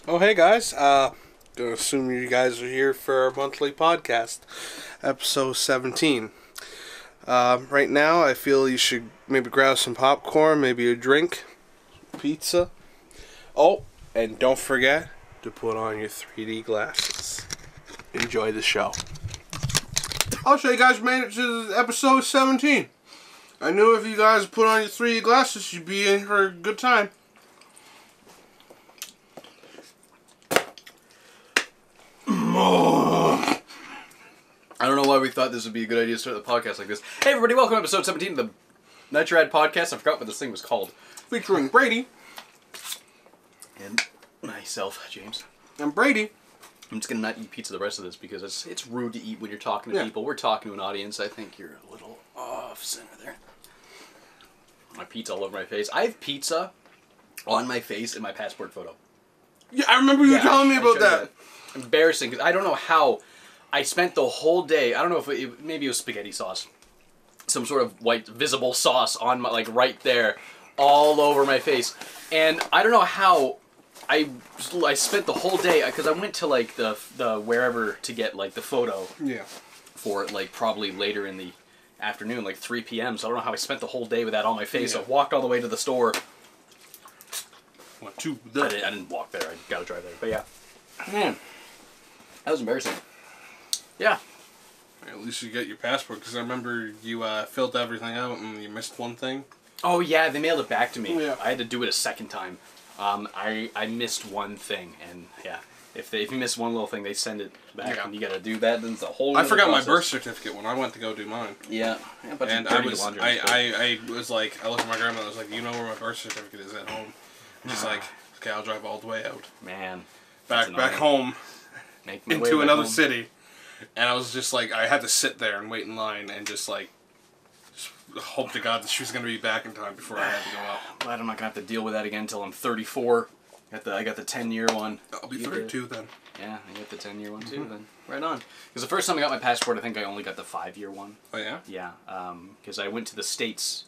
Oh, hey guys. Gonna assume you guys are here for our monthly podcast, episode 17. Right now, I feel you should maybe grab some popcorn, maybe a drink, pizza. Oh, and don't forget to put on your 3D glasses. Enjoy the show. I'll show you guys made it to episode 17. I knew if you guys put on your 3D glasses, you'd be in for a good time. I don't know why we thought this would be a good idea to start the podcast like this. Hey everybody, welcome to episode 17 of the Nitrocast podcast. I forgot what this thing was called. Featuring Brady. And myself, James. And Brady. I'm just going to not eat pizza the rest of this because it's rude to eat when you're talking to people. We're talking to an audience. I think you're a little off center there. My pizza all over my face. I have pizza on my face in my passport photo. Yeah, I remember you telling me about that. Embarrassing, because I don't know how I spent the whole day. I don't know if maybe it was spaghetti sauce, some sort of white visible sauce on my, like, right there, all over my face, and I don't know how I spent the whole day, because I went to like the wherever to get like the photo. Yeah. For it, like probably later in the afternoon, like 3 p.m. So I don't know how I spent the whole day with that on my face. Yeah. I walked all the way to the store. Went to I didn't walk there. I gotta drive there. But yeah, man. That was embarrassing. Yeah. At least you get your passport, because I remember you filled everything out and you missed one thing. Oh yeah, they mailed it back to me. Yeah. I had to do it a second time. I missed one thing, and yeah, if you miss one little thing, they send it back, and you gotta do that. Then it's a whole. I forgot process. My birth certificate when I went to go do mine. Yeah. And I was like, I looked at my grandmother. I was like, you know where my birth certificate is at home? And she's like, okay, I'll drive all the way out. Man. Back home. Into another home. City, and I was just like, I had to sit there and wait in line and just hope to God that she was going to be back in time before I had to go out. Glad I'm not gonna have to deal with that again until I'm 34. I got the 10-year one. I'll be 32 then. Yeah, I got the 10-year one too. Then right on. Because the first time I got my passport, I think I only got the 5-year one. Oh yeah. Yeah. Because I went to the States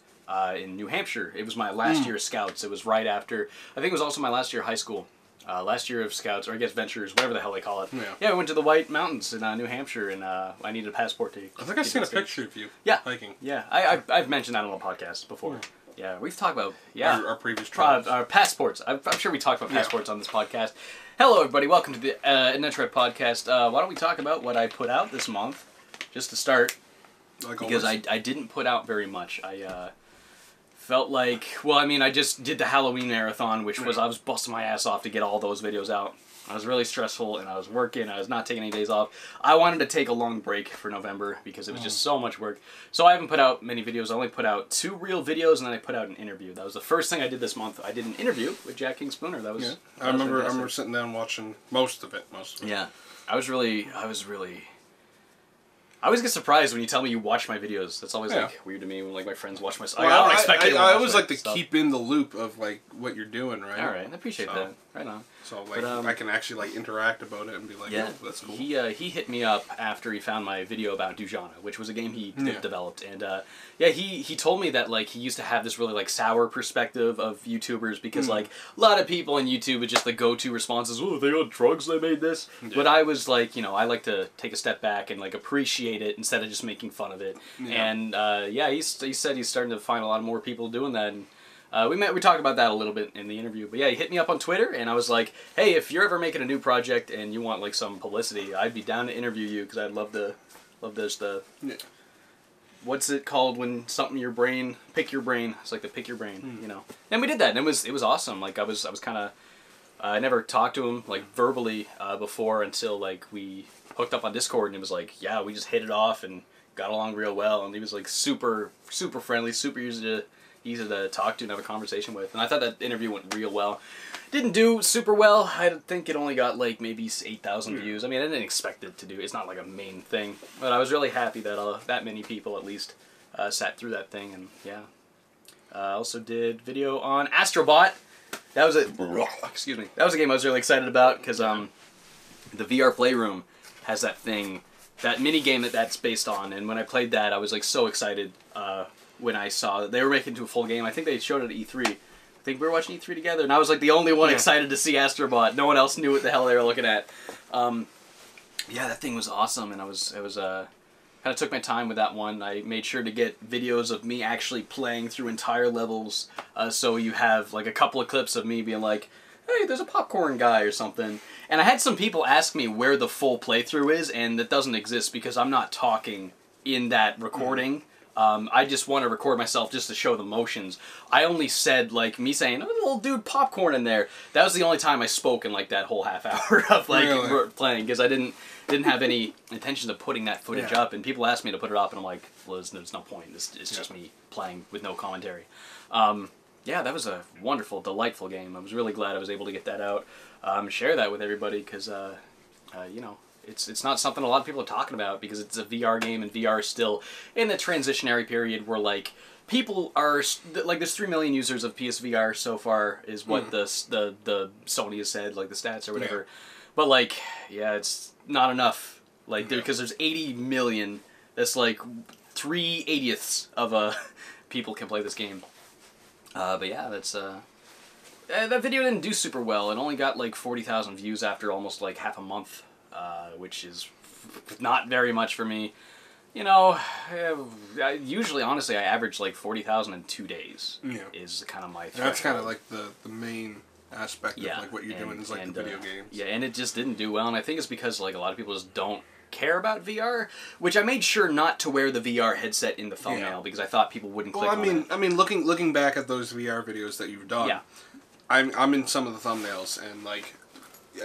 in New Hampshire. It was my last year of Scouts. It was right after. I think it was also my last year of high school. Last year of Scouts, or I guess Ventures, whatever the hell they call it. Yeah, I went to the White Mountains in New Hampshire, and I needed a passport to. I think I've seen a picture of you. Yeah, hiking. Yeah, I've mentioned that on the podcast before. Yeah, we've talked about our previous travels. Our passports. I'm sure we talked about passports on this podcast. Hello, everybody. Welcome to the Nitrocast podcast. Why don't we talk about what I put out this month, just to start? Because I didn't put out very much. I felt like, well, I mean, I just did the Halloween marathon, which was, I was busting my ass off to get all those videos out. I was really stressful, and I was working, I was not taking any days off. I wanted to take a long break for November, because it was just so much work. So I haven't put out many videos. I only put out 2 real videos, and then I put out an interview. That was the first thing I did this month. I did an interview with Jack King Spooner. That was, yeah. I remember sitting down watching most of it. Yeah. I always get surprised when you tell me you watch my videos. That's always like weird to me when like my friends watch my stuff. Well, I don't expect anyone I to always like to stuff. Keep in the loop of like what you're doing, right? All right, I appreciate that. Right on. So like I can actually like interact about it and be like, yeah, oh, that's cool. He hit me up after he found my video about Dujana, which was a game he developed, and he told me that like he used to have this really like sour perspective of YouTubers because like a lot of people in YouTube it's just the go-to responses. Oh, they on drugs? They made this. Yeah. But I was like, you know, I like to take a step back and like appreciate it instead of just making fun of it. Yeah. And he said he's starting to find a lot more people doing that. And, we talked about that a little bit in the interview, but yeah, he hit me up on Twitter, and I was like, hey, if you're ever making a new project and you want like some publicity, I'd be down to interview you because I'd love this. What's it called when something pick your brain? It's like the pick your brain, you know. And we did that, and it was awesome. Like I was kind of, I never talked to him like verbally before until like we hooked up on Discord, and it was like, yeah, we just hit it off and got along real well, and he was like super friendly, super easy to talk to and have a conversation with. And I thought that interview went real well. Didn't do super well. I think it only got like maybe 8,000 views. I mean, I didn't expect it to do. It's not like a main thing. But I was really happy that that many people at least sat through that thing. And yeah. I also did video on Astrobot. That was excuse me. That was a game I was really excited about because the VR Playroom has that thing, that mini game that's based on. And when I played that, I was like so excited when I saw that they were making it into a full game. I think they showed it at E3. think we were watching E3 together, and I was like the only one excited to see Astrobot. No one else knew what the hell they were looking at. Yeah, that thing was awesome, and I was kind of took my time with that one. I made sure to get videos of me actually playing through entire levels, so you have like a couple of clips of me being like, hey, there's a popcorn guy or something. And I had some people ask me where the full playthrough is, and that doesn't exist because I'm not talking in that recording. I just want to record myself just to show the motions. I only said, like, me saying, oh, little dude, popcorn in there. That was the only time I spoke in, like, that whole half hour of, like, playing, because I didn't have any intention of putting that footage up, and people asked me to put it up, and I'm like, well, there's no point. It's just me playing with no commentary. Yeah, that was a wonderful, delightful game. I was really glad I was able to get that out, share that with everybody, because, you know, it's not something a lot of people are talking about because it's a VR game, and VR is still in the transitionary period where, like, people are, like, there's 3 million users of PSVR so far is what the Sony has said, like, the stats or whatever. Yeah. But, like, yeah, it's not enough. Like, because there's 80 million, that's, like, 3/80ths of people can play this game. But yeah, that's, that video didn't do super well. It only got, like, 40,000 views after almost, like, half a month. Which is not very much for me. You know, usually, honestly, I average like 40,000 in 2 days. Yeah. Is kind of my threshold. That's kind of like the main aspect of like what you're doing is like the video games. Yeah, and it just didn't do well, and I think it's because like a lot of people just don't care about VR, which I made sure not to wear the VR headset in the thumbnail because I thought people wouldn't click on it. I mean, looking back at those VR videos that you've done, I'm in some of the thumbnails, and like,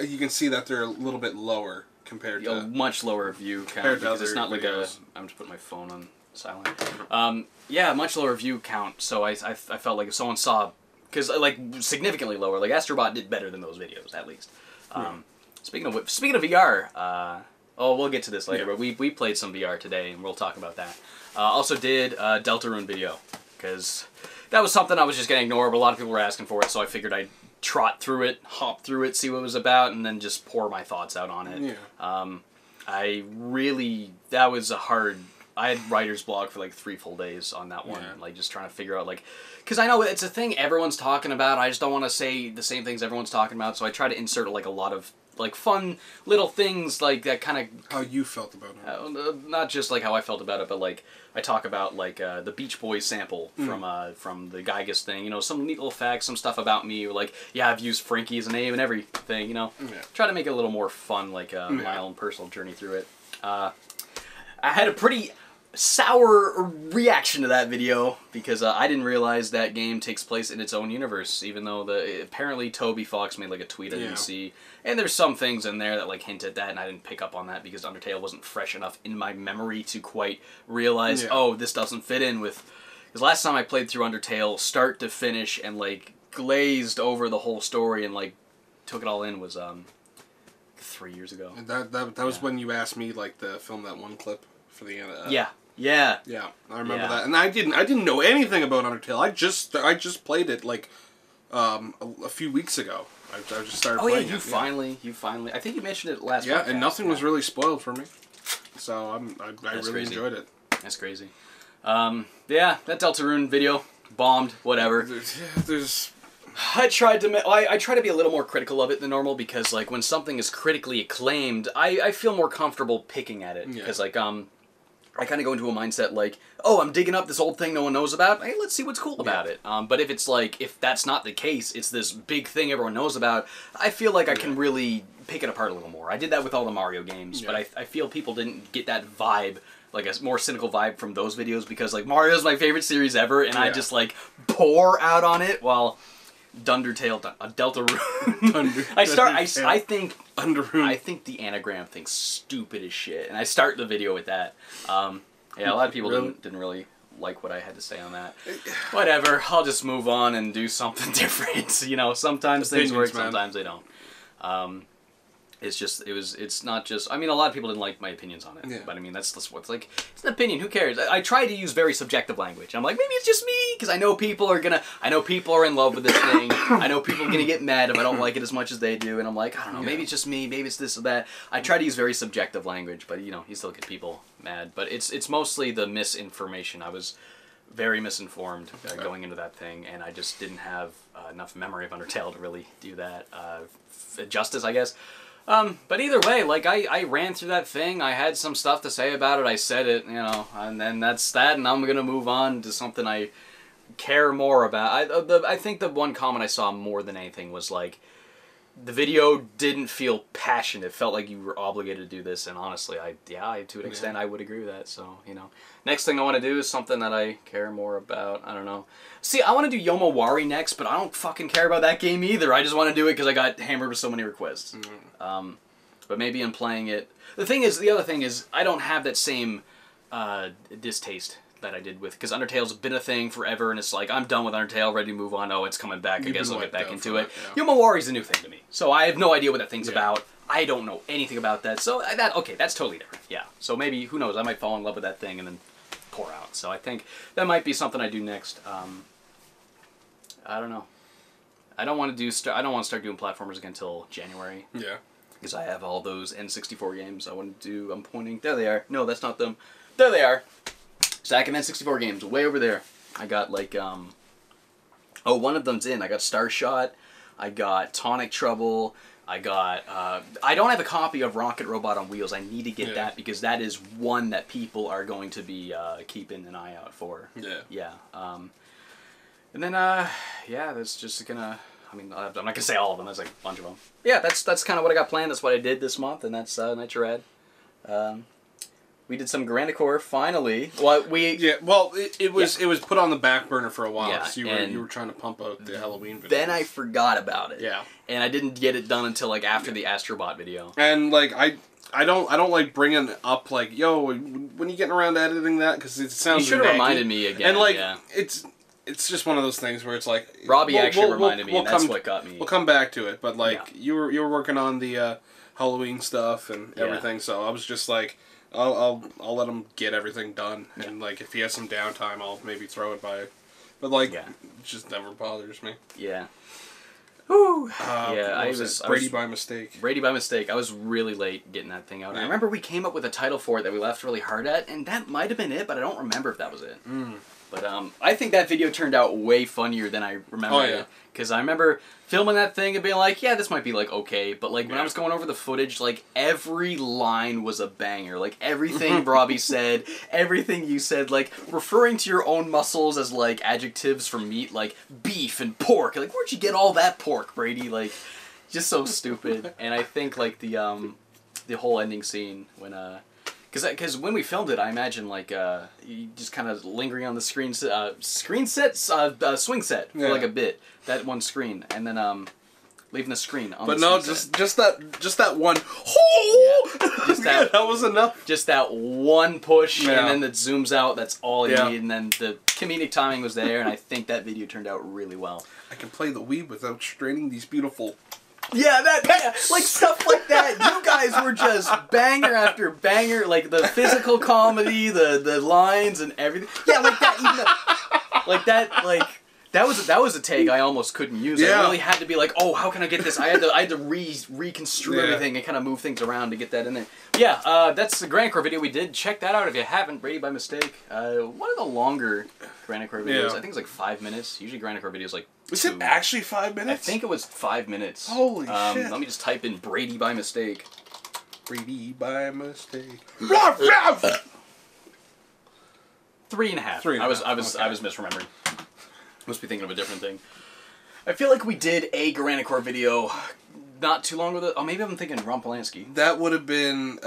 you can see that they're a little bit lower compared to... A much lower view count, because it's not like videos. I'm just putting my phone on silent. Yeah, much lower view count, so I felt like if someone saw... Because, like, significantly lower. Like, Astrobot did better than those videos, at least. Speaking of VR, oh, we'll get to this later, but we played some VR today, and we'll talk about that. Also did a Deltarune video, because that was something I was just going to ignore, but a lot of people were asking for it, so I figured I'd trot through it, hop through it, see what it was about, and then just pour my thoughts out on it. That was a hard... I had writer's block for like 3 full days on that one, like just trying to figure out like... Because I know it's a thing everyone's talking about, I just don't want to say the same things everyone's talking about, so I try to insert like a lot of like fun little things like that kind of... How you felt about it. Not just like how I felt about it, but like I talk about like the Beach Boys sample from the Gygas thing, you know, some neat little facts, some stuff about me, or like, yeah, I've used Frankie as a name and everything, you know. Try to make it a little more fun, like my own personal journey through it. I had a pretty sour reaction to that video because I didn't realize that game takes place in its own universe, even though apparently Toby Fox made like a tweet I didn't see, and there's some things in there that like hint at that, and I didn't pick up on that because Undertale wasn't fresh enough in my memory to quite realize, oh, this doesn't fit in with... Because last time I played through Undertale, start to finish, and like glazed over the whole story and like took it all in was 3 years ago. And that was when you asked me like to film that one clip for the Yeah, I remember that, and I didn't know anything about Undertale. I just played it like a few weeks ago. I just started playing it. You finally. I think you mentioned it last. Yeah, podcast. And nothing was really spoiled for me, so I really enjoyed it. That's crazy. Yeah, that Deltarune video bombed. Whatever. I try to be a little more critical of it than normal because like when something is critically acclaimed, I feel more comfortable picking at it because like I kind of go into a mindset like, oh, I'm digging up this old thing no one knows about. Hey, let's see what's cool about it. But if it's like, if that's not the case, it's this big thing everyone knows about, I feel like I can really pick it apart a little more. I did that with all the Mario games, but I feel people didn't get that vibe, like a more cynical vibe from those videos because like Mario's my favorite series ever, and I just like pour out on it while... Deltarune. I think the anagram thing's stupid as shit, and I start the video with that. Yeah, a lot of people didn't really like what I had to say on that. Whatever, I'll just move on and do something different. You know, sometimes things work, sometimes they don't. It's not just... I mean, a lot of people didn't like my opinions on it, but I mean, that's what's like... It's an opinion, who cares? I try to use very subjective language. I'm like, maybe it's just me, because I know people are in love with this thing. I know people are gonna get mad if I don't like it as much as they do, and I'm like, I don't know, maybe it's just me, maybe it's this or that. I try to use very subjective language, but, you know, you still get people mad. But it's mostly the misinformation. I was very misinformed going into that thing, and I just didn't have enough memory of Undertale to really do that justice, I guess. But either way, like, I ran through that thing, I had some stuff to say about it, I said it, you know, and then that's that, and I'm gonna move on to something I care more about. I think the one comment I saw more than anything was, like, the video didn't feel passionate. It felt like you were obligated to do this, and honestly, to an extent, I would agree with that, so, you know. Next thing I want to do is something that I care more about. I don't know. See, I want to do Yomawari next, but I don't fucking care about that game either. I just want to do it because I got hammered with so many requests. But maybe in playing it... The other thing is, I don't have that same distaste that I did with... Because Undertale's been a thing forever, and it's like, I'm done with Undertale, ready to move on. Oh, it's coming back. I guess I'll get back into it. Yeah. Yomawari's a new thing to me. So I have no idea what that thing's about. I don't know anything about that. So okay, that's totally different. Yeah. So maybe, who knows, I might fall in love with that thing and then pour out. So I think that might be something I do next. I don't know. I don't want to start doing platformers again until January. Yeah. Because I have all those N64 games I want to do. I'm pointing. There they are. No, that's not them. There they are. Stack of N64 games way over there. I got like oh, one of them's in. I got Starshot. I got Tonic Trouble. I got I don't have a copy of Rocket Robot on Wheels. I need to get that because that is one that people are going to be keeping an eye out for. Yeah. Yeah. And then yeah, that's just gonna. I mean, I'm not gonna say all of them. There's like a bunch of them. Yeah, that's kind of what I got planned. That's what I did this month, and that's Nitrocast. We did some Granicore finally. Well, it was put on the back burner for a while. Yeah, so you were trying to pump out the Halloween video. Then I forgot about it. Yeah, and I didn't get it done until like after the Astrobot video. And like I don't like bringing up like, yo, when you getting around to editing that, because it sounds. You should have reminded me again. And like it's just one of those things where it's like Robbie actually reminded me, and that's what got me. We'll come back to it, but like you were working on the Halloween stuff and everything, so I was just like. I'll let him get everything done, and like if he has some downtime, I'll maybe throw it by. But like, it just never bothers me. Yeah. Whew. I was Brady by mistake. Brady by mistake. I was really late getting that thing out. I remember we came up with a title for it that we laughed really hard at, and that might have been it, but I don't remember if that was it. But I think that video turned out way funnier than I remember it. Because I remember filming that thing and being like, yeah, this might be like okay. But like when I was going over the footage, like every line was a banger. Like everything Robbie said, everything you said, like referring to your own muscles as like adjectives for meat, like beef and pork. Like where'd you get all that pork, Brady? Like just so stupid. And I think like the whole ending scene when Because when we filmed it, I imagine like you just kind of lingering on the swing set for like a bit, that one screen, and then leaving the screen on. But the no, just that one. Just that was enough. Just that one push, and then it zooms out. That's all you need, and then the comedic timing was there, and I think that video turned out really well. I can play the Wii without straining these beautiful. Yeah, like stuff like that. You guys were just banger after banger, like the physical comedy, the lines and everything. Yeah, like that. That was a take I almost couldn't use. I really had to be like, oh, how can I get this? I had to reconstruct everything and kind of move things around to get that in there. Yeah, that's the Granicore video we did. Check that out if you haven't. Brady by mistake. One of the longer Granicore videos. I think it's like 5 minutes. Usually Granicore videos like. Was it actually 5 minutes? I think it was 5 minutes. Holy shit. Let me just type in Brady by mistake. Brady by mistake. 3.5. I was misremembering. Must be thinking of a different thing. I feel like we did a Granicore video not too long ago. Oh, maybe I'm thinking Ron Polanski. That would have been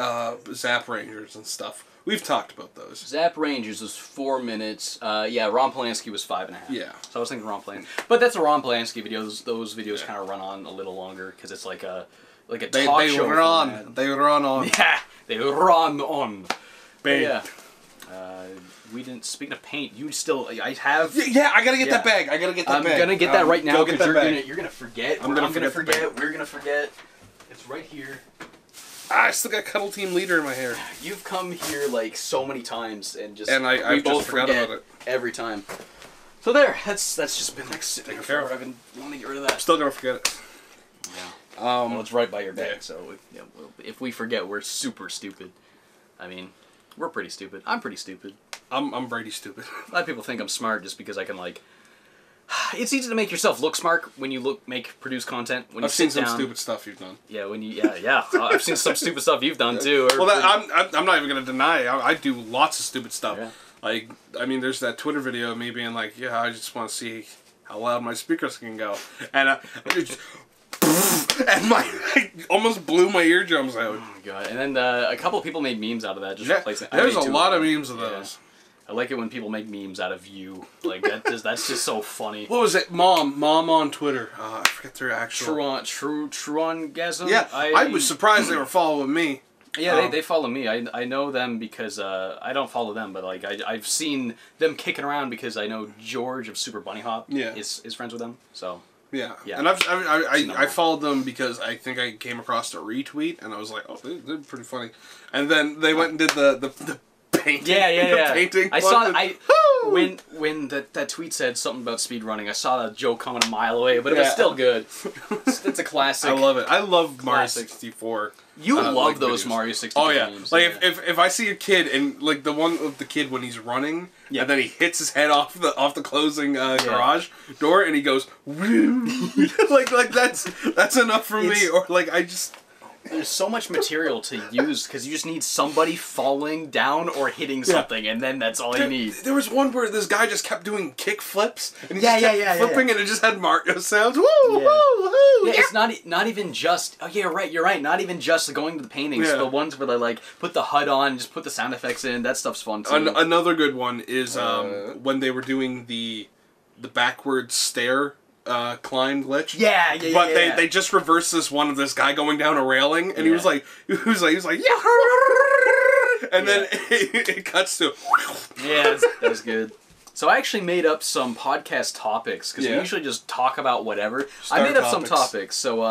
Zap Rangers and stuff. We've talked about those. Zap Rangers was 4 minutes. Yeah, Ron Polanski was 5.5. Yeah. So I was thinking Ron Polanski. But that's a Ron Polanski video. Those videos kind of run on a little longer because it's like a talk show. They run on. Yeah, they run on. Bang. Yeah. We didn't. Speaking of paint, you still. I have. Yeah, I gotta get that bag. I gotta get that bag. I'm gonna get that right now because you're gonna forget. I'm gonna forget. We're gonna forget. It's right here. I still got Cuddle Team Leader in my hair. You've come here like so many times and just. And I both forgot about it every time. So there. That's just been like sitting there. I've been wanting to get rid of that. Still gonna forget it. Yeah. Well, it's right by your bag, so if we forget, we're super stupid. I mean, we're pretty stupid. I'm pretty stupid. I'm Brady stupid. A lot of people think I'm smart just because I can like. It's easy to make yourself look smart when you produce content. When I've you seen sit some down, stupid stuff you've done. Yeah, I've seen some stupid stuff you've done too. Well, I'm not even gonna deny. I do lots of stupid stuff. Yeah. Like, I mean, there's that Twitter video of me being like, yeah, I just want to see how loud my speakers can go, and and I almost blew my eardrums out. Oh my god! And then a couple of people made memes out of that. Just replacing. There's a lot of memes of those. I like it when people make memes out of you. Like that's just so funny. What was it? Mom on Twitter. I forget their actual. Truongasm. Yeah, I was surprised they were following me. Yeah, they follow me. I know them because I don't follow them, but like I've seen them kicking around because I know George of Super Bunny Hop is friends with them. So yeah, and I followed them because I think I came across a retweet and I was like, oh, they're pretty funny, and then they went and did the painting. Yeah. Painting. I saw when that tweet said something about speedrunning. I saw that joke coming a mile away, but it was still good. It's a classic. I love it. I love Mario 64. You love like those videos. Mario 64 Oh yeah, memes. like if I see a kid and like the one of the kid when he's running and then he hits his head off the closing garage door and he goes like that's enough for me. Or like I just. There's so much material to use because you just need somebody falling down or hitting something, and then that's all you need. There was one where this guy just kept doing kick flips, and he just kept flipping, and it just had Mario sounds. Woo, woo, woo! Yeah, it's not even just. Oh yeah, right. You're right. Not even just going to the paintings. The ones where they like put the HUD on, just put the sound effects in. That stuff's fun too. Another good one is when they were doing the backwards stair. Climb glitch. But they just reversed this one of this guy going down a railing, and he was like, yeah, and then it cuts to. Yeah, that's good. So I actually made up some podcast topics because we usually just talk about whatever. I made up some topics. So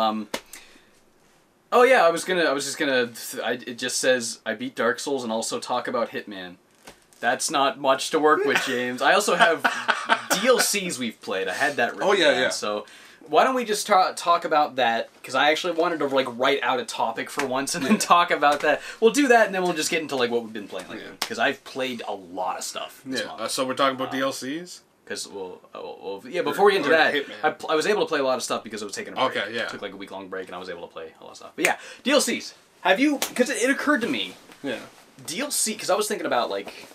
oh yeah, it just says I beat Dark Souls and also talk about Hitman. That's not much to work with, James. I also have DLCs we've played. I had that written down. So why don't we just talk about that? Because I actually wanted to like write out a topic for once and then talk about that. We'll do that and then we'll just get into like what we've been playing. Because I've played a lot of stuff this month. So we're talking about DLCs? Because before we get into that, I was able to play a lot of stuff because I was taking a break. Okay, yeah. Took like a week-long break and I was able to play a lot of stuff. But yeah, DLCs. Have you... Because it occurred to me. Yeah. DLC... Because I was thinking about like...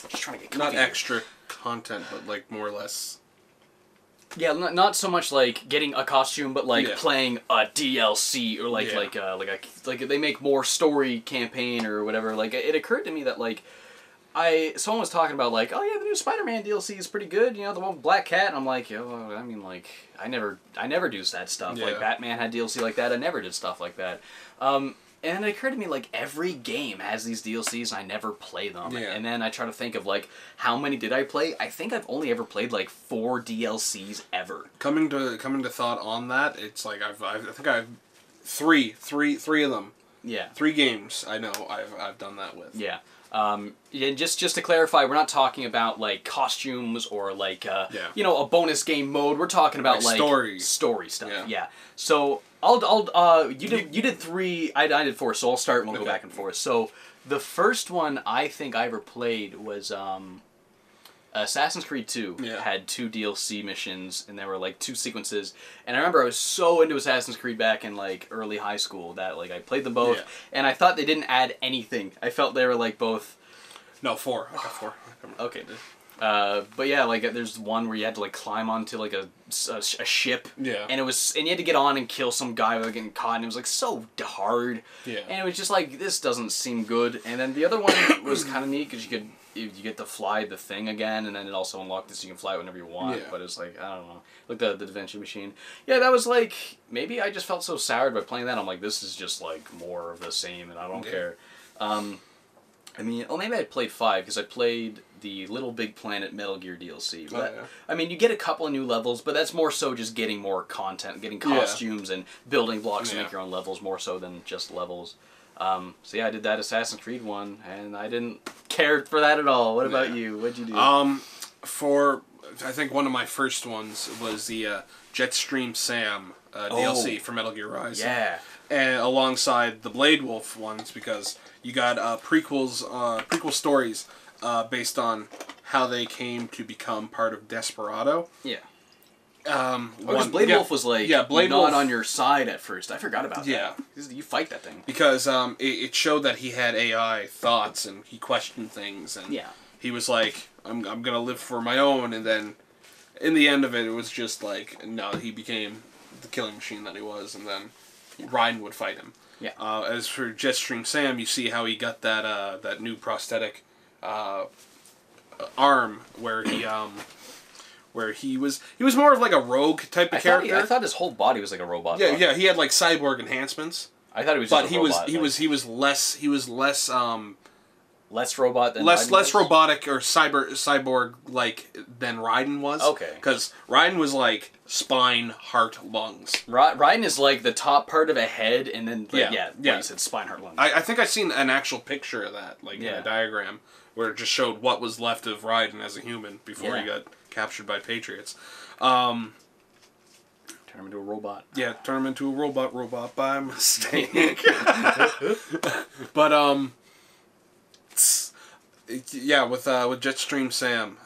Just trying to get not extra content, but like more or less. Yeah, not so much like getting a costume, but like playing a DLC or like they make more story campaign or whatever. Like it occurred to me that like someone was talking about like, oh yeah, the new Spider-Man DLC is pretty good. You know, the one with Black Cat. And I'm like, I mean like I never do that stuff. Like Batman had DLC like that. I never did stuff like that. And it occurred to me, like, every game has these DLCs, and I never play them. Yeah. And then I try to think of, like, how many did I play? I think I've only ever played, like, 4 DLCs ever. Coming to thought on that, it's like, I think I have three of them. Yeah. 3 games I know I've done that with. Yeah. And just to clarify, we're not talking about, like, costumes or, like, you know, a bonus game mode. We're talking about, like story stuff. Yeah. So... you did 3, I did 4, so I'll start and we'll go back and forth. So, the first one I think I ever played was, Assassin's Creed 2 had 2 DLC missions, and there were, like, 2 sequences, and I remember I was so into Assassin's Creed back in, like, early high school that, like, I played them both, and I thought they didn't add anything. I felt they were, like, both... No, 4. I got 4. Okay, but yeah, like there's one where you had to like climb onto like a ship, and you had to get on and kill some guy without getting caught, and it was like so hard, and it was just like this doesn't seem good. And then the other one was kind of neat because you get to fly the thing again, and then it also unlocked it so you can fly whenever you want. But it's like I don't know, like the Da Vinci machine. Yeah, that was like maybe I just felt so soured by playing that. I'm like this is just like more of the same, and I don't care. I mean, maybe I played 5 because I played the Little Big Planet Metal Gear DLC. But, I mean, you get a couple of new levels, but that's more so just getting more content, getting costumes and building blocks to make your own levels more so than just levels. So yeah, I did that Assassin's Creed one, and I didn't care for that at all. What about you? What'd you do? For I think one of my first ones was the Jetstream Sam DLC for Metal Gear Rising. Yeah. And alongside the Blade Wolf ones, because you got prequel stories based on how they came to become part of Desperado. Yeah. Because Blade Wolf was like Blade not Wolf on your side at first. I forgot about that. Yeah. You fight that thing. Because it showed that he had AI thoughts and he questioned things, and he was like, I'm gonna live for my own, and then in the end of it, it was just like, no, he became the killing machine that he was, and then Raiden would fight him. Yeah. As for Jetstream Sam, you see how he got that new prosthetic arm where he was more of like a rogue type of character. I thought his whole body was like a robot. Yeah, he had like cyborg enhancements. I thought he was just a robot. But he was less less robot than less robotic or cyborg like than Raiden was. Okay. Because Raiden was like spine, heart, lungs. Raiden is like the top part of a head, and then like, you said spine, heart, lungs. I think I've seen an actual picture of that, like in a diagram where it just showed what was left of Raiden as a human before he got captured by Patriots. Turn him into a robot. Yeah, turn him into a robot by mistake. But yeah, with Jetstream Sam,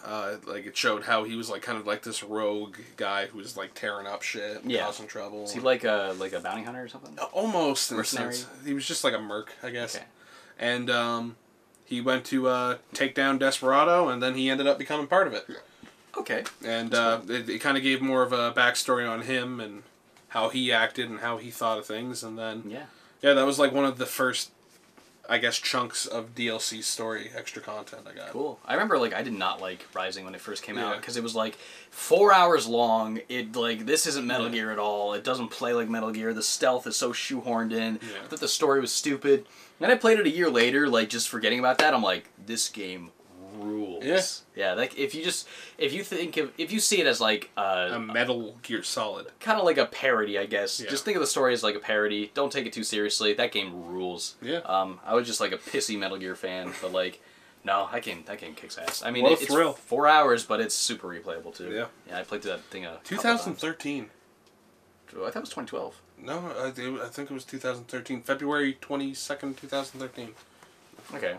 like it showed how he was like kind of like this rogue guy who was like tearing up shit, and causing trouble. Is he like a bounty hunter or something? Almost. Mercenary? He was just like a merc, I guess. Okay. And he went to take down Desperado, and then he ended up becoming part of it. Okay. And it kind of gave more of a backstory on him and how he acted and how he thought of things, and then yeah, that was like one of the first, I guess, chunks of DLC story extra content I got. Cool. I remember like I did not like Rising when it first came out because it was like 4 hours long. It like this isn't Metal Gear at all. It doesn't play like Metal Gear. The stealth is so shoehorned in. I thought the story was stupid. And I played it a year later, like just forgetting about that. I'm like, this game rules. Yeah, like if you see it as like a Metal Gear Solid, kind of like a parody, I guess. Just think of the story as like a parody. Don't take it too seriously. That game rules. I was just like a pissy Metal Gear fan, but like, no, that game kicks ass. I mean, it's 4 hours, but it's super replayable too. Yeah, I played that thing 2013. I thought it was 2012. No, I think it was 2013, February 22nd, 2013. Okay.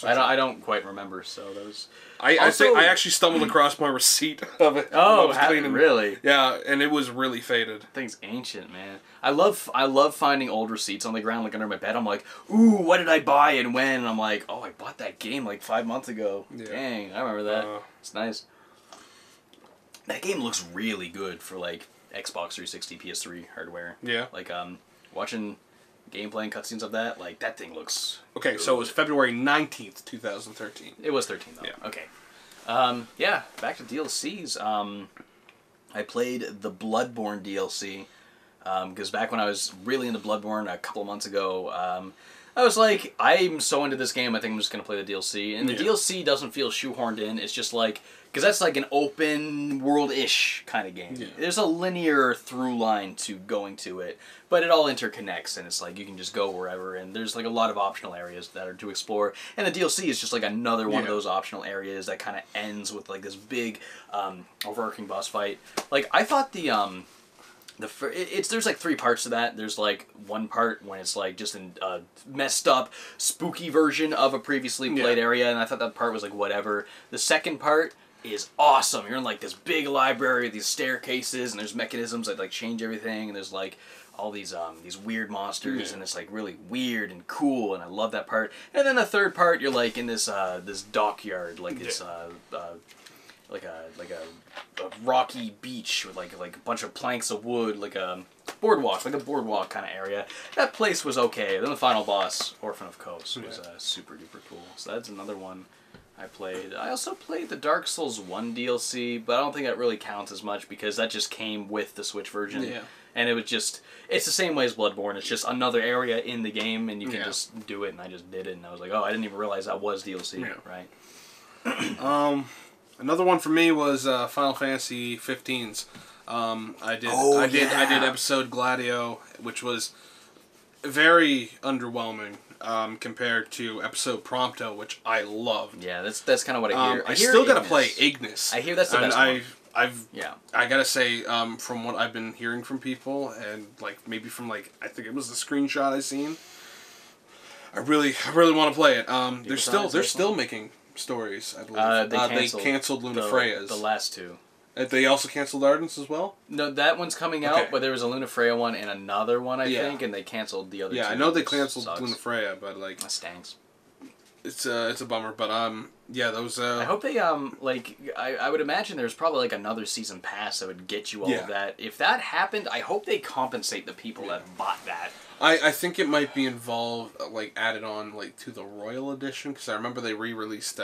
I don't quite remember, so that was... I actually stumbled across my receipt of it. Oh, really? Yeah, and it was really faded. That thing's ancient, man. I love finding old receipts on the ground, like under my bed. I'm like, ooh, what did I buy and when? And I'm like, oh, I bought that game like 5 months ago. Yeah. Dang, I remember that. It's nice. That game looks really good for like Xbox 360, PS3 hardware. Yeah. Like watching gameplay and cutscenes of that, like that thing looks okay. So it was February 19th, 2013. It was 13 though. Yeah. Okay. Yeah. Back to DLCs. I played the Bloodborne DLC because back when I was really into Bloodborne a couple of months ago, I was like, I'm so into this game, I think I'm just gonna play the DLC. And the DLC doesn't feel shoehorned in. It's just like, because that's like an open world-ish kind of game. Yeah. There's a linear through line to going to it, but it all interconnects, and it's like you can just go wherever, and there's like a lot of optional areas that are to explore. And the DLC is just like another one of those optional areas that kind of ends with like this big overarching boss fight. Like I thought there's like 3 parts to that. There's like one part when it's like just a messed up, spooky version of a previously played area, and I thought that part was like whatever. The second part is awesome. You're in like this big library with these staircases, and there's mechanisms that like change everything, and there's like all these weird monsters, and it's like really weird and cool, and I love that part. And then the third part, you're like in this this dockyard, like this like a rocky beach with like a bunch of planks of wood, like a boardwalk kind of area. That place was okay. Then the final boss, Orphan of Kos, was super duper cool. So that's another one I played. I also played the Dark Souls 1 DLC, but I don't think that really counts as much because that just came with the Switch version. Yeah. And it was just, it's the same way as Bloodborne. It's just another area in the game, and you can just do it, and I just did it, and I was like, oh, I didn't even realize that was DLC, right? Another one for me was Final Fantasy 15's. I did episode Gladio, which was very underwhelming. compared to episode Prompto, which I loved. Yeah, that's kind of what I hear. I still gotta play Ignis. I hear that's the best one. I gotta say, from what I've been hearing from people, and like maybe from like I think it was the screenshot I seen. I really want to play it. They're still making stories. I believe they canceled Lunafreya's. The last two. They also canceled Ardence as well? No, that one's coming out, but there was a Lunafreya one and another one, I think, and they canceled the other two. Yeah, I know they canceled Lunafreya, but like... That stinks. It's a bummer, but yeah, those... I hope they, like, I would imagine there's probably like another season pass that would get you all of that. If that happened, I hope they compensate the people that bought that. I think it might be involved, like, added on, like, to the Royal Edition, because I remember they re-released,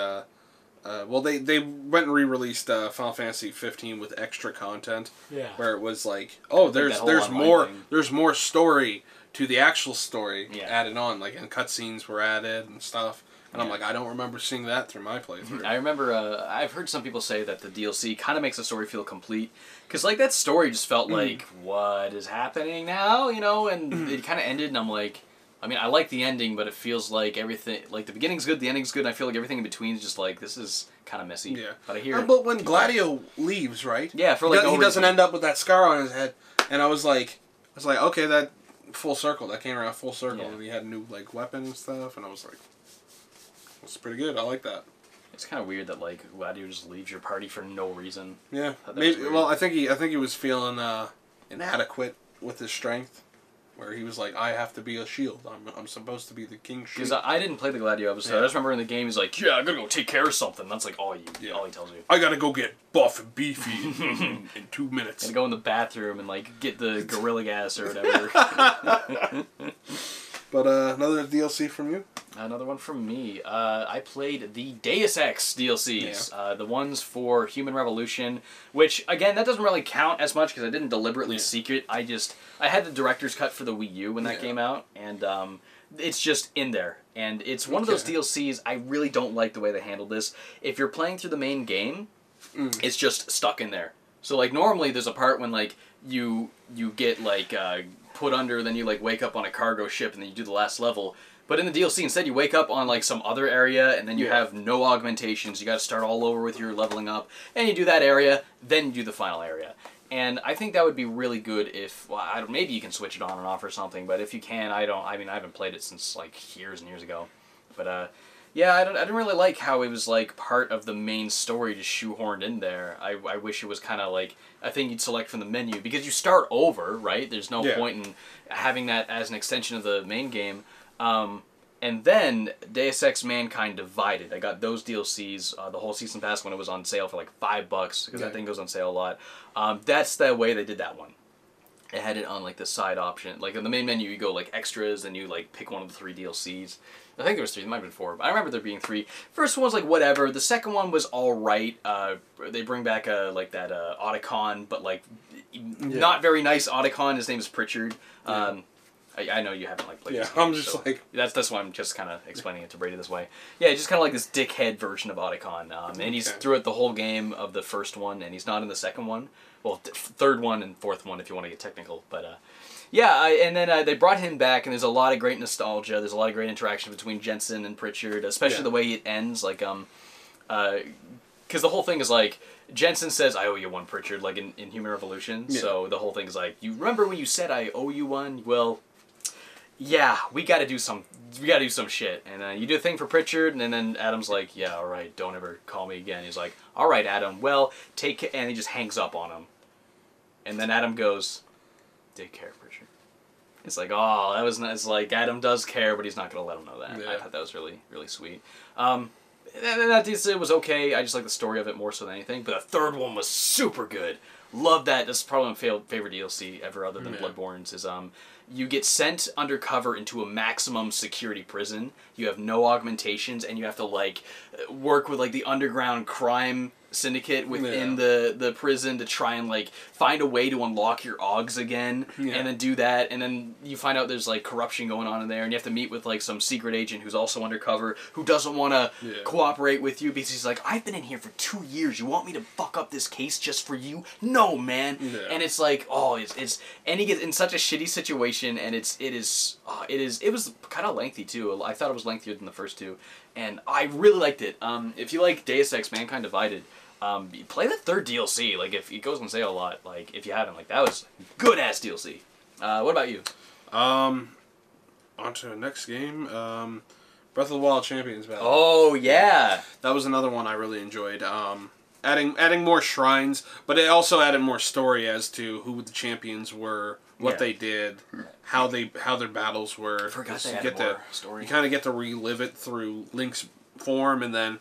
well, they went and re-released Final Fantasy 15 with extra content. Yeah. Where it was like, oh, there's more story to the actual story added on, like, and cutscenes were added and stuff. And I'm like, I don't remember seeing that through my playthrough. I remember, I've heard some people say that the DLC kind of makes the story feel complete. Because, like, that story just felt like, what is happening now? You know, and it kind of ended, and I'm like, I mean, I like the ending, but it feels like everything, like, the beginning's good, the ending's good, and I feel like everything in between is just like, this is kind of messy. Yeah. But I hear... but when Gladio leaves, right? Yeah, for like he doesn't end up with that scar on his head. And I was like, okay, that full circle, that came around full circle, and he had a new, like, weapon and stuff, and I was like, that's pretty good, I like that. It's kind of weird that, like, Gladio just leaves your party for no reason. Yeah. Maybe, well, I think he was feeling inadequate with his strength. Where he was like, I have to be a shield. I'm supposed to be the king's shield. Because I didn't play the Gladio episode. I just remember in the game, he's like, yeah, I gotta go take care of something. That's like all he tells you. I gotta go get buff and beefy in 2 minutes. Gotta go in the bathroom and, like, get the Gorilla Gas or whatever. But another DLC from you? Another one from me. I played the Deus Ex DLCs. The ones for Human Revolution, which, again, that doesn't really count as much because I didn't deliberately seek it. I had the director's cut for the Wii U when that came out, and it's just in there. And it's one of those DLCs, I really don't like the way they handled this. If you're playing through the main game, it's just stuck in there. So, like, normally there's a part when, like, you get, like, put under, then you, like, wake up on a cargo ship, and then you do the last level. But in the DLC, instead, you wake up on, like, some other area, and then you have no augmentations. You gotta start all over with your leveling up. And you do that area, then you do the final area. And I think that would be really good if, well, maybe you can switch it on and off or something, but if you can, I haven't played it since, like, years and years ago. But, yeah, I didn't really like how it was, like, part of the main story just shoehorned in there. I wish it was kind of, like, a thing you'd select from the menu, because you start over, right? There's no point in having that as an extension of the main game. And then Deus Ex Mankind Divided. I got those DLCs, the whole season pass when it was on sale for like $5, because that thing goes on sale a lot. That's the way they did that one. It had it on like the side option. Like in the main menu, you go like extras, and you like pick one of the 3 DLCs. I think there was 3. There might have been 4, but I remember there being 3. First one was like whatever. The second one was all right. They bring back like that Otacon, but like not very nice Otacon. His name is Pritchard. I know you haven't like played this game, I'm just like... That's why I'm just kind of explaining it to Brady this way. Yeah, just kind of like this dickhead version of Otacon. And he's throughout the whole game of the first one, and he's not in the second one. Well, third one and fourth one if you want to get technical. But, yeah, and then they brought him back, and there's a lot of great nostalgia. There's a lot of great interaction between Jensen and Pritchard, especially the way it ends. Like, because the whole thing is like, Jensen says, I owe you one, Pritchard, like in Human Revolution. So the whole thing is like, you remember when you said I owe you one? Well... yeah, we gotta do some shit. And you do a thing for Pritchard, and then Adam's like, yeah, alright, don't ever call me again. He's like, alright, Adam, well, take care, and he just hangs up on him. And then Adam goes, take care, Pritchard. It's like, oh, that was nice. It's like, Adam does care, but he's not gonna let him know that. I thought that was really, really sweet. It was okay, I just like the story of it more so than anything, but the third one was super good. Love that. This is probably my favorite DLC ever, other than Bloodborne's, is, you get sent undercover into a maximum security prison. You have no augmentations, and you have to, like, work with, like, the underground crime syndicate within the prison to try and, like, find a way to unlock your augs again, and then do that, and then you find out there's, like, corruption going on in there, and you have to meet with, like, some secret agent who's also undercover, who doesn't want to cooperate with you, because he's like, I've been in here for 2 years, you want me to fuck up this case just for you? No! no, man. Yeah. And it's like, oh, it's and he gets in such a shitty situation, and it was kind of lengthy too. I thought it was lengthier than the first two, and I really liked it. If you like Deus Ex: Mankind Divided, play the third DLC. Like, if it goes on sale a lot, like if you haven't, like that was good ass DLC. What about you? On to the next game. Breath of the Wild Champions Battle. Oh yeah, that was another one I really enjoyed. Adding more shrines, but it also added more story as to who the champions were, what they did, how their battles were. I forgot they added more story. You kind of get to relive it through Link's form, and then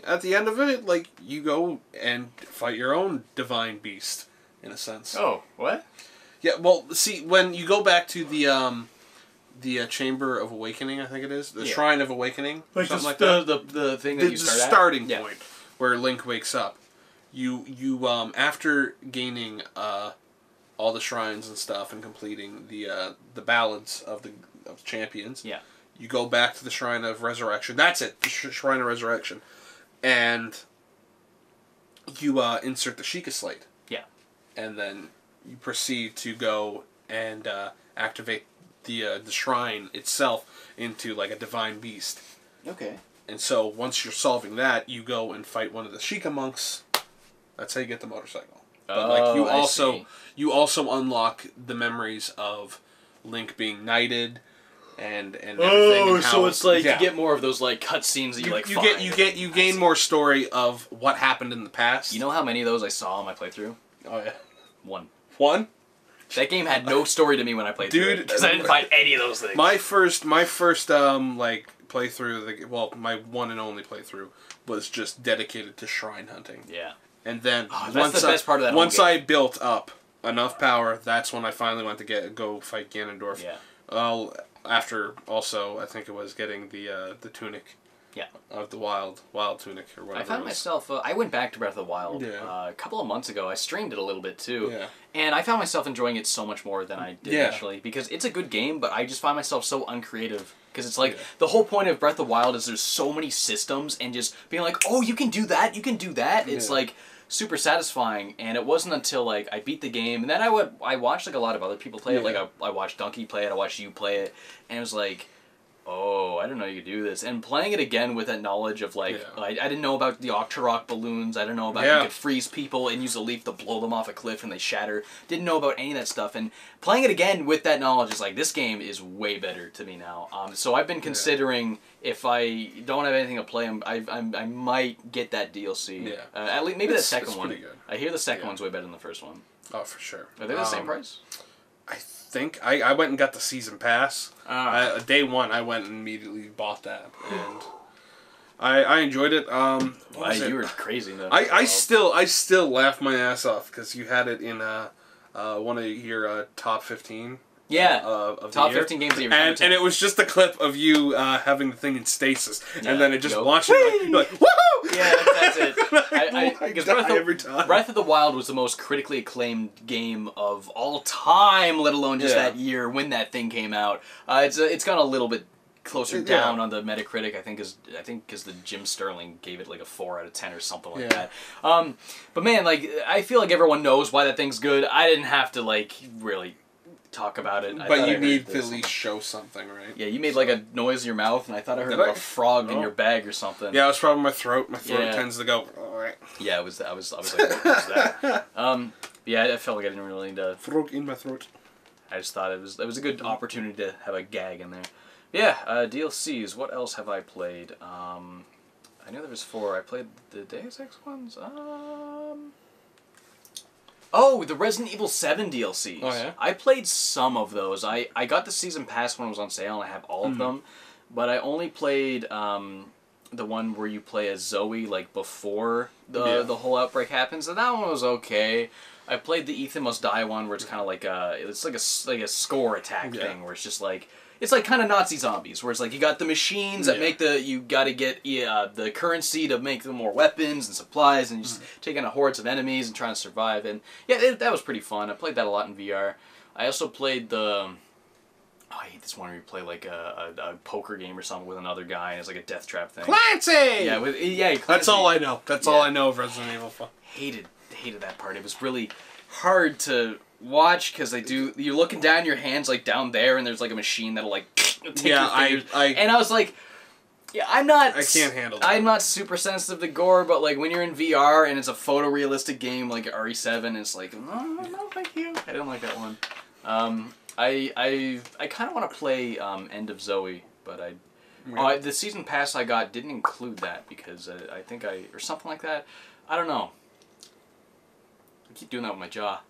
at the end of it, like, you go and fight your own divine beast, in a sense. Oh, what? Yeah, well, see, when you go back to the Chamber of Awakening, I think it is, the Shrine of Awakening, like something like that. that. The thing that you start at? The starting point where Link wakes up. You after gaining all the shrines and stuff and completing the ballads of the champions. Yeah. You go back to the Shrine of Resurrection. That's it, the Shrine of Resurrection, and you insert the Sheikah Slate. Yeah. And then you proceed to go and activate the shrine itself into like a divine beast. Okay. And so once you're solving that, you go and fight one of the Sheikah monks. That's how you get the motorcycle. But like you also unlock the memories of Link being knighted and everything. Oh, and how, so it's like you get more of those like cutscenes that you gain more story of what happened in the past. You know how many of those I saw on my playthrough? Oh yeah. One? That game had no story to me when I played through it, because I didn't find any of those things. My first like playthrough, my one and only playthrough was just dedicated to shrine hunting. Yeah. And then that's the best part of that once whole game. I built up enough power, that's when I finally went to go fight Ganondorf. Yeah. After also, I think it was getting the tunic. Yeah. Of the wild tunic or whatever. I found myself. I went back to Breath of the Wild a couple of months ago. I streamed it a little bit too. Yeah. And I found myself enjoying it so much more than I did initially, because it's a good game, but I just find myself so uncreative. Because it's like the whole point of Breath of the Wild is there's so many systems, and just being like, oh, you can do that, you can do that. It's like super satisfying. And it wasn't until like I beat the game, and then I watched like a lot of other people play it. Like I watched Donkey play it, I watched you play it, and it was like, oh, I didn't know you could do this. And playing it again with that knowledge of, like, I didn't know about the Octorok balloons. I didn't know about you could freeze people and use a leaf to blow them off a cliff and they shatter. Didn't know about any of that stuff. And playing it again with that knowledge is like, this game is way better to me now. So I've been considering, if I don't have anything to play, I might get that DLC. Yeah. At least maybe the second one. Pretty good. I hear the second one's way better than the first one. Oh, for sure. Are they the same price? I think I went and got the season pass. Day one, I went and immediately bought that, and I enjoyed it. You were crazy though. I still laugh my ass off because you had it in one of your top 15. Of top the year. 15 games of the year. And it was just a clip of you having the thing in stasis, and then it just launched it. You're like, woohoo! Yeah, that's it. Because Breath of the Wild was the most critically acclaimed game of all time, let alone just that year when that thing came out. It's gone a little bit closer down on the Metacritic, I think, because the Jim Sterling gave it like a 4 out of 10 or something like that. But man, like, I feel like everyone knows why that thing's good. I didn't have to like really talk about it. But you need to at least show something, right? Yeah, you made like a noise in your mouth, and I thought I heard like a frog in your bag or something. Yeah, it was probably my throat. My throat tends to go. Yeah, it was. I was like, what was that? Yeah, I felt like I didn't really need to. Frog in my throat. I just thought it was a good opportunity to have a gag in there. Yeah, DLCs. What else have I played? I know there was 4. I played the Deus Ex ones. Oh, the Resident Evil 7 DLCs. Oh, yeah? I played some of those. I got the Season Pass when it was on sale, and I have all of them. But I only played the one where you play as Zoe, like, before the whole outbreak happens. And that one was okay. I played the Ethan Must Die one, where it's kind of like it's like a score attack thing, where it's just like... It's like kind of Nazi zombies, where it's like you got the machines that make you got to get the currency to make them more weapons and supplies, and just taking a hordes of enemies and trying to survive. And yeah, that was pretty fun. I played that a lot in VR. I also played the... Oh, I hate this one where you play like a poker game or something with another guy, and it's like a death trap thing. Clancy! Yeah, Clancy. That's all I know. That's all I know of Resident Evil. Hated that part. It was really... hard to watch because you're looking down your hands like down there and there's like a machine that'll like take your fingers. And I was like, yeah, I can't handle that. I'm not super sensitive to gore, but like when you're in VR and it's a photorealistic game like RE7, it's like, no, thank you. I didn't like that one. I kind of want to play End of Zoe, but the season pass I got didn't include that because I think or something like that. I don't know. I keep doing that with my jaw.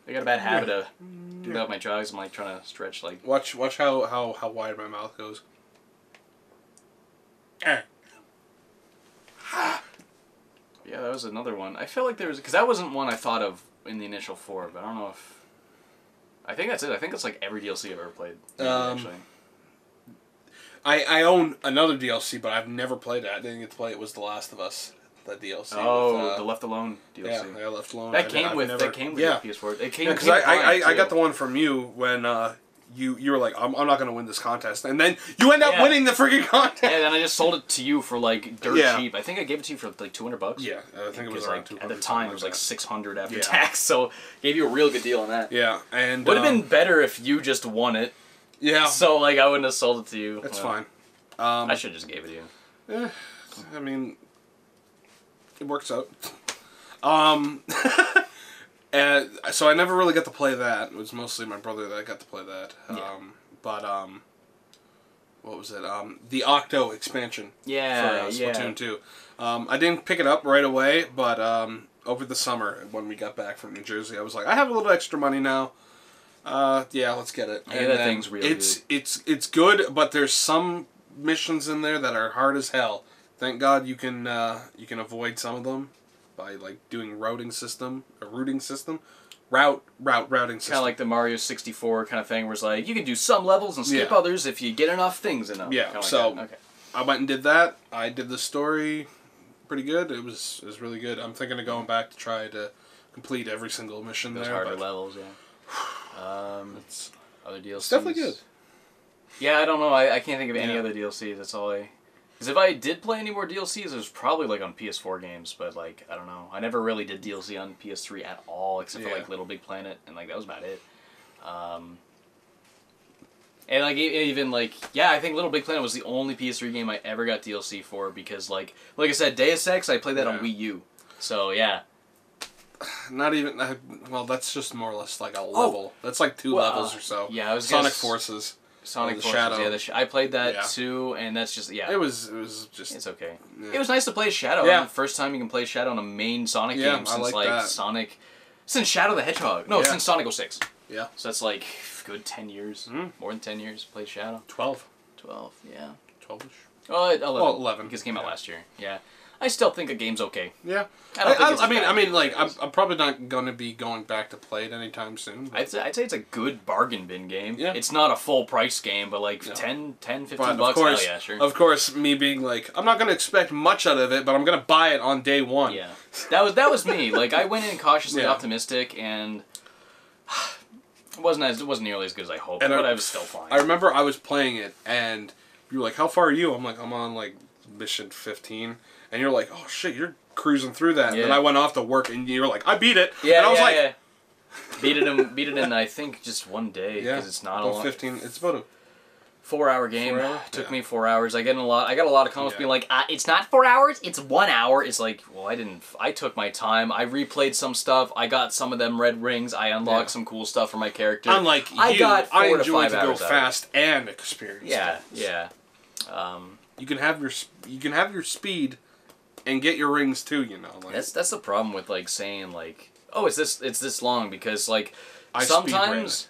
I got a bad habit of doing that with my jaw because I'm like trying to stretch like. Watch how wide my mouth goes. Yeah, that was another one. I feel like because that wasn't one I thought of in the initial 4, but I don't know if. I think that's it. I think it's like every DLC I've ever played. Actually. I own another DLC, but I've never played it. I didn't get to play it. Was The Last of Us, the DLC. Oh, the Left Alone DLC. Yeah, Left Alone. That came with the PS4. It came because I got the one from you when you were like, I'm not going to win this contest, and then you end up winning the freaking contest. Yeah, then I just sold it to you for like dirt cheap. I think I gave it to you for like $200. Yeah, I think it was around $200. At the time, it was like $600 after tax, so gave you a real good deal on that. Yeah, and would have been better if you just won it. Yeah. So like I wouldn't have sold it to you. That's fine. I should have just gave it to you. Yeah, I mean, it works out. And so I never really got to play that. It was mostly my brother that got to play that. But what was it? The Octo expansion. Yeah, for Splatoon 2. I didn't pick it up right away, but over the summer when we got back from New Jersey, I was like, I have a little extra money now. Yeah, let's get it. Yeah, that thing's really good. It's good, but there's some missions in there that are hard as hell. Thank God you can avoid some of them by like doing routing system. Routing system. Kind of like the Mario 64 kind of thing, where it's like you can do some levels and skip others if you get enough things in them. Yeah, kind of so like I went and did that. I did the story pretty good. It was really good. I'm thinking of going back to try to complete every single mission those there. Harder levels, yeah. Other DLCs. It's definitely good. Yeah, I don't know. I can't think of any other DLCs. That's all I... Because if I did play any more DLCs, it was probably like on PS4 games, but like, I don't know. I never really did DLC on PS3 at all, except for like Little Big Planet, and like that was about it. And like even like, yeah, I think Little Big Planet was the only PS3 game I ever got DLC for, because like I said, Deus Ex, I played that on Wii U. So yeah. Not even, well, that's just more or less like a level. That's like 2 levels or so. Yeah, I was Sonic Forces. Sonic Forces, Shadow. I played that too, and that's just, It was just... It's okay. Yeah. It was nice to play Shadow. Yeah. The first time you can play Shadow in a main Sonic game since since Shadow the Hedgehog. No, since Sonic 06. Yeah. So that's like good 10 years. More than 10 years to play Shadow. 12. 12, yeah. 12-ish. Oh, 11. Well, 11. Because it came out last year. Yeah. I still think a game's okay. Yeah. I mean, like, I'm probably not going to be going back to play it anytime soon. I'd say it's a good bargain bin game. Yeah. It's not a full price game, but like 10, 15 bucks, course, hell yeah, sure. Of course, me being like, I'm not going to expect much out of it, but I'm going to buy it on day one. Yeah. That was me. Like, I went in cautiously optimistic, and it wasn't nearly as good as I hoped, but I was still fine. I remember I was playing it, and you were like, how far are you? I'm like, I'm on, like, mission 15. And you're like, oh shit, you're cruising through that. And then I went off to work, and you were like, I beat it. Yeah, and I was like... Beat it in, I think, just one day. Because it's not a lot. 15. It's about a 4-hour game. Took me 4 hours. I got a lot of comments being like, it's not 4 hours, it's 1 hour. It's like, well, I took my time. I replayed some stuff. I got some of them red rings. I unlocked some cool stuff for my character. Unlike you, I enjoy to go fast and experience stuff. Yeah. You can have your speed and get your rings too, you know. Like, that's the problem with like saying like, oh, it's this long, because like sometimes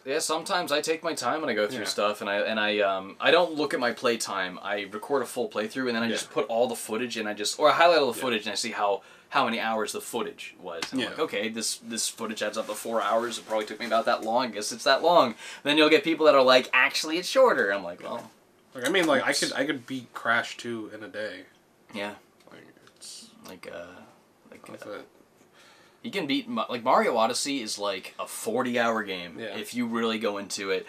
I take my time when I go through stuff, and I don't look at my play time. I record a full playthrough, and then I just put all the footage, and I highlight all the footage, and I see how many hours the footage was. And I'm like, okay, this footage adds up to 4 hours. It probably took me about that long. I guess it's that long. Then you'll get people that are like, actually, it's shorter. I'm like, well. Like, I mean, like I could beat Crash 2 in a day. Yeah. Like it's you can beat, like, Mario Odyssey is like a 40-hour game if you really go into it.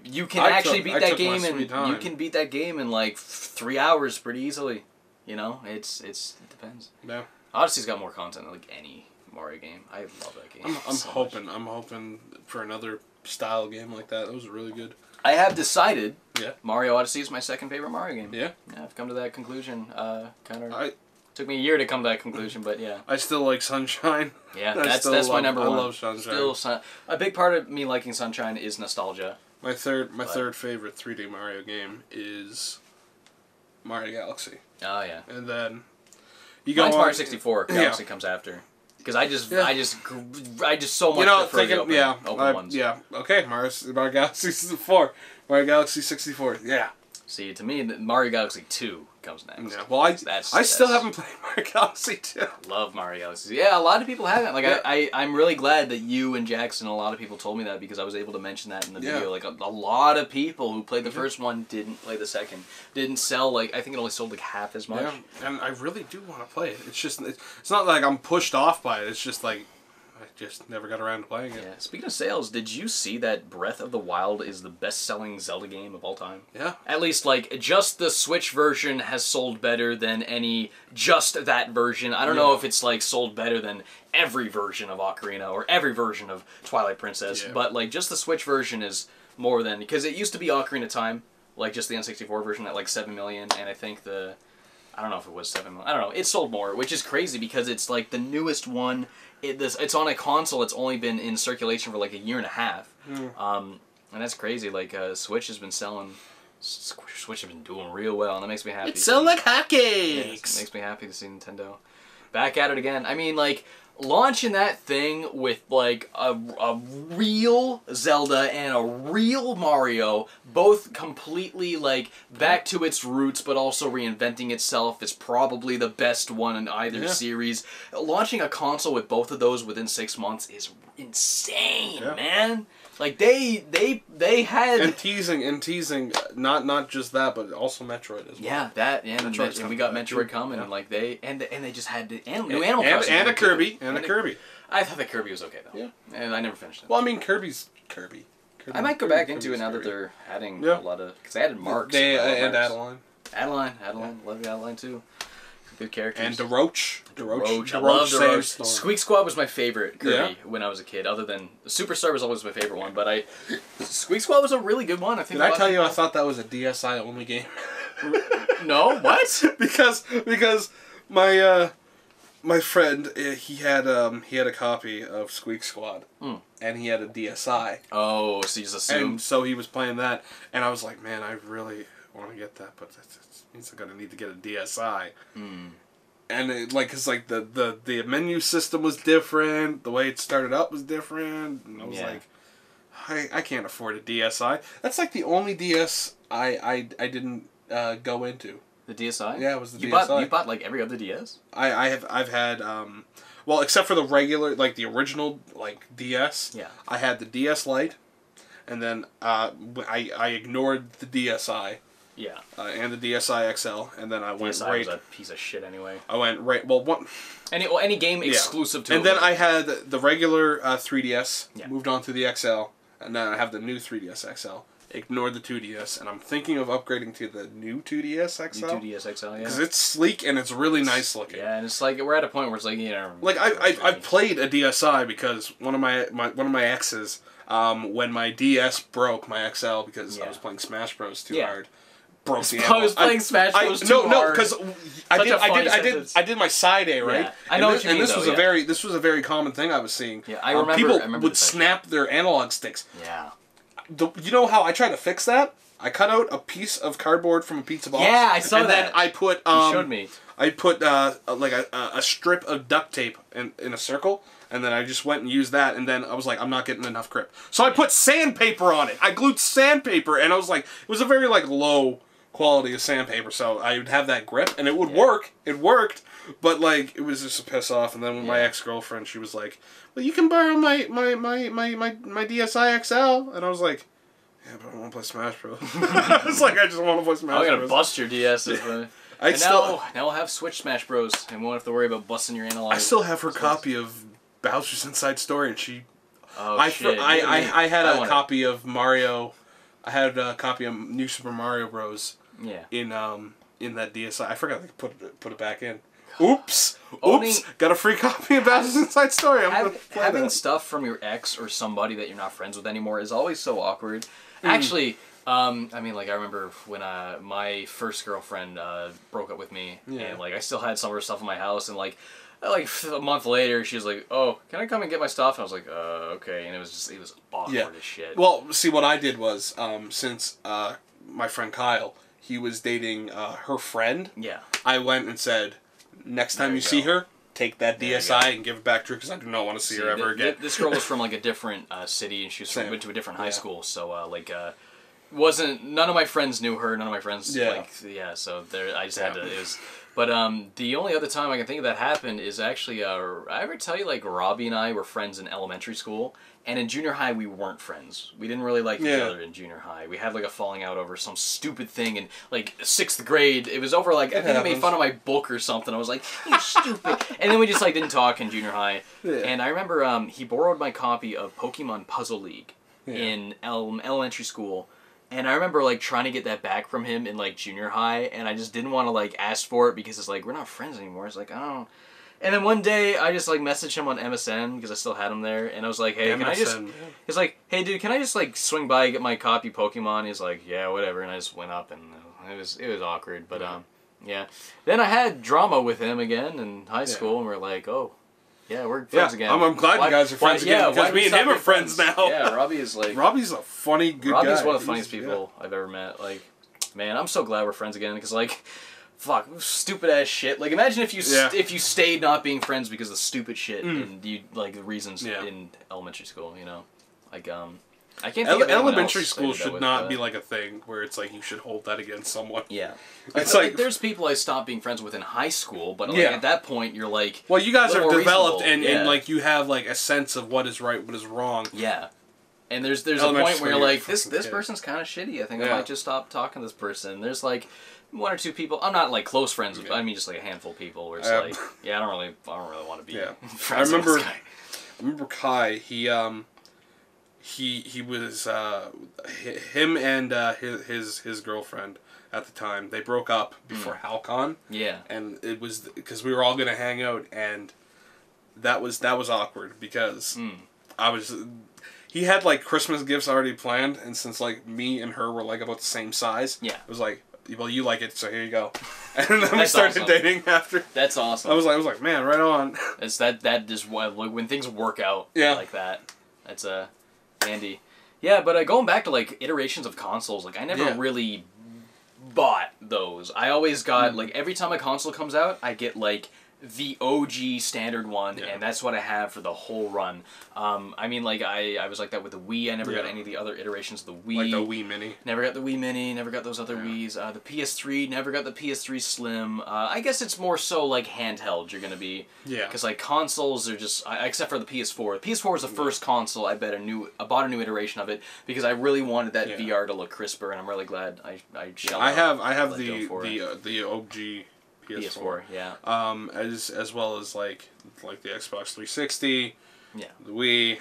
You can beat that game in like 3 hours pretty easily. You know, it depends. Yeah. Odyssey's got more content than like any Mario game. I love that game. I'm hoping for another style game like that. That was really good. I have decided. Yeah. Mario Odyssey is my second favorite Mario game. Yeah. Yeah, I've come to that conclusion. Took me a year to come to that conclusion, but yeah. I still like Sunshine. Yeah, that's my number one. I love Sunshine. A big part of me liking Sunshine is nostalgia. My third favorite 3D Mario game is Mario Galaxy. Oh yeah. And then mine's Mario 64. Galaxy comes after. Because I just so much prefer the open ones. Yeah. Okay. Mario Galaxy 64. Mario Galaxy 64. Yeah. See, to me, Mario Galaxy 2 comes next. Yeah. Well, I still haven't played Mario Galaxy 2. Love Mario Galaxy. Yeah, a lot of people haven't. Like, yeah. I'm really glad that you and Jackson, a lot of people told me that because I was able to mention that in the video. Like, a lot of people who played the first one didn't play the second. Didn't sell, like, I think it only sold, like, half as much. Yeah, and I really do want to play it. It's just, it's not like I'm pushed off by it. It's just like, I just never got around to playing it. Yeah. Speaking of sales, did you see that Breath of the Wild is the best-selling Zelda game of all time? Yeah. At least, like, just the Switch version has sold better than just that version. I don't know if it's, like, sold better than every version of Ocarina or every version of Twilight Princess, but, like, just the Switch version is more than... Because it used to be Ocarina of Time, like, just the N64 version at, like, 7 million, and I think I don't know if it was 7 million. I don't know. It sold more, which is crazy because it's, like, the newest one. It's on a console. It's only been in circulation for like a year and a half, and that's crazy. Like Switch has been selling. Switch has been doing real well, and that makes me happy. It's selling like hotcakes. Yeah, it makes me happy to see Nintendo back at it again. I mean, like launching that thing with like a real Zelda and a real Mario, both completely like back to its roots, but also reinventing itself, is probably the best one in either series. Launching a console with both of those within 6 months is insane, man. Like they had and teasing not just that, but also Metroid as well. Yeah, that and we got Metroid coming, and like they just had new Animal Crossing and a Kirby and a Kirby. I thought that Kirby was okay though. Yeah, and I never finished it. Well, I mean Kirby's Kirby. I might go back into it now that they're adding a lot of because they added Marks and Adeline. Adeline, love Adeline too. Good characters. And DeRoach. I love DeRoach. Squeak Squad was my favorite Kirby when I was a kid. Other than Superstar was always my favorite one, but Squeak Squad was a really good one. I think. Did I tell you I thought that was a DSi only game? No, what? because my friend he had a copy of Squeak Squad and he had a DSi. Oh, so you just assumed. And so he was playing that, and I was like, man, I really want to get that, but it means I'm gonna need to get a DSi. And cause the menu system was different, the way it started up was different, and I was like, I can't afford a DSi. That's like the only DS I didn't go into. The DSi? Yeah, it was the DSi. You bought like every other DS? I've had well, except for the regular, like the original like DS. Yeah. I had the DS Lite, and then I ignored the DSi. Yeah. And the DSi XL, and then I went DSi was a piece of shit anyway. I went one. Any game exclusive to. And then I had the regular 3DS. Yeah. Moved on to the XL, and then I have the new 3DS XL. Ignored the 2DS, and I'm thinking of upgrading to the new 2DS XL. New 2DS XL, yeah. Because it's sleek and it's really nice looking. Yeah, and it's like we're at a point where it's like Like I played a DSi because one of my exes, when my DS broke my XL because I was playing Smash Bros too hard. Broke the I was playing Smash Bros too hard. No, because I did my side A, right? Yeah. I know what you mean. And this was a very common thing I was seeing. Yeah, I remember. People would snap their analog sticks. Yeah. You know how I tried to fix that? I cut out a piece of cardboard from a pizza box. Yeah, I saw that. And then I put you showed me. I put like a strip of duct tape in a circle. And then I just went and used that, and then I was like, I'm not getting enough grip. So I put sandpaper on it. I glued sandpaper, and I was like, it was a very like low quality of sandpaper, so I would have that grip, and it would work. It worked, but like it was just a piss off. And then when my ex-girlfriend, she was like, well, you can borrow my DSi XL, and I was like, yeah, but I want to play Smash Bros. It's like I just want to play Smash Bros. I'm gonna bust your DS. Now we'll have Switch Smash Bros. And we won't have to worry about busting your analog. I still have her copy of Bowser's Inside Story, and she. Shit. I had a copy of Mario. I had a copy of New Super Mario Bros. Yeah. In that DSi, I forgot to put it back in. Oops. Got a free copy of Bowser's Inside Story. Having stuff from your ex or somebody that you're not friends with anymore is always so awkward. Actually, I mean, like, I remember when my first girlfriend broke up with me, and, like, I still had some of her stuff in my house, and, like a month later, she was like, "Oh, can I come and get my stuff?" And I was like, okay. And it was awkward as shit. Well, see, what I did was, since my friend Kyle, he was dating her friend. Yeah. I went and said, next time you see her, take that DSI and give it back to her because I do not want to see her ever again. This girl was from, like, a different city, and she went to a different high school, so, none of my friends knew her, none of my friends, so there, I just had to, it was... But the only other time I can think of that happened is actually, I ever tell you, like, Robbie and I were friends in elementary school, and in junior high we weren't friends. We didn't really like each other in junior high. We had, like, a falling out over some stupid thing in, like, 6th grade. It was over, like, I think he made fun of my book or something. I was like, you stupid. And then we just, like, didn't talk in junior high. Yeah. And I remember he borrowed my copy of Pokemon Puzzle League in elementary school. And I remember, like, trying to get that back from him in, like, junior high, and I just didn't want to, like, ask for it because it's like, we're not friends anymore. It's like, I don't know. And then one day, I just, like, messaged him on MSN because I still had him there, and I was like, hey, can I just... He's like, hey, dude, can I just, like, swing by and get my copy of Pokemon? He's like, yeah, whatever, and I just went up, and it was awkward, but, yeah. Then I had drama with him again in high school, and we're like, oh... Yeah, we're friends again. I'm glad you guys are friends again because me and him are friends now. Yeah, Robbie is like... Robbie's a funny, good guy. Robbie's one of the funniest people I've ever met. Like, man, I'm so glad we're friends again because, like, fuck, stupid ass shit. Like, imagine if you stayed not being friends because of stupid shit and you, like, the reasons in elementary school, you know? Like, I can't think of elementary school should not be like a thing where it's like you should hold that against someone. Yeah. It's like there's people I stopped being friends with in high school, but like, at that point you're like, well, you guys have developed and like you have like a sense of what is right, what is wrong. Yeah. And there's a point where you're like, this person's kind of shitty. I think I might just stop talking to this person. There's like one or two people. I'm not like close friends with, I mean just like a handful of people where it's like, I don't really want to be friends with this guy. I remember Kai, he was him and his girlfriend at the time. They broke up before HalCon. Yeah, and it was because we were all gonna hang out, and that was awkward because he had like Christmas gifts already planned, and since like me and her were like about the same size, it was like, well, you like it, so here you go. And then we started dating after. That's awesome. I was like, man, right on. It's that just when things work out like that. That's Andy. Yeah, but going back to, like, iterations of consoles, like, I never really bought those. I always got, like, every time a console comes out, I get, like, the OG standard one, and that's what I have for the whole run. I mean, like, I was like that with the Wii. I never got any of the other iterations of the Wii. Like the Wii Mini. Never got the Wii Mini, never got those other Wiis. The PS3, never got the PS3 Slim. I guess it's more so, like, handheld you're going to be. Yeah. Because, like, consoles are just... except for the PS4. The PS4 was the first console I bought a new iteration of it because I really wanted that VR to look crisper, and I'm really glad I shelled out. I have the OG... PS4, as well as like the Xbox 360, the Wii,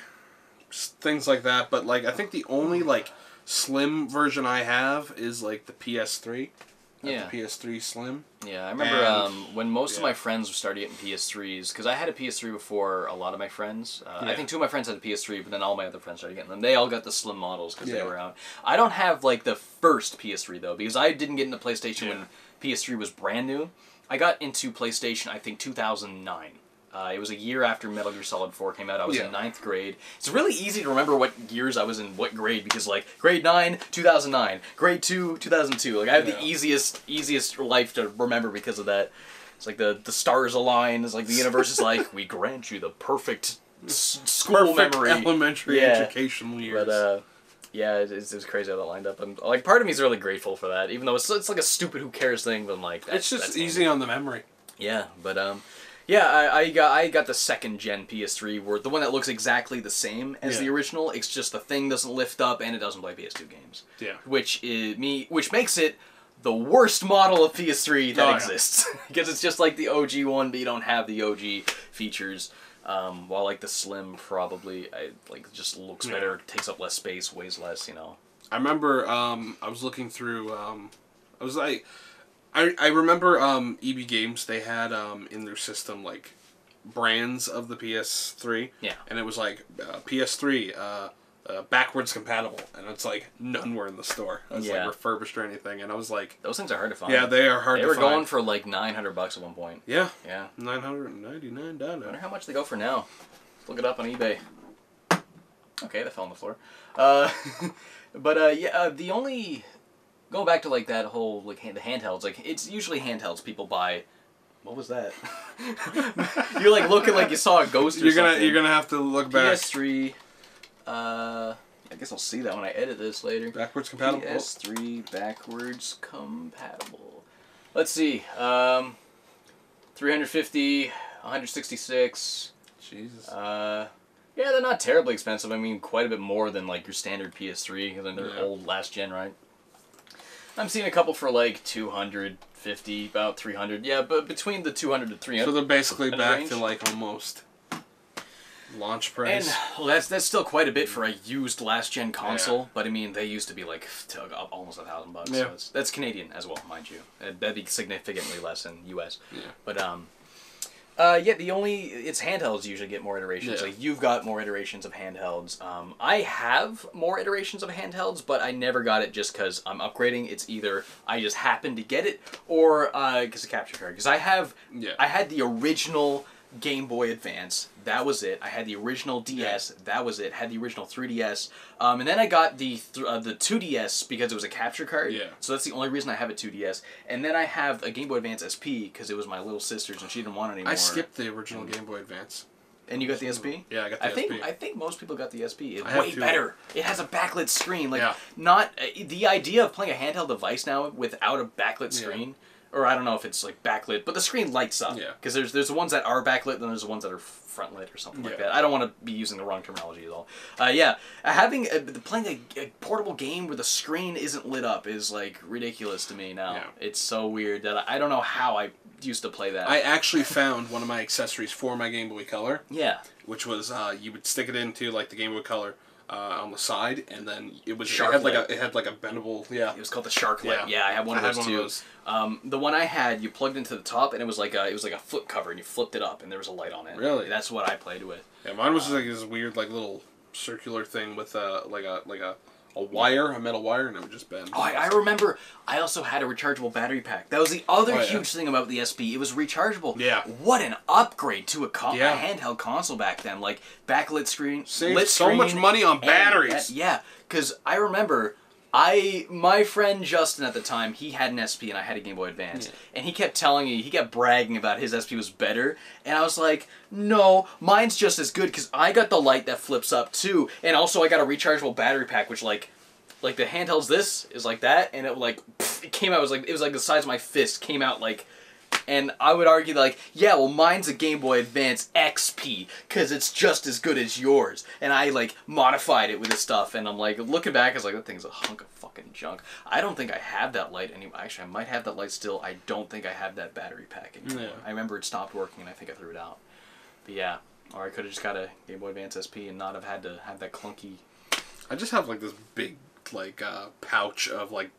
things like that. But like I think the only like slim version I have is like the PS3. The PS3 Slim. Yeah, I remember when most of my friends started getting PS3s, because I had a PS3 before a lot of my friends. I think 2 of my friends had a PS3, but then all my other friends started getting them. They all got the Slim models because they were out. I don't have like the first PS3 though, because I didn't get into PlayStation when PS3 was brand new. I got into PlayStation, I think, 2009. It was a year after Metal Gear Solid 4 came out. I was in 9th grade. It's really easy to remember what years I was in what grade because, like, grade 9, 2009. Grade 2, 2002. Like, I have the easiest life to remember because of that. It's like the stars align. It's like the universe is like, we grant you the perfect school memory. Elementary educational years. But, yeah, it was crazy how that lined up. And like, part of me is really grateful for that, even though it's like a stupid who cares thing. But I'm like, it's just easy on the memory. Yeah, but yeah, I got the 2nd gen PS3, where the one that looks exactly the same as the original. It's just the thing doesn't lift up and it doesn't play PS2 games. Yeah, which makes it the worst model of PS3 that exists because it's just like the OG one, but you don't have the OG features. While like the Slim probably just looks better, takes up less space, weighs less, you know. I remember I was looking through I was like I remember EB Games, they had in their system like brands of the PS3. Yeah. And it was like PS3 backwards compatible, and it's like none were in the store. It was like refurbished or anything, and I was like, those things are hard to find. Yeah, they are hard to find. They were going for like $900 at one point. Yeah. Yeah. $999. I wonder how much they go for now. Let's look it up on eBay. Okay, that fell on the floor. But yeah, the only going back to like that whole like the handhelds, like it's usually handhelds people buy. What was that? You're like looking like you saw a ghost or something. You're gonna have to look back. PS3. I guess I'll see that when I edit this later. Backwards compatible. PS3 backwards compatible. Let's see. 350, 166. Jesus. Yeah, they're not terribly expensive. I mean, quite a bit more than like your standard PS3, because they're old last gen, right? I'm seeing a couple for like 250, about 300. Yeah, but between the 200 to 300. So they're basically back to like almost launch price. And well, that's still quite a bit for a used last gen console. But I mean, they used to be like almost $1,000. Yeah. So that's Canadian as well, mind you. That'd be significantly less in US. Yeah. But yeah, it's handhelds usually get more iterations. Yeah. Like you've got more iterations of handhelds. I have more iterations of handhelds, but I never got it just because I'm upgrading. It's either I just happened to get it, or because of capture card. Because I had the original Game Boy Advance. That was it. I had the original DS. Yeah. That was it. Had the original 3DS. And then I got the 2DS because it was a capture card. Yeah. So that's the only reason I have a 2DS. And then I have a Game Boy Advance SP because it was my little sister's and she didn't want it anymore. I skipped the original Game Boy Advance. And you got the SP? Yeah, I got the SP. I think most people got the SP. It's I have way two. better. It has a backlit screen. Like not the idea of playing a handheld device now without a backlit screen. Or I don't know if it's like backlit, but the screen lights up. Yeah. Because there's the ones that are backlit, and there's the ones that are front lit or something like that. I don't want to be using the wrong terminology at all. Yeah, playing a portable game where the screen isn't lit up is like ridiculous to me now. Yeah. It's so weird that I don't know how I used to play that. I actually found one of my accessories for my Game Boy Color. Yeah. Which was you would stick it into like the Game Boy Color. On the side, and then it had like a bendable. Yeah, it was called the shark light. Yeah, I had one of those too. The one I had, you plugged into the top, and it was like a flip cover, and you flipped it up, and there was a light on it. Really? That's what I played with. Yeah, mine was like this weird like little circular thing with like a wire, a metal wire, and it would just bend. Oh, I remember. I also had a rechargeable battery pack. That was the other huge thing about the SP. It was rechargeable. Yeah. What an upgrade to a handheld console back then. Like backlit screen, saved so much money on batteries. Yeah, because I remember. My friend Justin at the time, he had an SP and I had a Game Boy Advance. And he kept telling me, he kept bragging about his SP was better. And I was like, no, mine's just as good because I got the light that flips up too. And also I got a rechargeable battery pack, which like the handheld's this is like that. And it like, it came out, it was like the size of my fist, came out like... And I would argue like, yeah, well, mine's a Game Boy Advance XP because it's just as good as yours. And I like modified it with this stuff, and I'm like looking back, I was like, that thing's a hunk of fucking junk. I don't think I have that light anymore. Actually, I might have that light still. I don't think I have that battery pack anymore. Yeah. I remember it stopped working, and I think I threw it out. But yeah, or I could have just got a Game Boy Advance SP and not have had to have that clunky. I just have like this big like pouch of like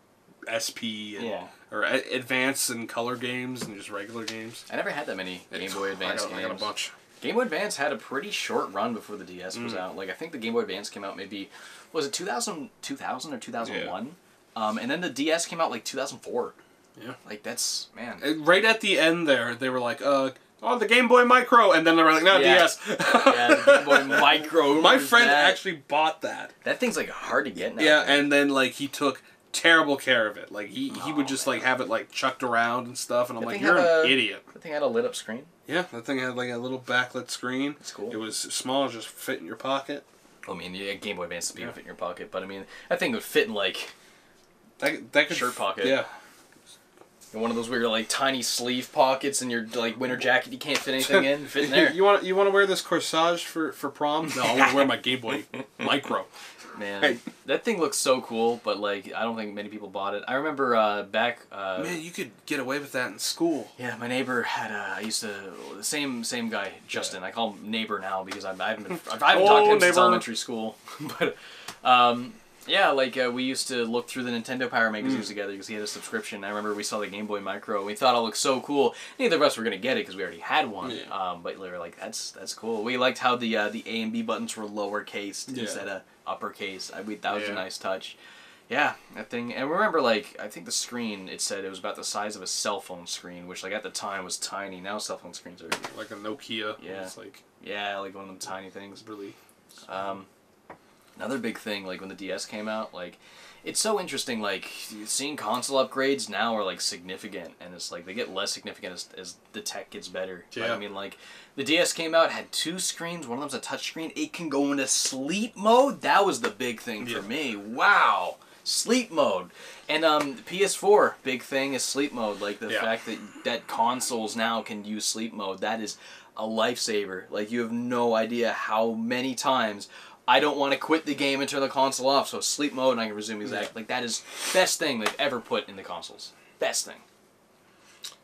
SP and or advanced and color games and just regular games. I never had that many Game Boy Advance games. I got a bunch. Game Boy Advance had a pretty short run before the DS was out. Like I think the Game Boy Advance came out maybe was it 2000 or 2001, and then the DS came out like 2004. Yeah, like that's man. Right at the end there, they were like, oh, the Game Boy Micro, and then they were like, no, DS. Yeah, the Game Boy Micro. My friend actually bought that. That thing's like hard to get now. Yeah, and then like he took terrible care of it. Like he would just like have it like chucked around and stuff, and I'm like, you're an idiot. That thing had a lit up screen. Yeah, that thing had like a little backlit screen. That's cool. It was small, just fit in your pocket. I mean, yeah, Game Boy Advance would fit in your pocket, but I mean, that thing would fit in like that could shirt pocket. Yeah. In one of those weird like tiny sleeve pockets in your like winter jacket you can't fit anything in. Fit in there. You want to wear this corsage for prom? No, I want to wear my Game Boy Micro. Man, that thing looks so cool, but like I don't think many people bought it. I remember back. Man, you could get away with that in school. Yeah, my neighbor had. I used to the same guy, Justin. Yeah. I call him neighbor now because I haven't talked to him since elementary school. But Yeah, like we used to look through the Nintendo Power magazines together because he had a subscription. I remember we saw the Game Boy Micro and we thought it looked so cool. Neither of us were going to get it because we already had one. Yeah. But we were like, that's cool. We liked how the A and B buttons were lowercase instead of uppercase. That was a nice touch. Yeah, that thing. And remember, like, I think the screen, it said it was about the size of a cell phone screen, which, like, at the time was tiny. Now cell phone screens are... Like a Nokia. Yeah. It's like... Yeah, like one of them tiny things. Really... Another big thing, like, when the DS came out, like, it's so interesting, like, seeing console upgrades now are, like, significant, and it's, like, they get less significant as the tech gets better. Yeah. But, I mean, like, the DS came out, had 2 screens, one of them's a touch screen, it can go into sleep mode? That was the big thing for me. Wow! Sleep mode. And PS4, big thing is sleep mode. Like, the fact that consoles now can use sleep mode, that is a lifesaver. Like, you have no idea how many times I don't want to quit the game and turn the console off, so sleep mode and I can resume exactly. Like, that is best thing they've ever put in the consoles. Best thing.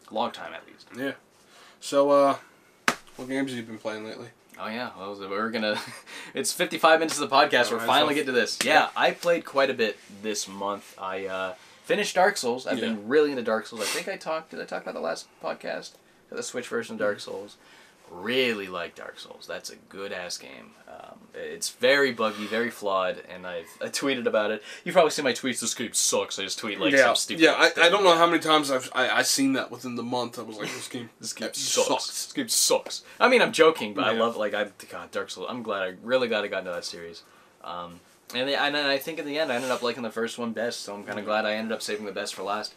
Long time, at least. Yeah. So, what games have you been playing lately? Oh yeah, well, we're gonna... It's 55 minutes of the podcast, we're finally getting to this. Yeah, I played quite a bit this month. I finished Dark Souls. I've been really into Dark Souls. I think did I talk about the last podcast? The Switch version of Dark Souls. Really like Dark Souls. That's a good-ass game. It's very buggy, very flawed, and I tweeted about it. You've probably seen my tweets, this game sucks. I just tweet like some stupid thing. I don't know how many times I've seen that within the month. I was like, this game sucks. This game sucks. I mean, I'm joking, but I love, like, God, Dark Souls. I'm really glad I got into that series. And I think in the end I ended up liking the first one best, so I'm kind of glad I ended up saving the best for last.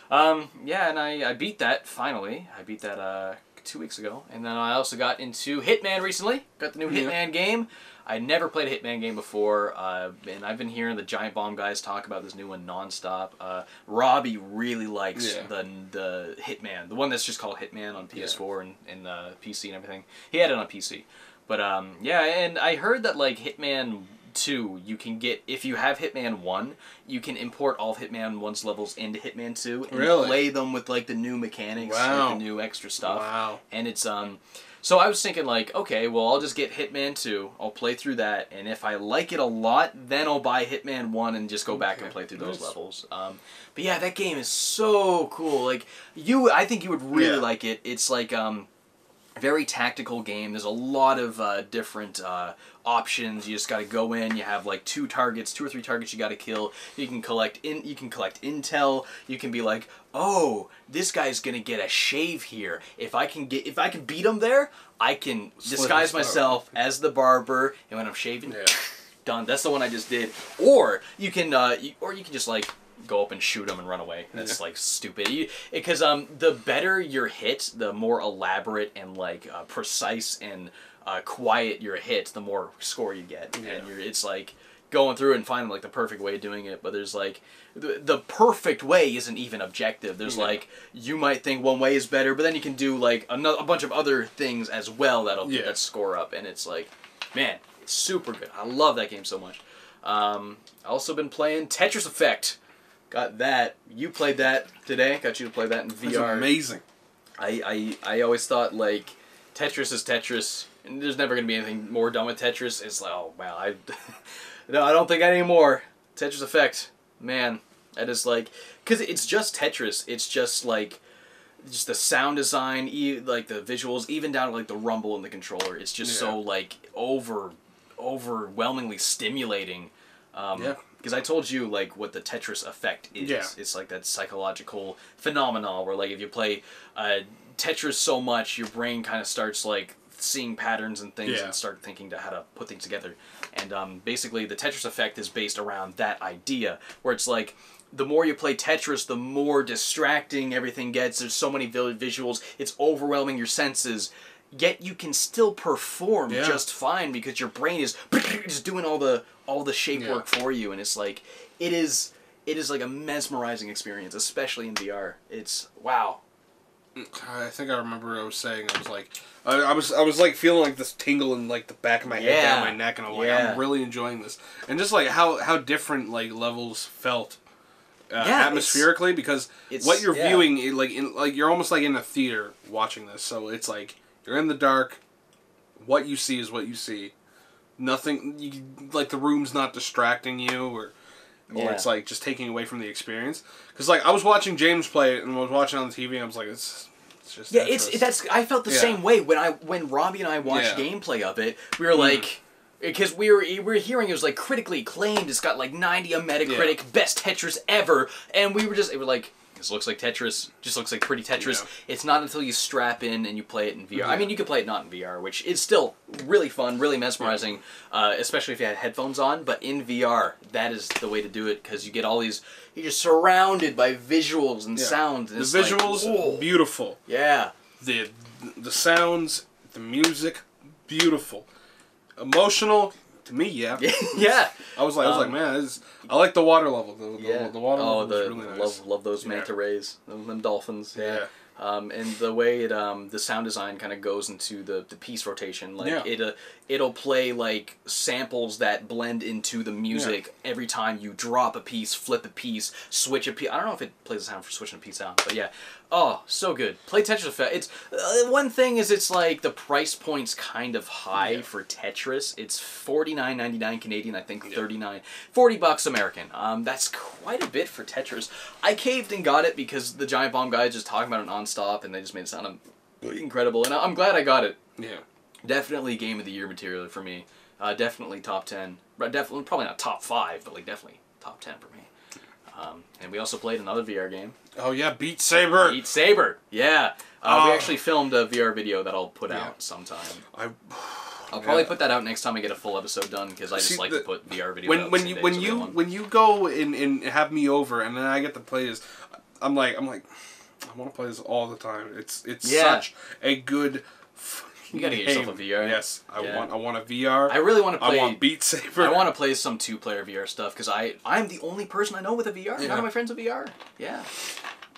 Yeah, and I beat that, finally. I beat that 2 weeks ago. And then I also got into Hitman recently. Got the new Hitman game. I never played a Hitman game before, and I've been hearing the Giant Bomb guys talk about this new one nonstop. Robbie really likes the Hitman, the one that's just called Hitman on PS4 and PC and everything. He had it on PC. But, yeah, and I heard that, like, Hitman 2, you can get, if you have Hitman 1, you can import all of Hitman 1's levels into Hitman 2 and play them with, like, the new mechanics, like, the new extra stuff. Wow. And it's, so I was thinking, like, okay, well, I'll just get Hitman 2, I'll play through that, and if I like it a lot, then I'll buy Hitman 1 and just go back and play through those levels. But yeah, that game is so cool. Like, I think you would really like it. It's, like, very tactical game. There's a lot of different options. You just got to go in. You have like 2 or 3 targets you got to kill. You can collect intel. You can be like, oh, this guy's gonna get a shave here. If I can beat him there, I can disguise myself as the barber, and when I'm shaving, done. That's the one I just did. Or you can just like go up and shoot him and run away. That's like stupid. Because the better your hit, the more elaborate and like precise and quiet your hit, the more score you get. And it's like going through and finding like the perfect way of doing it. But there's like the perfect way isn't even objective. There's like you might think one way is better, but then you can do like a bunch of other things as well that'll that score up. And it's like, man, it's super good. I love that game so much. Also been playing Tetris Effect. Got that. You played that today. Got you to play that in VR. That's amazing. I always thought, like, Tetris is Tetris, and there's never going to be anything more done with Tetris. It's like, oh, wow, no, I don't think anymore. Tetris Effect, man, that is, like, because it's just Tetris. It's just, like, just the sound design, like, the visuals, even down to, like, the rumble in the controller. It's just so, like, overwhelmingly stimulating. Because I told you, like, what the Tetris effect is. Yeah. It's like that psychological phenomenon where, like, if you play Tetris so much, your brain kind of starts, like, seeing patterns and things and start thinking how to put things together. And basically, the Tetris effect is based around that idea, where it's like, the more you play Tetris, the more distracting everything gets. There's so many visuals. It's overwhelming your senses. Yet you can still perform just fine because your brain is just doing all the shape work for you, and it's like it is like a mesmerizing experience, especially in VR. It's wow. I think I remember I was saying I was like feeling like this tingle in like the back of my head down my neck, and I'm like I'm really enjoying this, and just like how different like levels felt. Atmospherically, because what you're viewing, you're almost like in a theater watching this, so it's like you're in the dark. What you see is what you see. Nothing, like the room's not distracting you, or or it's like just taking away from the experience. Because like I was watching James play it and I was watching it on the TV and I was like, it's just Tetris. I felt the same way when Robbie and I watched gameplay of it. We were like. Because we were hearing it was like critically acclaimed. It's got like 90 on Metacritic, best Tetris ever, and we were like, this looks like Tetris. Just looks like pretty Tetris. Yeah. It's not until you strap in and you play it in VR. I mean, you can play it not in VR, which is still really fun, really mesmerizing, especially if you had headphones on. But in VR, that is the way to do it because you get all these. You're just surrounded by visuals and sounds. And the visuals, beautiful. Yeah. The sounds, the music, beautiful. Emotional to me, yeah. I was like, man, I like the water level. The water level was really nice. Love those manta rays, them dolphins. Yeah. And the way it the sound design kind of goes into the piece rotation, like it'll play like samples that blend into the music every time you drop a piece, flip a piece, switch a piece. I don't know if it plays the sound for switching a piece out, but yeah. Oh, so good. Play Tetris Effect. It's one thing is it's like the price point's kind of high for Tetris. It's $49.99 Canadian, I think $40 American. That's quite a bit for Tetris. I caved and got it because the Giant Bomb guys just talking about it nonstop, and they just made it sound incredible. And I'm glad I got it. Yeah. Definitely Game of the Year material for me. Definitely top 10. Definitely, probably not top 5, but like definitely top 10 for me. And we also played another VR game. Oh yeah, Beat Saber. Beat Saber, yeah. We actually filmed a VR video that I'll put out sometime. I'll probably put that out next time I get a full episode done because I just like to put VR videos out. When you go and have me over and then I get to play this, I'm like I want to play this all the time. It's such a good. You gotta get yourself a VR. Yes, I want a VR. I really want to play. I want Beat Saber. I want to play some 2-player VR stuff because I'm the only person I know with a VR. None of my friends have VR. Yeah.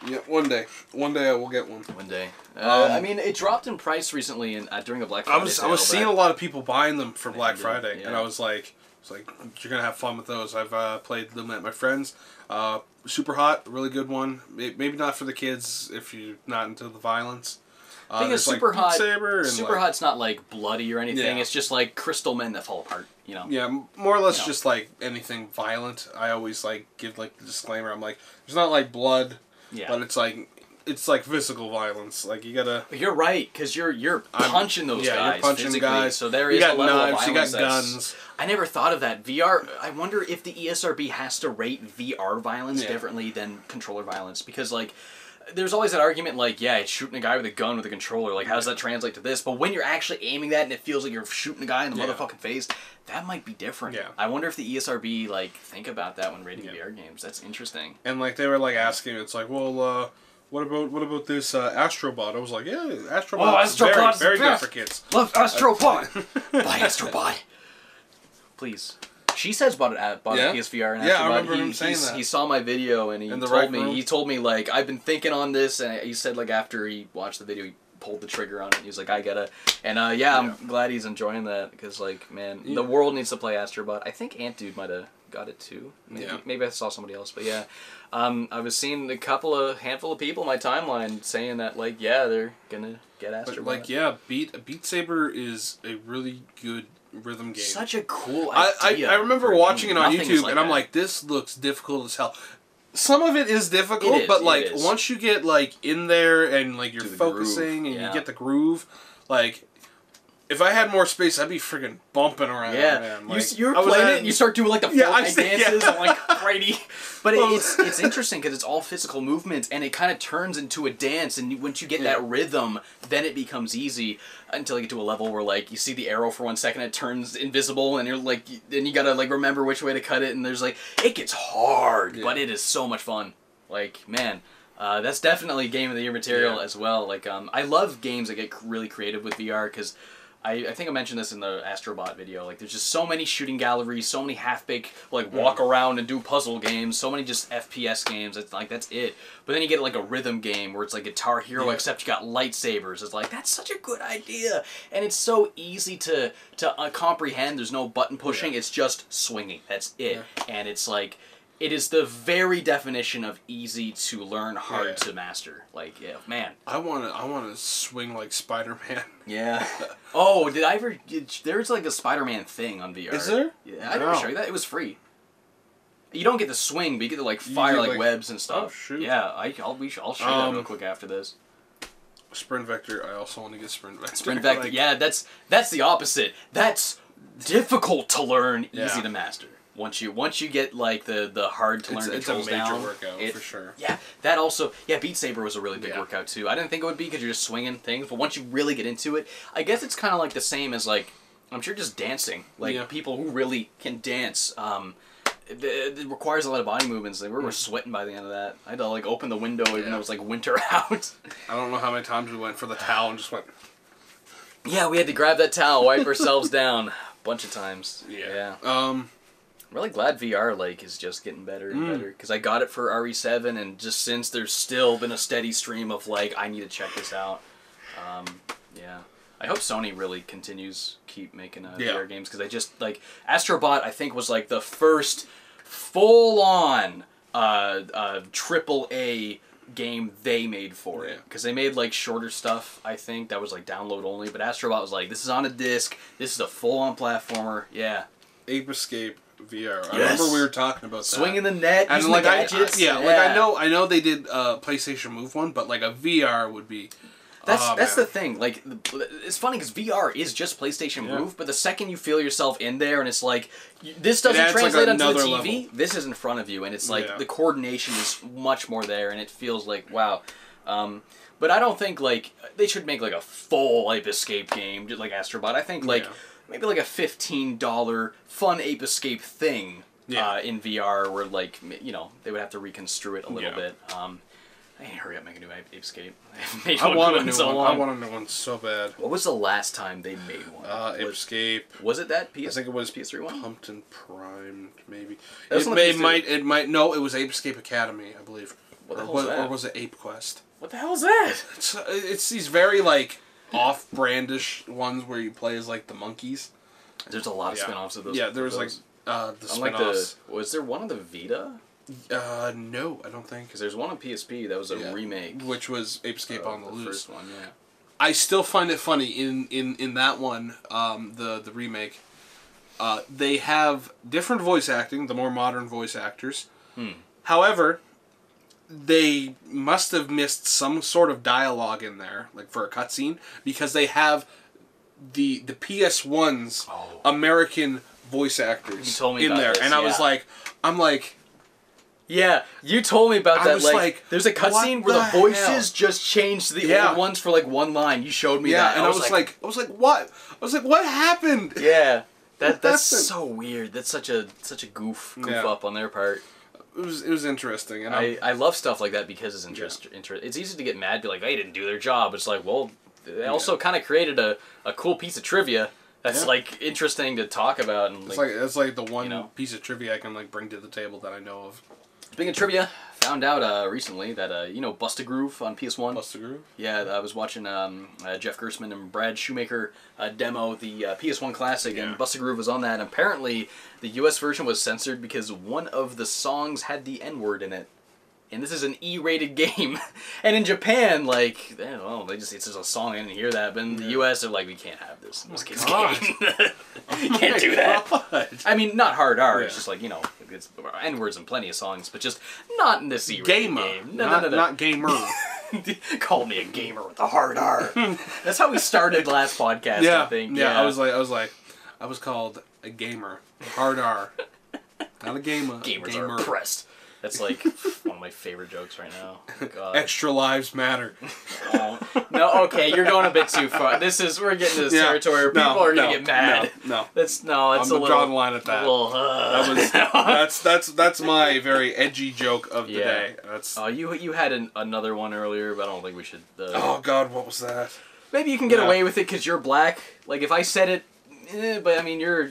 Yeah, one day I will get one. One day. I mean, it dropped in price recently during a Black Friday sale. I was seeing a lot of people buying them for Black Friday, and I was like, you're gonna have fun with those. I've played them at my friends. Super Hot, really good one. Maybe not for the kids if you're not into the violence. The thing is, Super Hot. Super Hot's not like bloody or anything. Yeah. It's just like crystal men that fall apart. You know. Yeah, more or less just like anything violent. I always like give like the disclaimer. I'm like, there's not like blood, but it's like physical violence. Like you gotta. You're right, because you're punching those guys. You're punching physically, guys. So there is a level of violence. You got guns. I never thought of that. VR. I wonder if the ESRB has to rate VR violence differently than controller violence because like. There's always that argument like, it's shooting a guy with a gun with a controller. Like, how does that translate to this? But when you're actually aiming that and it feels like you're shooting a guy in the motherfucking face, that might be different. Yeah. I wonder if the ESRB, like, think about that when rating VR games. That's interesting. And, like, they were, like, asking, it's like, well, what about this Astrobot? I was like, Astrobot is very good for kids. Love Astrobot! Buy Astrobot! Please. She says bought a PSVR and I remember him saying that. He saw my video and he told me like I've been thinking on this and he said like after he watched the video he pulled the trigger on it. He was like I gotta and I'm glad he's enjoying that because like man the world needs to play Astrobot. I think Ant Dude might have got it too. Maybe I saw somebody else, but I was seeing a handful of people in my timeline saying that like they're gonna get Astrobot. But, like Beat Saber is a really good rhythm game. Such a cool idea. I remember watching it on YouTube and I'm like, this looks difficult as hell. Some of it is difficult, but like once you get like in there and like you're focusing and you get the groove, like if I had more space, I'd be freaking bumping around. Yeah, man. Like, you're playing it and you start doing like the Fortnite dances and like crazy. But it's interesting because it's all physical movements and it kind of turns into a dance. And once you get that rhythm, then it becomes easy until you get to a level where like you see the arrow for 1 second, it turns invisible, and you're like, then you gotta like remember which way to cut it. And there's like it gets hard, but it is so much fun. Like man. That's definitely Game of the Year material as well. Like I love games that get really creative with VR because. I think I mentioned this in the Astrobot video. Like, there's just so many shooting galleries, so many half-baked, like, walk around and do puzzle games, so many just FPS games. It's like, that's it. But then you get, like, a rhythm game where it's like Guitar Hero, except you got lightsabers. It's like, that's such a good idea. And it's so easy to comprehend. There's no button pushing. It's just swinging. That's it. And it's like... It is the very definition of easy to learn, hard to master. Like, man. I wanna swing like Spider-Man. Yeah. Oh, did I ever... There's like a Spider-Man thing on VR. Is there? Yeah, I never showed you that. It was free. You don't get to swing, but you get to like fire like webs and stuff. Oh shoot! Yeah, I'll show you that real quick after this. Sprint Vector. I also want to get Sprint Vector. Sprint Vector. Like, yeah, that's the opposite. That's difficult to learn, easy to master. Once you get like the hard to learn controls down, it's a major workout for sure. Yeah, that also. Yeah, Beat Saber was a really big workout too. I didn't think it would be because you're just swinging things, but once you really get into it, I guess it's kind of like the same as like I'm sure just dancing. Like people who really can dance. It requires a lot of body movements. Like, we were sweating by the end of that. I had to like open the window even though it was like winter out. I don't know how many times we went for the towel and just went. Yeah, we had to grab that towel, wipe ourselves down a bunch of times. Yeah. I'm really glad VR like is just getting better and better because I got it for RE7 and just since there's still been a steady stream of like I need to check this out. Yeah. I hope Sony really keep making VR games because I just like Astrobot. I think was like the first full-on AAA game they made for it because they made like shorter stuff. I think that was like download only, but Astrobot was like this is on a disc. This is a full-on platformer. Yeah. Ape Escape VR. I remember we were talking about that. Swinging the net, and using like the gadgets. Like I know they did PlayStation Move one, but like a VR would be. That's the thing. Like, it's funny because VR is just PlayStation Move, but the second you feel yourself in there and it's like, this doesn't translate onto the TV, this is in front of you, and it's like, the coordination is much more there, and it feels like, wow. But I don't think, like, they should make, like, a full Ape Escape game, just like Astrobot. I think, like, maybe, like, a $15 fun Ape Escape thing in VR where, like, you know, they would have to reconstrue it a little bit. I need to hurry up and make a new Ape Escape. I want a new one. I want a new one so bad. What was the last time they made one? Ape Escape. Was it that PS? I think it was PS3 one. Pumped and Primed, maybe. It might. No, it was Ape Escape Academy, I believe. What the hell was that? Or was it Ape Quest? What the hell is that? It's these very like off-brandish ones where you play as like the monkeys. There's a lot of spin-offs of those. Yeah, there was like the spin-offs. Was there one on the Vita? No, I don't think. Because there's one on PSP that was a remake. Which was Ape Escape on the Loose. First one, yeah. I still find it funny in that one, the remake. They have different voice acting, the more modern voice actors. However, they must have missed some sort of dialogue in there, like for a cutscene, because they have the PS1's American voice actors in there, and I was like, yeah, you told me about that. Like, there's a cutscene where the voices just changed to the old ones for like one line. You showed me that, and I was like, what? I was like, what happened? Yeah, that's so weird. That's such a goof up on their part. It was interesting, and I love stuff like that because it's interesting. It's easy to get mad, be like, they didn't do their job. It's like, well, they also kind of created a cool piece of trivia that's like interesting to talk about. And it's like the one piece of trivia I can like bring to the table that I know of. Speaking of trivia, found out recently that, you know, Busta Groove on PS1. Busta Groove? Yeah, I was watching Jeff Gerstmann and Brad Shoemaker demo the PS1 Classic, and Busta Groove was on that. And apparently, the US version was censored because one of the songs had the N-word in it. And this is an E-rated game. And in Japan, like, it's just a song, I didn't hear that. But in the US, they're like, we can't have this in this kid's game. You can't do that. I mean, not hard R, it's just like, you know, it's N-words in plenty of songs, but just not in this E-rated game. Not gamer. Called me a gamer with a hard R. That's how we started last podcast, I think. Yeah, I was called a gamer. Hard R. Not a gamer. Gamers are oppressed. That's like one of my favorite jokes right now. God. Extra lives matter. No, okay, you're going a bit too far. We're getting to this territory where people are gonna get mad. No. That's I'm a little. drawing the line at that. That's my very edgy joke of the day. You had another one earlier, but I don't think we should. Oh God, what was that? Maybe you can get away with it because you're black. Like if I said it, but I mean you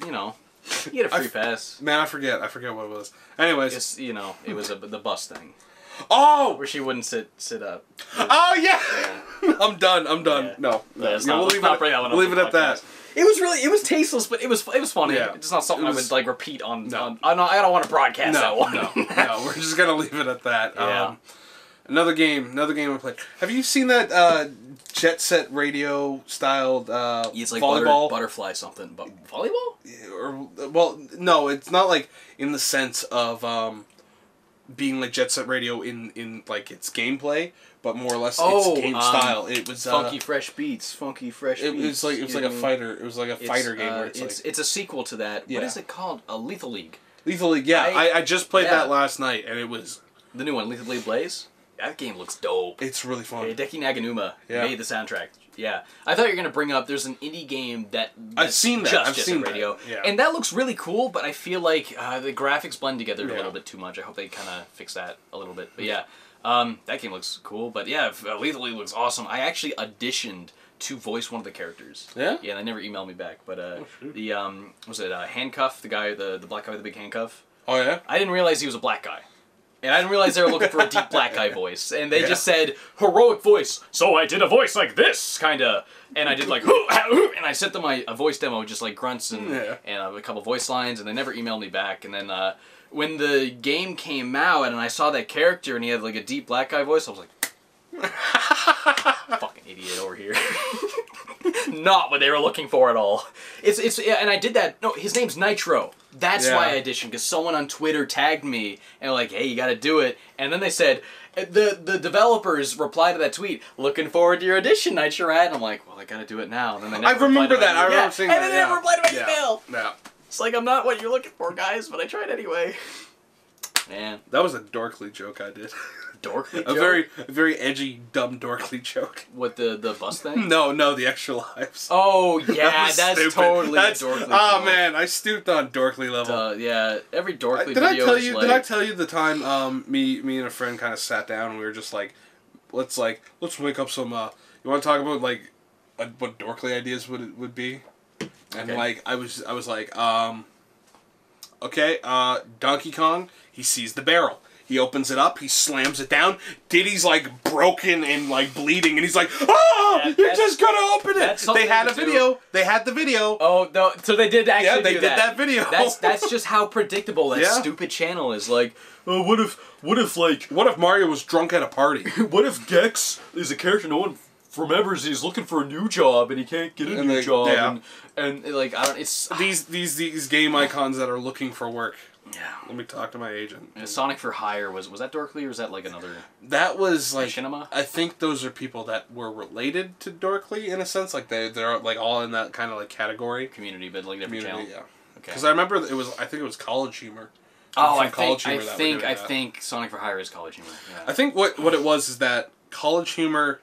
get a free pass. Man, I forget what it was. Anyways, just, you know, it was the bus thing. Oh, where she wouldn't sit up. Oh yeah. I'm done. Yeah. No. We'll leave it at that. It was tasteless, but it was funny. Yeah. It's not something I would like repeat on. I don't want to broadcast that one. No, we're just gonna leave it at that. Yeah. Another game I played. Have you seen that Jet Set Radio styled it's like volleyball? butterfly something, but volleyball? Well, no, it's not like in the sense of being like Jet Set Radio in like its gameplay, but more or less its game style. It was funky fresh beats. It was like a fighter. It was like a fighter game where it's a sequel to that. Yeah. What is it called? Lethal League. Lethal League. Yeah, I just played that last night, and it was the new one, Lethal League Blaze. That game looks dope. It's really fun. Hideki Naganuma made the soundtrack. Yeah, I thought you were gonna bring up. There's an indie game that's I've seen that. I've seen radio, yeah. And that looks really cool. But I feel like the graphics blend together a little bit too much. I hope they kind of fix that a little bit. But yeah, that game looks cool. But yeah, Lethal League looks awesome. I actually auditioned to voice one of the characters. Yeah. Yeah, they never emailed me back. But the was it Handcuff? The guy, the black guy with the big handcuff. Oh yeah. I didn't realize he was a black guy. And I didn't realize they were looking for a deep black guy voice. And they just said, heroic voice. So I did a voice like this, kind of. And I did like, and I sent them a voice demo, just like grunts and a couple voice lines. And they never emailed me back. And then when the game came out and I saw that character and he had like a deep black guy voice, I was like, fucking idiot over here. Not what they were looking for at all. And I did that. No, his name's Nitro. That's why I auditioned, because someone on Twitter tagged me and like, hey, you got to do it. And then they said, the developers replied to that tweet, looking forward to your audition, Nitro. And I'm like, well, I got to do it now. And then they never I remember that. I remember seeing that. And then they never replied to my email. Yeah. It's like, I'm not what you're looking for, guys, but I tried anyway. Man. That was a dorkly joke I did. Dorkly joke? A very edgy, dumb dorkly joke. What, the bus thing? No, the extra lives. Oh, yeah, that's totally a dorkly joke. Oh, man, I stooped on dorkly level. Yeah, every dorkly video is like... Did I tell you the time me and a friend kind of sat down and we were just like, let's wake up some, you want to talk about, like, what dorkly ideas would be? And, like, I was like, okay, Donkey Kong, he sees the barrel. He opens it up, he slams it down. Diddy's like broken and like bleeding, and he's like, "Oh, you're just gonna open it." They had a video. They had the video. Oh no! So they did actually. Yeah, they did that video. That's just how predictable that stupid channel is. Like, what if Mario was drunk at a party? What if Gex is a character no one remembers? He's looking for a new job and he can't get a new job. Yeah. And like I don't. It's these game icons that are looking for work. Yeah. Let me talk to my agent. Sonic for Hire was that Dorkly or was that like another? That was like Machinima? I think those are people that were related to Dorkly in a sense, like they're like all in that kind of like category. Community, but like different channel. Yeah. Okay. Because I remember I think it was College Humor. Oh, I think Sonic for Hire is College Humor. Yeah. I think what it was is that College Humor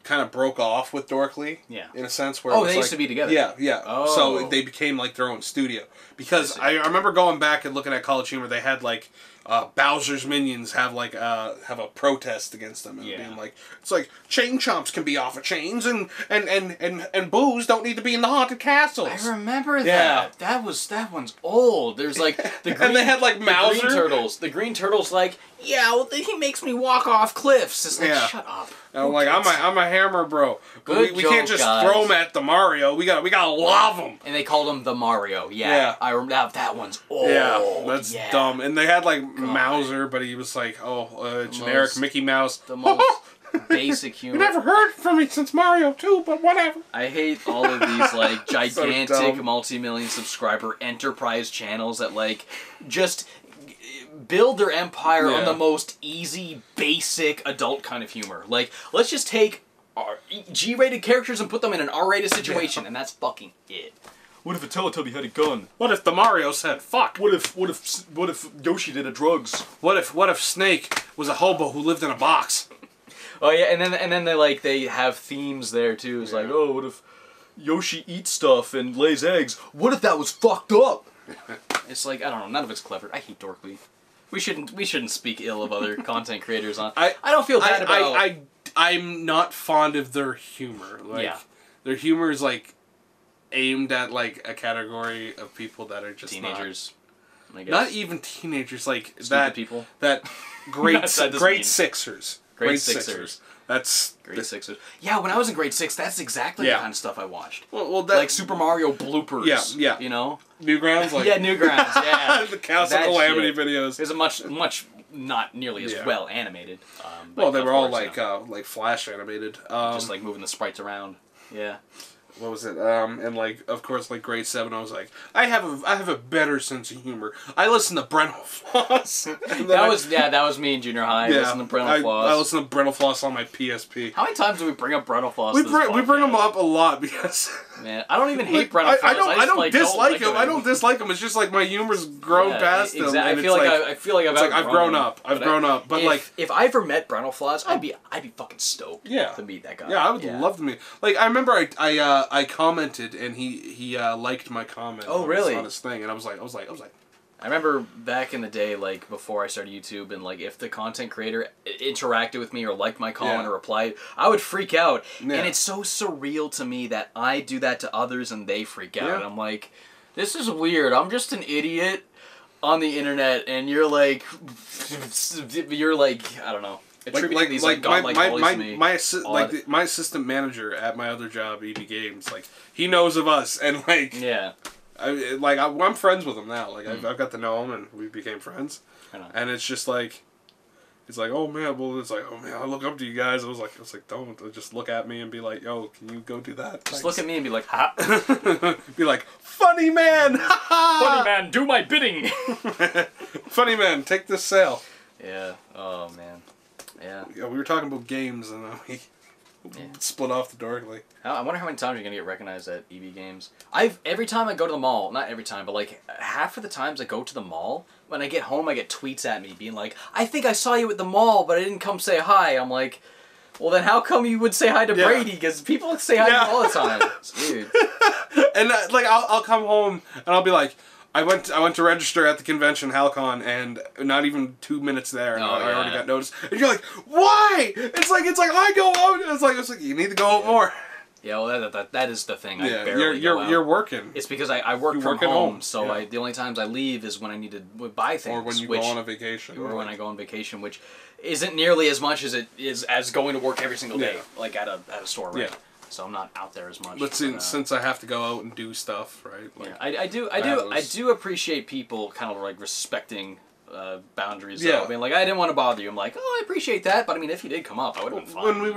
kind of broke off with Dorkly. Yeah. In a sense where they used to be together. Yeah. Oh. So they became like their own studio. Because I remember going back and looking at College Humor, they had like Bowser's Minions have like have a protest against them and being like, it's like chain chomps can be off of chains and booze don't need to be in the haunted castles. I remember that. That one's old. There's like the green, and they had like Mauser. The Green Turtles. The Green Turtles like, yeah, well he makes me walk off cliffs. It's like, shut up. And I'm like, I'm a hammer bro. But we can't just throw them at the Mario. We gotta love them. And they called him the Mario. Yeah. I remember that one's old. Yeah, that's dumb. And they had like Mauser, but he was like, generic Mickey Mouse. The most basic humor. You never heard from me since Mario 2, but whatever. I hate all of these like gigantic multi-million subscriber enterprise channels that like just build their empire on the most easy, basic adult kind of humor. Like, let's just take G-rated characters and put them in an R-rated situation, and that's fucking it. What if a Teletubby had a gun? What if the Mario said fuck? What if Yoshi did a drugs? What if Snake was a hobo who lived in a box? Oh yeah, and then they have themes there too. It's like, oh, what if Yoshi eats stuff and lays eggs? What if that was fucked up? It's like, I don't know, none of it's clever. I hate Dorkly. We shouldn't speak ill of other content creators on. I don't feel bad about. I'm not fond of their humor. Like, their humor is like aimed at like a category of people that are just teenagers. Not even teenagers, like stupid that people. That grade sixers. Grade sixers. That's grade sixers. Yeah, when I was in grade 6, that's exactly the kind of stuff I watched. Well, like Super Mario bloopers. Yeah. You know, Newgrounds, like Newgrounds. Yeah, the Castle Calamity videos. There's a much not nearly as well animated. Well, they were all like Flash animated. Just like moving the sprites around. Yeah. What was it? And like, of course, like grade 7, I was like, I have a better sense of humor. I listen to Brental Floss. that was me in junior high. Yeah, I listened to Brental Floss. I listen to Brental Floss on my PSP. How many times do we bring up Brental Floss? We bring them up a lot because. Man, I don't even hate Brental Floss. I don't dislike him. I don't dislike him. It's just like my humor's grown past him. Exactly. I feel like I've grown up. I've grown up. But if I ever met Brental Floss, I'd be fucking stoked. To meet that guy. Yeah, I would love to meet. Like I remember I commented and he liked my comment. Oh, really? On his thing, and I was like. I remember back in the day, like before I started YouTube, and like if the content creator interacted with me or liked my comment or replied, I would freak out. Yeah. And it's so surreal to me that I do that to others and they freak out. And I'm like, this is weird. I'm just an idiot on the internet, and you're like, I don't know. Attributing these godlike qualities to me. My assistant manager at my other job, EB Games, like he knows of us, and like I'm friends with him now. Like I've got to know him, and we became friends. And it's just like, it's like, oh man, I look up to you guys. I was like, don't just look at me and be like, yo, can you go do that? Just look at me and be like, ha. Be like, funny man, funny man, do my bidding. Funny man, take this sale. Yeah. Oh man. Yeah. We were talking about games, and we split off the darkly. I wonder how many times you're gonna get recognized at EB Games. Every time I go to the mall, not every time, but like half of the times I go to the mall, when I get home, I get tweets at me being like, "I think I saw you at the mall, but I didn't come say hi." I'm like, well, then how come you would say hi to Brady? Because people say hi to him all the time. It's weird. And like I'll come home and I'll be like, I went to register at the convention, HalCon, and not even 2 minutes there, and I already got noticed. And you're like, why? It's like I go out. It's like you need to go out more. Yeah, well, that is the thing. Yeah, you're working. It's because I work from home, so the only times I leave is when I need to buy things, or when you go on a vacation, or when I go on vacation, which isn't nearly as much as it is as going to work every single day, like at a store, right? Yeah. So I'm not out there as much. But since I have to go out and do stuff, right? Like, I do appreciate people kind of like respecting boundaries. Yeah. I mean, like I didn't want to bother you. I'm like, oh, I appreciate that, but I mean, if you did come up, I would have been fine. When we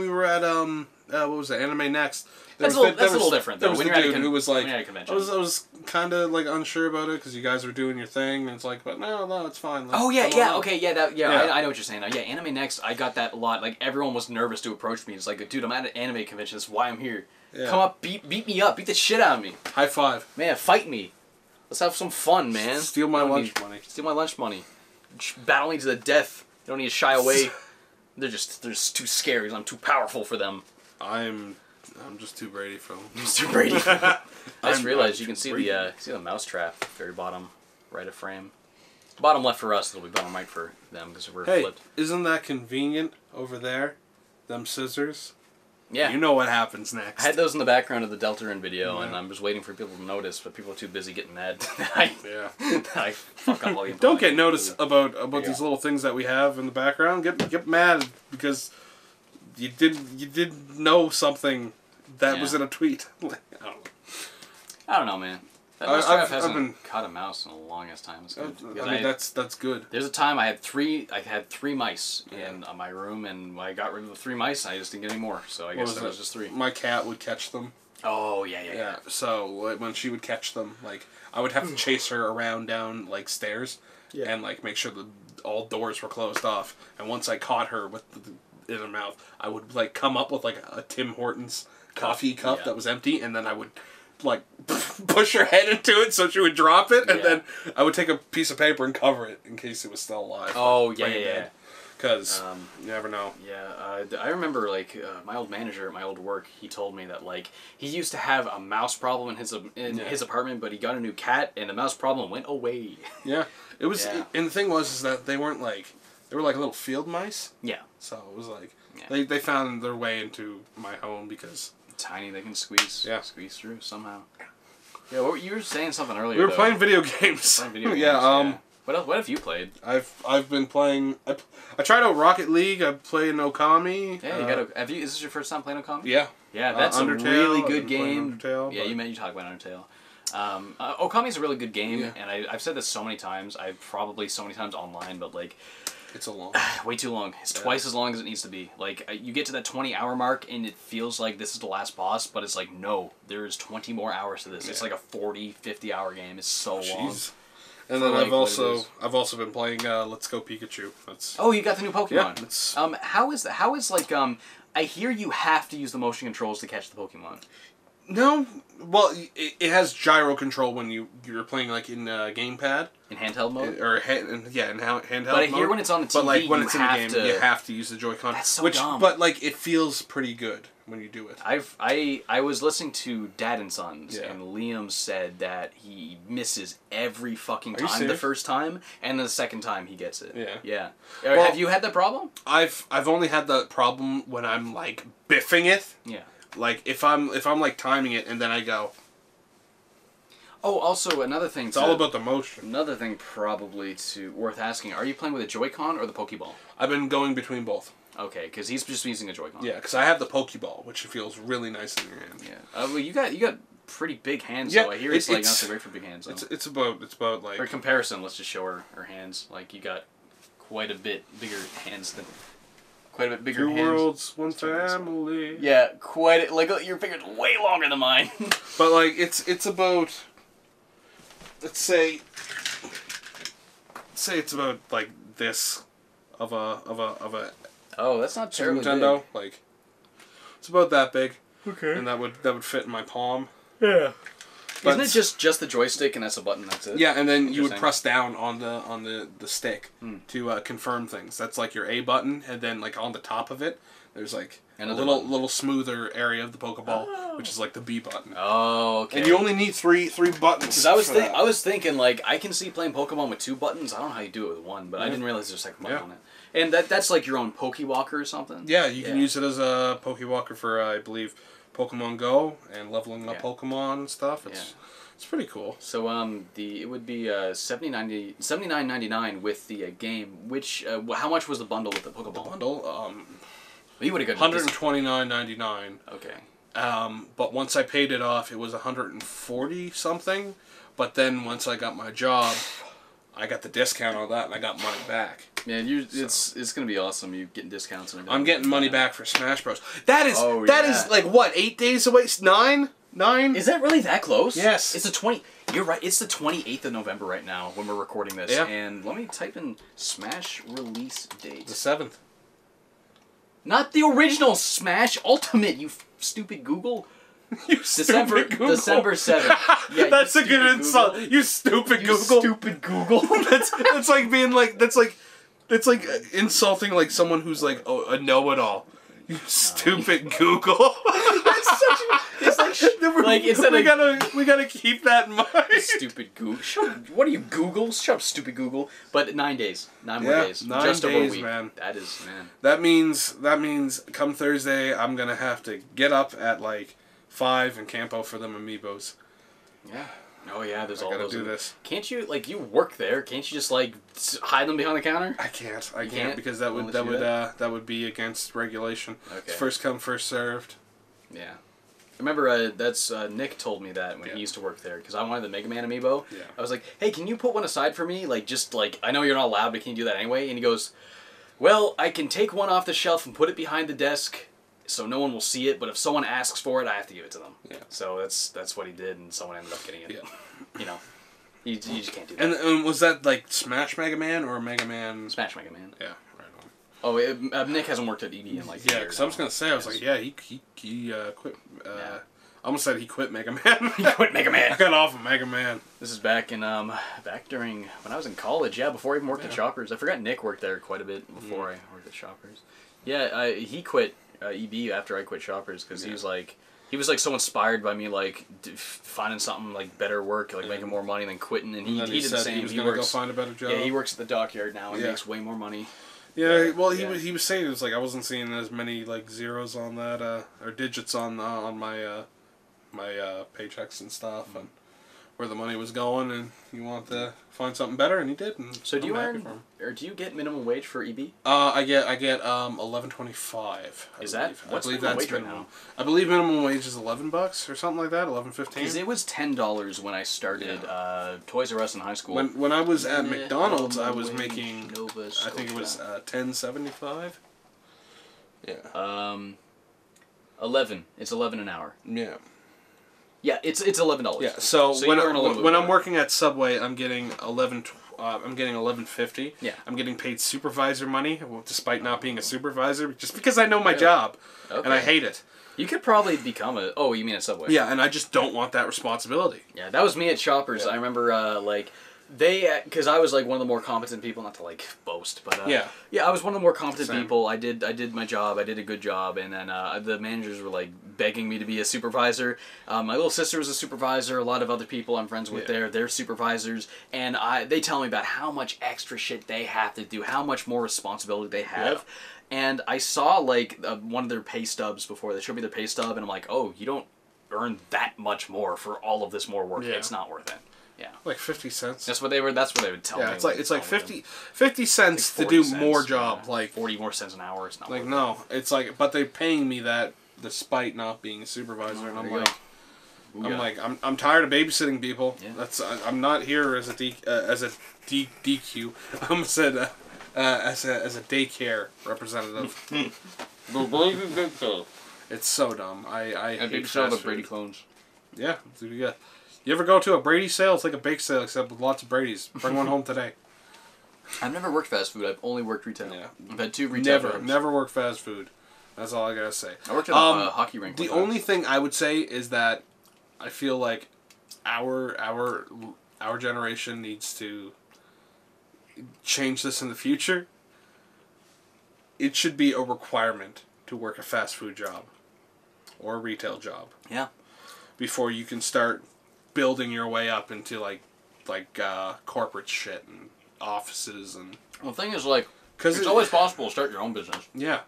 were at what was it, Anime Next? That's a little different though. There was the dude who was like, I was kind of like unsure about it because you guys were doing your thing, and it's like, but no, it's fine. Like, I know what you're saying now. Yeah, Anime Next, I got that a lot. Like everyone was nervous to approach me. It's like, dude, I'm at an anime convention. That's why I'm here. Yeah. Come up, beat me up, beat the shit out of me. High five, man. Fight me. Let's have some fun, man. Steal my lunch money. Steal my lunch money. Battle me to the death. You don't need to shy away. They're just too scary. I'm too powerful for them. I'm just too Brady for them. Just too Brady. I just realized you can see the mouse trap very bottom right of frame. Bottom left for us. It'll be bottom right for them because we're flipped. Isn't that convenient over there? Them scissors. Yeah. You know what happens next. I had those in the background of the Delta Run video, and I'm just waiting for people to notice, but people are too busy getting mad that I fuck up all the information. Don't get noticed about these little things that we have in the background. Get mad because you did know something that was in a tweet. I don't know, man. That mouse trap hasn't caught a mouse in the longest time. It's good. I mean, that's good. There's a time I had three mice in my room, and when I got rid of the 3 mice, I just didn't get any more. So I guess that was just 3. My cat would catch them. Oh yeah. So when she would catch them, like I would have to chase her around down like stairs, and like make sure that all doors were closed off. And once I caught her with in her mouth, I would like come up with like a Tim Hortons coffee cup that was empty, and then I would like push her head into it so she would drop it, and then I would take a piece of paper and cover it in case it was still alive. Oh yeah. Because you never know. Yeah, I remember like my old manager at my old work. He told me that like he used to have a mouse problem in his apartment, but he got a new cat, and the mouse problem went away. Yeah, it was. Yeah. And the thing was that they weren't like they were like little field mice. Yeah. So it was like they found their way into my home because tiny, they can squeeze through somehow. Yeah, you were saying something earlier. We were playing video games. What have you played? I've been playing. I tried out Rocket League. I played Okami. Yeah, you got. Is this your first time playing Okami? Yeah. Yeah, that's a really good game. Undertale, you talk about Undertale. Okami's a really good game, and I've said this so many times. I've probably so many times online, but like, It's a long. Way too long. It's twice as long as it needs to be. Like, you get to that 20-hour mark, and it feels like this is the last boss, but it's like, no, there's 20 more hours to this. It's like a 40, 50-hour game. It's so long. And then I've also been playing Let's Go Pikachu. Oh, you got the new Pokemon. Yeah, it's... How is like I hear you have to use the motion controls to catch the Pokemon. No, well, it has gyro control when you're playing like in gamepad. In handheld mode? Or in handheld. But I hear when it's on the TV, but like when it's in the game, you have to use the Joy-Con. That's so dumb. But like it feels pretty good when you do it. I was listening to Dad and Sons, and Liam said that he misses every fucking time the first time, and the second time he gets it. Yeah. Well, have you had that problem? I've only had that problem when I'm like biffing it. Yeah. Like if I'm like timing it and then I go. Oh, also another thing. It's all about the motion. Another thing probably worth asking: are you playing with a Joy-Con or the Pokeball? I've been going between both. Okay, because he's just using a Joy-Con. Yeah, because I have the Pokeball, which feels really nice in your hand. Yeah. Well, you got pretty big hands. Yeah, though. I hear it's like not so great for big hands. Though. It's about like. For comparison, let's just show her hands. Like you got quite a bit bigger hands than. Quite a bit bigger hands. 2 worlds, 1 family. Yeah, like your fingers way longer than mine. But like it's about. Let's say it's about like this of a. Oh, that's not terribly Nintendo. big. Like it's about that big. Okay. And that would fit in my palm. Yeah. But isn't it just the joystick and that's a button? That's it. Yeah, and then you would press down on the stick to confirm things. That's like your A button, and then like on the top of it, there's like a little smoother area of the Pokeball, which is like the B button. Oh, okay. And you only need three buttons. I was thinking like I can see playing Pokemon with 2 buttons. I don't know how you do it with 1, but I didn't realize there's a second button on it. And that's like your own Pokewalker or something. Yeah, you can use it as a Pokewalker for I believe Pokemon Go and leveling up Pokemon and stuff. It's pretty cool. So it would be $79.99 with the game. Which how much was the bundle with the Pokeball? The bundle, well, you would have got $129.99. Okay. But once I paid it off, it was $140 something. But then once I got my job, I got the discount on that, and I got money back. Man, it's gonna be awesome. You getting discounts and everything. I'm getting money back for Smash Bros. That is like what 8 days away? 9. Is that really that close? Yes. It's the 20. You're right. It's the 28th of November right now when we're recording this. Yeah. And let me type in Smash release date. The 7th. Not the original Smash Ultimate. You stupid Google. December 7th. Yeah, that's a good insult. You stupid Google. Stupid Google. that's like being like that's like insulting like someone who's like a know-it-all. You stupid Google. That's such a... It's like instead we gotta keep that in mind. Stupid Google. What are you, Google? Shut up, stupid Google. But 9 days. 9 more days. 9 just days, over a week. man. That is, man. That means come Thursday I'm gonna have to get up at like 5 and campo for them amiibos. Yeah. Oh yeah, there's all those. I those. gotta do this. Can't you you work there? Can't you just hide them behind the counter? I can't. I can't because that would be against regulation. Okay. It's first come, first served. Yeah. I remember that's Nick told me that when he used to work there because I wanted the Mega Man amiibo. Yeah. I was like, hey, can you put one aside for me? I know you're not allowed, but can you do that anyway? And he goes, well, I can take one off the shelf and put it behind the desk. So no one will see it, but if someone asks for it, I have to give it to them. Yeah. So that's what he did, and someone ended up getting it. Yeah. You know, you just can't do that. And was that like Smash Mega Man or Mega Man? Smash Mega Man. Yeah, right on. Oh, Nick hasn't worked at ED in like years. Because I was gonna say, I was like, yeah, he quit. I almost said he quit Mega Man. He quit Mega Man. I got off of Mega Man. This is back during when I was in college. Yeah, before I even worked at Shoppers. I forgot Nick worked there quite a bit before I worked at Shoppers. Yeah, he quit. EB after I quit Shoppers because he was like so inspired by me finding something like better work making more money than quitting and he did the same. He was gonna go find a better job. Yeah, he works at the dockyard now and makes way more money. Yeah, well he was saying it was like I wasn't seeing as many zeros on that or digits on my my paychecks and stuff and where the money was going, and you want to find something better, and he did. And so do you earn, or do you get minimum wage for EB? I get $11.25. Is that what's minimum wage right now? I believe minimum wage is $11 or something like that, $11.15. Because it was $10 when I started Toys R Us in high school. When I was at McDonald's, I was making I think it was $10.75. Yeah. 11. It's 11 an hour. Yeah. Yeah, it's $11. Yeah. So when I'm working at Subway, I'm getting $11.50. Yeah. I'm getting paid supervisor money, despite not being a supervisor, just because I know my job, and I hate it. You could probably become a... Oh, you mean at Subway? Yeah, and I just don't want that responsibility. Yeah, that was me at Shoppers. Yeah. I remember, because I was like one of the more competent people, not to like boast, but I was one of the more competent people. I did my job. I did a good job, and then the managers were like begging me to be a supervisor. My little sister was a supervisor. A lot of other people I'm friends with they're supervisors, and they tell me about how much extra shit they have to do, how much more responsibility they have. Yeah. And I saw like one of their pay stubs before. They showed me their pay stub, and I'm like, oh, you don't earn that much more for all of this more work. Yeah. It's not worth it. Yeah, like 50 cents. That's what they would tell me. Yeah, it's like 50 cents to do more job. Like 40 more cents an hour. It's not like no. It's like, but they're paying me that despite not being a supervisor, and I'm like, I'm tired of babysitting people. Yeah. I'm not here as a DQ. I'm said as a daycare representative. It's so dumb. I hate fast food. Brady clones. Yeah, you ever go to a Brady sale? It's like a bake sale, except with lots of Bradys. Bring one home today. I've never worked fast food. I've only worked retail. Yeah. I've had 2 retail Never worked fast food. That's all I gotta say. I worked at a hockey rink. The only thing I would say is that I feel like our generation needs to change this in the future. It should be a requirement to work a fast food job or a retail job. Yeah. Before you can start building your way up into like corporate shit and offices and. Well, the thing is, like, because it's always possible to start your own business. Yeah,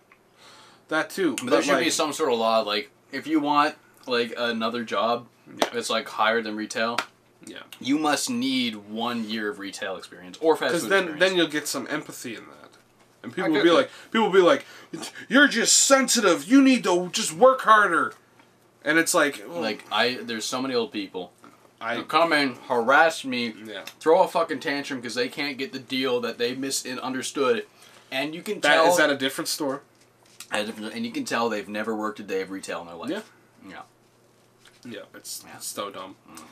that too. But there should be some sort of law, like if you want like another job that's like higher than retail. Yeah. You must need 1 year of retail experience or fast food experience. Because then you'll get some empathy in that, and people will be like, "You're just sensitive. You need to just work harder." And it's like, there's so many old people who come in, harass me, throw a fucking tantrum because they can't get the deal that they misunderstood, and you can tell. Is that a different store? And you can tell they've never worked a day of retail in their life. Yeah. Yeah, it's so dumb. Mm.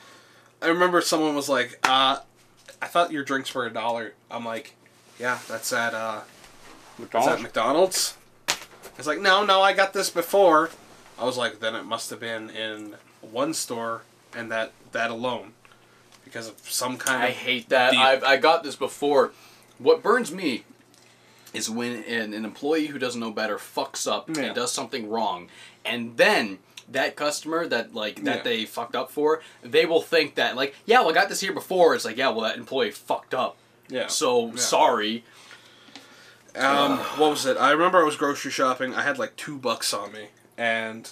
I remember someone was like, I thought your drinks were $1. I'm like, yeah, that's at McDonald's. It's like, no, I got this before. I was like, then it must have been in one store, and that alone, because of some kind of. I hate that. Deal. I got this before. What burns me is when an employee who doesn't know better fucks up and does something wrong, and then that customer that they fucked up for, they will think that I got this here before. It's like, yeah, well, that employee fucked up. Yeah. So sorry. What was it? I remember I was grocery shopping. I had like $2 on me. And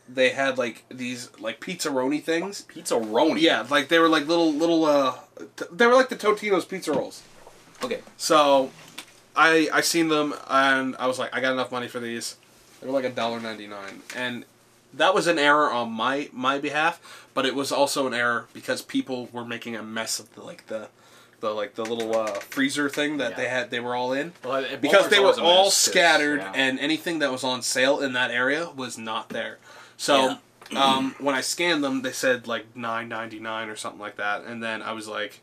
they had like these like pizzaroni things. Pizzaroni? Yeah, like they were like little they were like the Totino's pizza rolls. Okay. So I seen them and I was like, I got enough money for these. They were like $1.99. And that was an error on my behalf, but it was also an error because people were making a mess of the little freezer thing that they were all in, because they were all scattered and anything that was on sale in that area was not there. So when I scanned them, they said like $9.99 or something like that, and then I was like,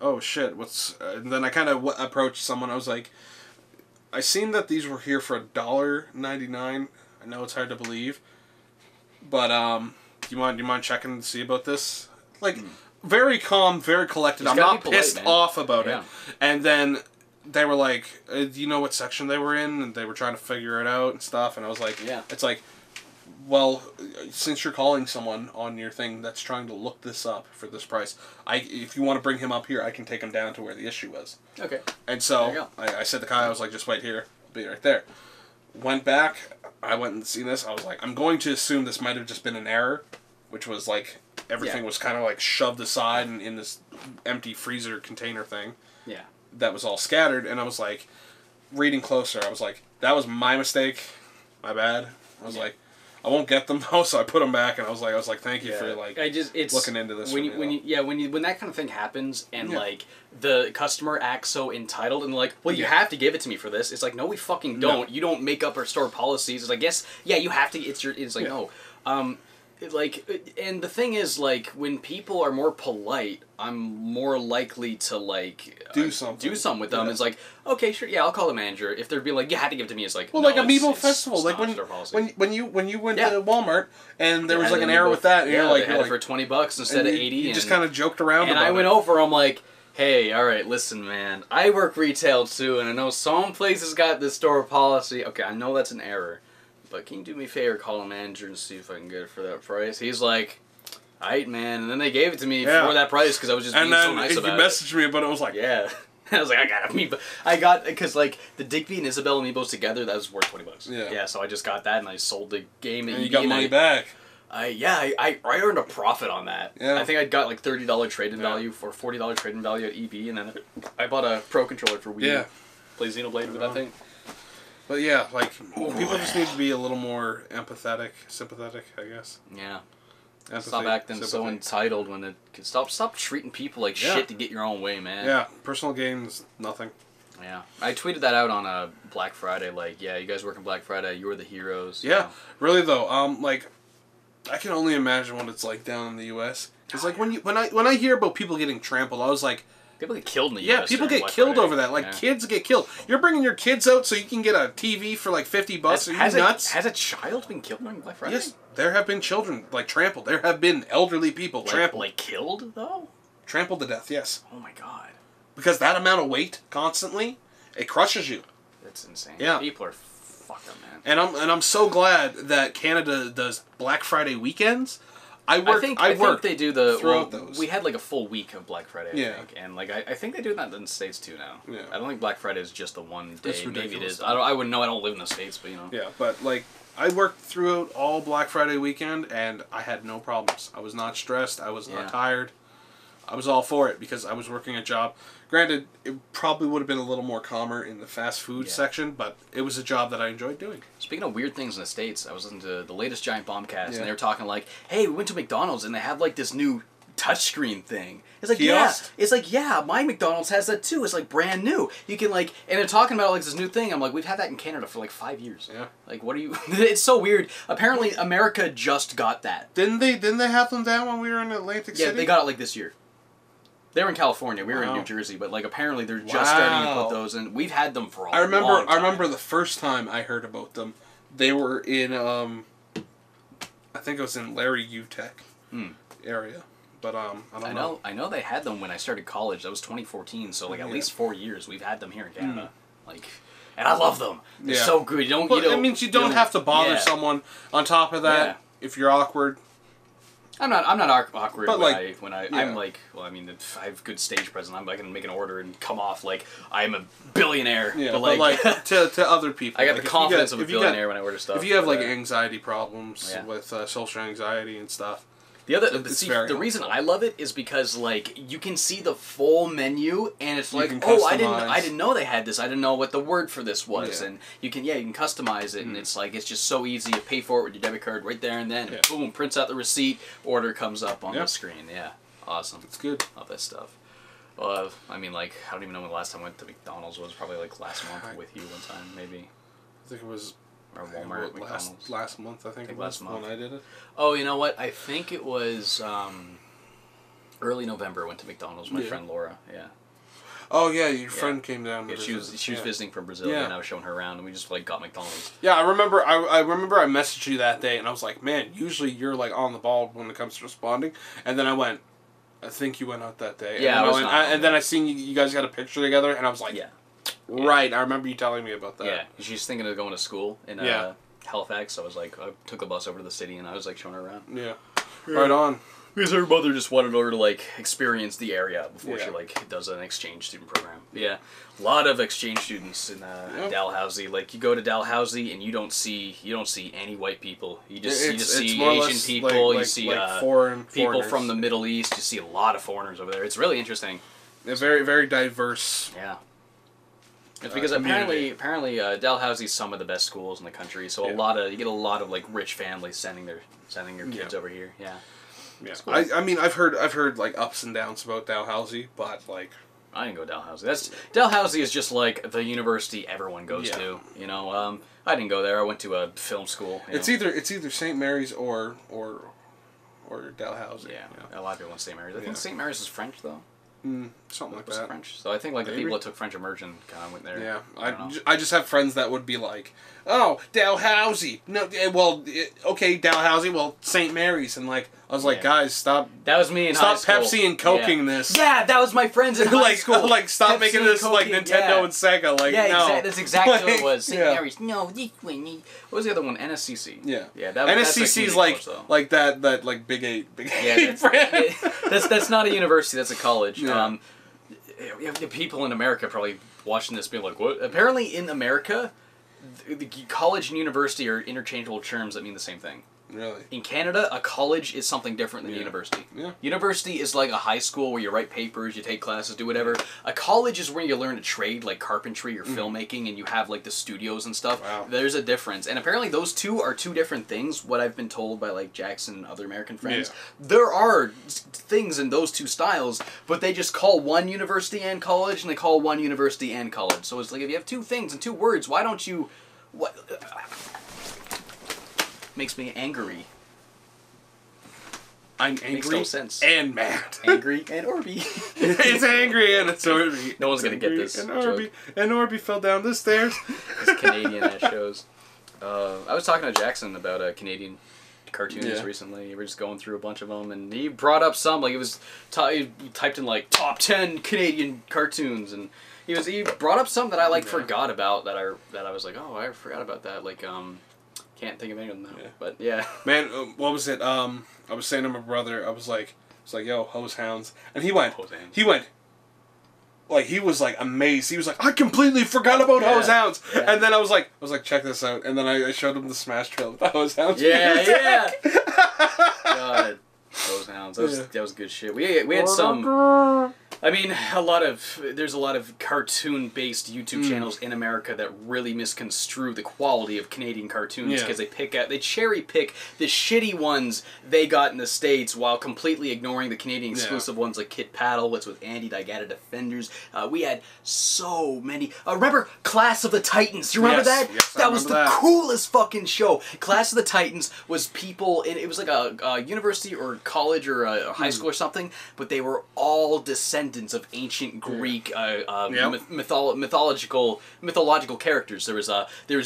oh shit, what's? And then I kind of approached someone. I was like, I seen that these were here for $1.99. I know it's hard to believe, but do you mind checking to see about this? Very calm, very collected. I'm not pissed off about it. And then they were like, do you know what section they were in? And they were trying to figure it out and stuff. And I was like, it's like, well, since you're calling someone on your thing that's trying to look this up for this price, if you want to bring him up here, I can take him down to where the issue was. Okay. And so I said to Kai, I was like, just wait here. I'll be right there. Went back. I went and seen this. I was like, I'm going to assume this might have just been an error, which was like everything was kind of like shoved aside in this empty freezer container thing. Yeah. That was all scattered, and I was like, reading closer, I was like, that was my mistake, my bad. I was like, I won't get them though, so I put them back, and I was like, thank you for like looking into this. When that kind of thing happens, and like the customer acts so entitled, and like, well, you have to give it to me for this. It's like, no, we fucking don't. No. You don't make up our store policies. It's like, yes, yeah, you have to. It's like no. And the thing is, like, when people are more polite, I'm more likely to, like... do something with them. It's like, okay, sure, yeah, I'll call the manager. If they're be like, you had to give it to me, it's like, well, no, like Amiibo Festival. Like, when you went to Walmart, and there was, like, an error with that, and you're like... they had it for $20 instead of $80. You just kind of joked around and about it. And I went over, I'm like, hey, all right, listen, man. I work retail, too, and I know some places got this store policy. Okay, I know that's an error. But can you do me a favor, call the manager and see if I can get it for that price? He's like, alright, man. And then they gave it to me for that price because I was just being so nice about it. And then you messaged me about it. I was like, yeah. I was like, I got Amiibo. I got, because like the Digby and Isabel Amiibos together, that was worth $20. Yeah, so I just got that and I sold the game. And you got money back. I earned a profit on that. Yeah. I think I got like $30 trade-in value for $40 trade-in value at EB, and then I bought a Pro Controller for Wii. Yeah. Play Xenoblade with that thing. But yeah, like, people just need to be a little more sympathetic, I guess. Yeah. Empathy, stop acting so entitled when it... Stop treating people like shit to get your own way, man. Yeah, personal gains, nothing. Yeah. I tweeted that out on Black Friday, like, yeah, you guys working Black Friday, you're the heroes. Yeah, really though, like, I can only imagine what it's like down in the U.S. Because, like, when I hear about people getting trampled, I was like... People get killed in the U.S. Yeah, people get killed over that. Like, kids get killed. You're bringing your kids out so you can get a TV for, like, $50. Are you nuts? Has a child been killed during Black Friday? Yes, there have been children, like, trampled. There have been elderly people trampled. Like, killed, though? Trampled to death, yes. Oh, my God. Because that amount of weight, constantly, it crushes you. That's insane. Yeah. People are fucked up, man. And I'm so glad that Canada does Black Friday weekends. I think they do the throughout those. We had like a full week of Black Friday, I think, and like I think they do that in the States too now. Yeah. I don't think Black Friday is just the one day. Maybe it is. I wouldn't know. I don't live in the States, but you know. Yeah, but like I worked throughout all Black Friday weekend, and I had no problems. I was not stressed. I was not tired. I was all for it because I was working a job. Granted, it probably would have been a little more calmer in the fast food section, but it was a job that I enjoyed doing. Speaking of weird things in the States, I was listening to the latest Giant Bombcast, and they were talking like, hey, we went to McDonald's, and they have like this new touchscreen thing. It's like, kiosk? It's like, yeah, my McDonald's has that too. It's like brand new. You can like, and they're talking about like this new thing. I'm like, we've had that in Canada for like 5 years. Yeah. Like, what are you, it's so weird. Apparently, America just got that. Didn't they have them down when we were in Atlantic City? Yeah, they got it like this year. They were in California. We were in New Jersey, but like apparently they're just starting to put those in. We've had them for a long time. I remember the first time I heard about them. They were in I think it was in Larry UTech area, but I don't know. I know they had them when I started college. That was 2014. So like at least 4 years we've had them here in Canada. Like, and I love them. They're so good. It means you don't have to bother someone. On top of that, if you're awkward. I'm not awkward but I'm like, well, I mean, if I have good stage presence. I can make an order and come off like I'm a billionaire. Yeah, but like to other people, I got the confidence of a billionaire when I order stuff. If you have like anxiety problems with social anxiety and stuff. The reason I love it is because like you can see the full menu and it's like, oh, I didn't know they had this. I didn't know what the word for this was, and you can customize it, and it's like it's just so easy. You pay for it with your debit card right there and then. Boom, prints out the receipt, order comes up on the screen. Yeah, awesome. It's good. Love that stuff. Well, I mean, like I don't even know when the last time I went to McDonald's was. Probably like last month with you one time, maybe. I think it was. Or Walmart, McDonald's. Last month, I think it was last month when I did it. Oh, you know what? I think it was early November. I went to McDonald's with my friend Laura. Yeah. Oh yeah, your friend came down. Yeah, she was visiting from Brazil, and I was showing her around, and we just like got McDonald's. Yeah, I remember. I remember I messaged you that day, and I was like, man, usually you're like on the ball when it comes to responding, and then I went. I think you went out that day. Yeah, and then I seen you guys got a picture together, and I was like, right, I remember you telling me about that. Yeah, she's thinking of going to school in Halifax, so I was like, I took a bus over to the city, and I was like showing her around. Yeah, right on. Because her mother just wanted her to, like, experience the area before she, like, does an exchange student program. Yeah. A lot of exchange students in Dalhousie. Like, you go to Dalhousie and you don't see any white people. You just see Asian people. You see people from the Middle East. You see a lot of foreigners over there. It's really interesting. A very, very diverse. Yeah. It's because apparently Dalhousie's some of the best schools in the country. So you get a lot of like rich families sending their kids over here. Yeah. Yeah. Cool. I mean I've heard like ups and downs about Dalhousie, but like I didn't go to Dalhousie. Dalhousie is just like the university everyone goes to. You know, I didn't go there. I went to a film school. It's either St. Mary's or Dalhousie. Yeah, a lot of people went to St. Mary's. I think St. Mary's is French though. Something like that. French. So I think like the people that took French immersion kind of went there. Yeah, I just have friends that would be like, oh, Dalhousie. No, well, okay, Dalhousie. Well, St. Mary's, and like I was like, guys, stop. That was me in high school. Stop Pepsi and Coking this. Yeah, that was my friends in high school. Like stop Pepsi making this like Nintendo and Sega. Like no, that's exactly what it was. St. Mary's. No, this one. What was the other one? NSCC. Yeah, yeah. NSCC's like that like Big Eight brand. That's not a university. That's a college. Yeah. People in America probably watching this being like, what? Apparently in America, the college and university are interchangeable terms that mean the same thing. Really? In Canada, a college is something different than university. Yeah. University is like a high school where you write papers, you take classes, do whatever. A college is where you learn a trade, like carpentry or filmmaking, and you have like the studios and stuff. Wow. There's a difference. And apparently those two are two different things, what I've been told by like Jackson and other American friends. Yeah. There are things in those two styles, but they just call one university and college, and they call one university and college. So it's like, if you have two things and two words, why don't you... What... Makes me angry. I'm angry. Makes no sense. And mad. Angry and Orby. It's angry and it's Orby. No one's gonna get this and joke. And Orby fell down the stairs. It's Canadian that shows. I was talking to Jackson about Canadian cartoons recently. We were just going through a bunch of them, and he brought up some, like it was he typed in like top 10 Canadian cartoons, and he brought up some that I like forgot about that I was like, oh, I forgot about that, like can't think of any of them now. But yeah, man, what was it? I was saying to my brother, I was like, yo, Hose Hounds, and he went, like he was like amazed. He was like, I completely forgot about Hose Hounds, and then I was like, check this out, and then I showed him the Smash Trail with the Hose Hounds. Yeah. God, Hose Hounds. That was good shit. We had some. I mean, there's a lot of cartoon-based YouTube channels in America that really misconstrue the quality of Canadian cartoons because they cherry-pick the shitty ones they got in the States while completely ignoring the Canadian exclusive ones like Kit Paddle, what's with Anti-Dagata Defenders. We had so many. Remember Class of the Titans? Do you remember that? Yes, that was the coolest fucking show. Class of the Titans was people, it was like a university or college or a high school or something, but they were all descendants of ancient Greek mythological characters. There was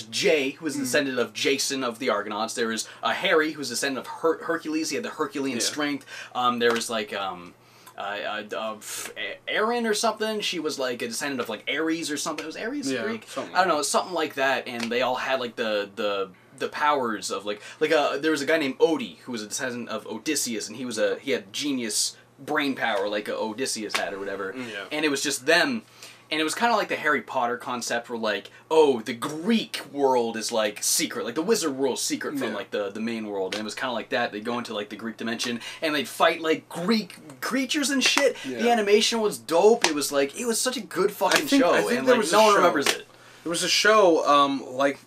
Jay, who was a descendant of Jason of the Argonauts. There was Harry, who was a descendant of Hercules. He had the Herculean strength. There was like Erin or something. She was like a descendant of like Ares or something. It was Ares Greek? I don't know, something like that. And they all had like the powers of like there was a guy named Odie who was a descendant of Odysseus, and he had genius brain power like Odysseus had or whatever. And it was just them. And it was kind of like the Harry Potter concept where like, oh, the Greek world is like secret, like the wizard world's secret from like the main world. And it was kind of like that. They'd go into like the Greek dimension and they'd fight like Greek creatures and shit. The animation was dope. It was such a good fucking show. And like no one remembers it. There was a show like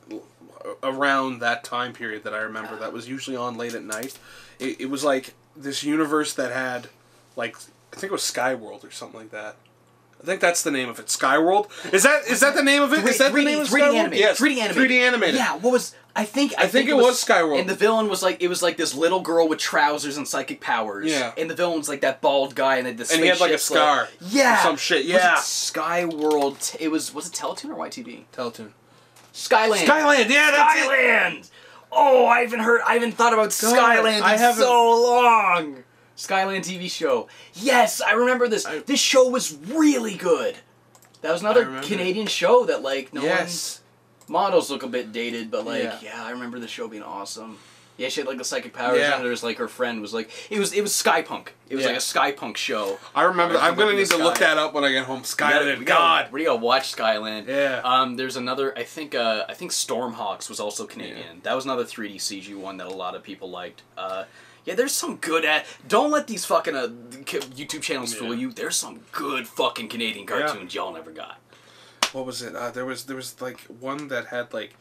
around that time period that I remember that was usually on late at night. It was like this universe that had like, I think it was Skyworld or something like that. I think that's the name of it. Skyworld? Is that the name of it? Is that the name of 3D Skyworld? animated. Yes. 3D animated. 3D animated. Yeah, what was... I think it was Skyworld. And the villain was like... It was like this little girl with trousers and psychic powers. Yeah. And the villain was like that bald guy and he had like a scar. Yeah. Or some shit, yeah. Was it Skyworld? Was it Teletoon or YTV? Teletoon. Skyland. Skyland, yeah, that's Skyland! It. Oh, I haven't thought about Skyland in so long! Skyland TV show. Yes, I remember this. This show was really good. That was another Canadian show that, like, no one... Models look a bit dated, but, like, I remember the show being awesome. Yeah, she had like the psychic powers, and there's like her friend was like it was Skypunk. It was like a Skypunk show. I remember. I'm gonna need to look that up when I get home. Skyland, God, we gotta watch Skyland. Yeah. There's another. I think Stormhawks was also Canadian. Yeah. That was another 3D CG one that a lot of people liked. Yeah, there's some good Don't let these fucking YouTube channels fool you. There's some good fucking Canadian cartoons y'all never got. What was it? There was like one that had like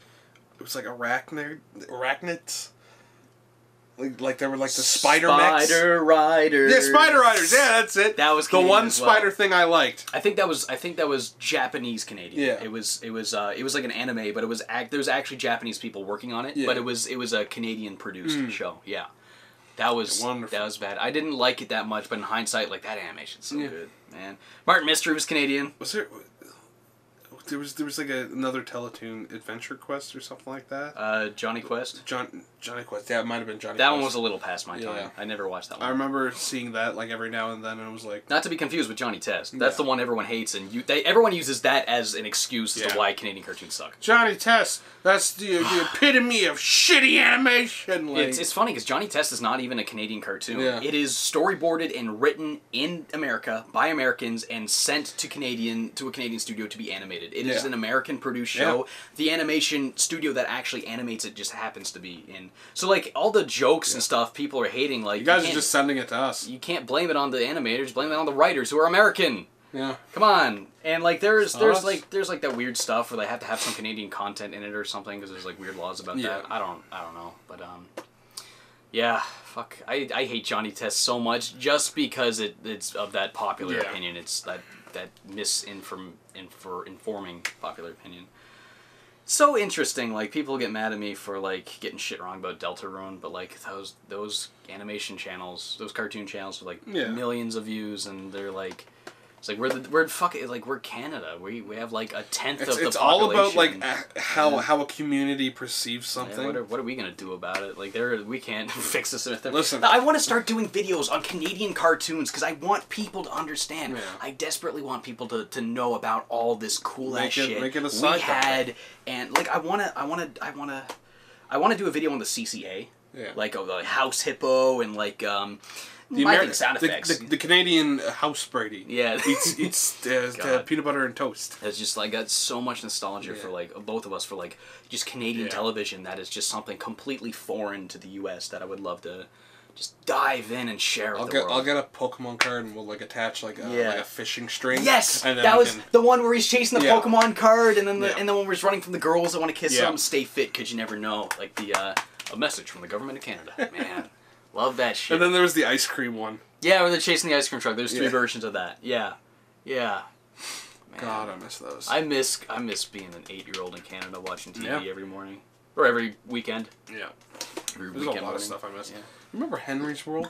it was like arachnids. Like they were like the Spider Riders. Yeah, Spider Riders. Yeah, that's it. That was Canadian the one spider thing I liked. I think that was Japanese Canadian. Yeah. It was like an anime, but there was actually Japanese people working on it. Yeah. But it was a Canadian produced show. Yeah. That was wonderful. That was bad. I didn't like it that much, but in hindsight, like that animation's so good, man. Martin Mystery was Canadian. Was there? There was like another Teletoon Adventure Quest or something like that. Johnny Quest. Johnny Quest. Yeah, it might have been Johnny. That Quest. one was a little past my time. I never watched that one. I remember seeing that like every now and then, and I was like, not to be confused with Johnny Test. That's the one everyone hates, and everyone uses that as an excuse as to why Canadian cartoons suck. Johnny Test. That's the epitome of shitty animation. Like. It's funny because Johnny Test is not even a Canadian cartoon. Yeah. It is storyboarded and written in America by Americans and sent to a Canadian studio to be animated. It is an American produced show. Yeah. The animation studio that actually animates it just happens to be in. So like all the jokes and stuff people are hating, like you guys are just sending it to us. You can't blame it on the animators, blame it on the writers who are American. Yeah. Come on. And like there's like that weird stuff where they have to have some Canadian content in it or something because there's like weird laws about that. I don't know, but yeah, fuck. I hate Johnny Test so much just because it's of that popular opinion. It's that informing popular opinion. So interesting, like people get mad at me for like getting shit wrong about Deltarune, but like those animation channels, those cartoon channels with like millions of views, and they're like, it's like we're Canada. We have like a tenth of the population. It's all about like how a community perceives something. Yeah, what are we gonna do about it? Like we can't fix this. Listen, I want to start doing videos on Canadian cartoons because I want people to understand. Yeah. I desperately want people to know about all this cool ass shit make it a side we had, and like I wanna do a video on the CCA, like the House Hippo and like the sound effects. The Canadian House Brady. Yeah. eats peanut butter and toast. It's just like got so much nostalgia for like both of us for like just Canadian television that is just something completely foreign to the US that I would love to just dive in and share with the world. I'll get a Pokemon card and we'll like attach like a fishing string. Yes, and that was the one where he's chasing the Pokemon card, and then and then when he's running from the girls that want to kiss him. Stay fit, because you never know. Like the a message from the government of Canada. Man. Love that shit. And then there was the ice cream one. Yeah, where they're chasing the ice cream truck. There's 3 versions of that. Yeah. Yeah. Man. God, I miss those. I miss being an 8-year-old in Canada watching TV every morning. Or every weekend. Yeah. Every There's weekend a lot of stuff I miss. Yeah. Remember Henry's World?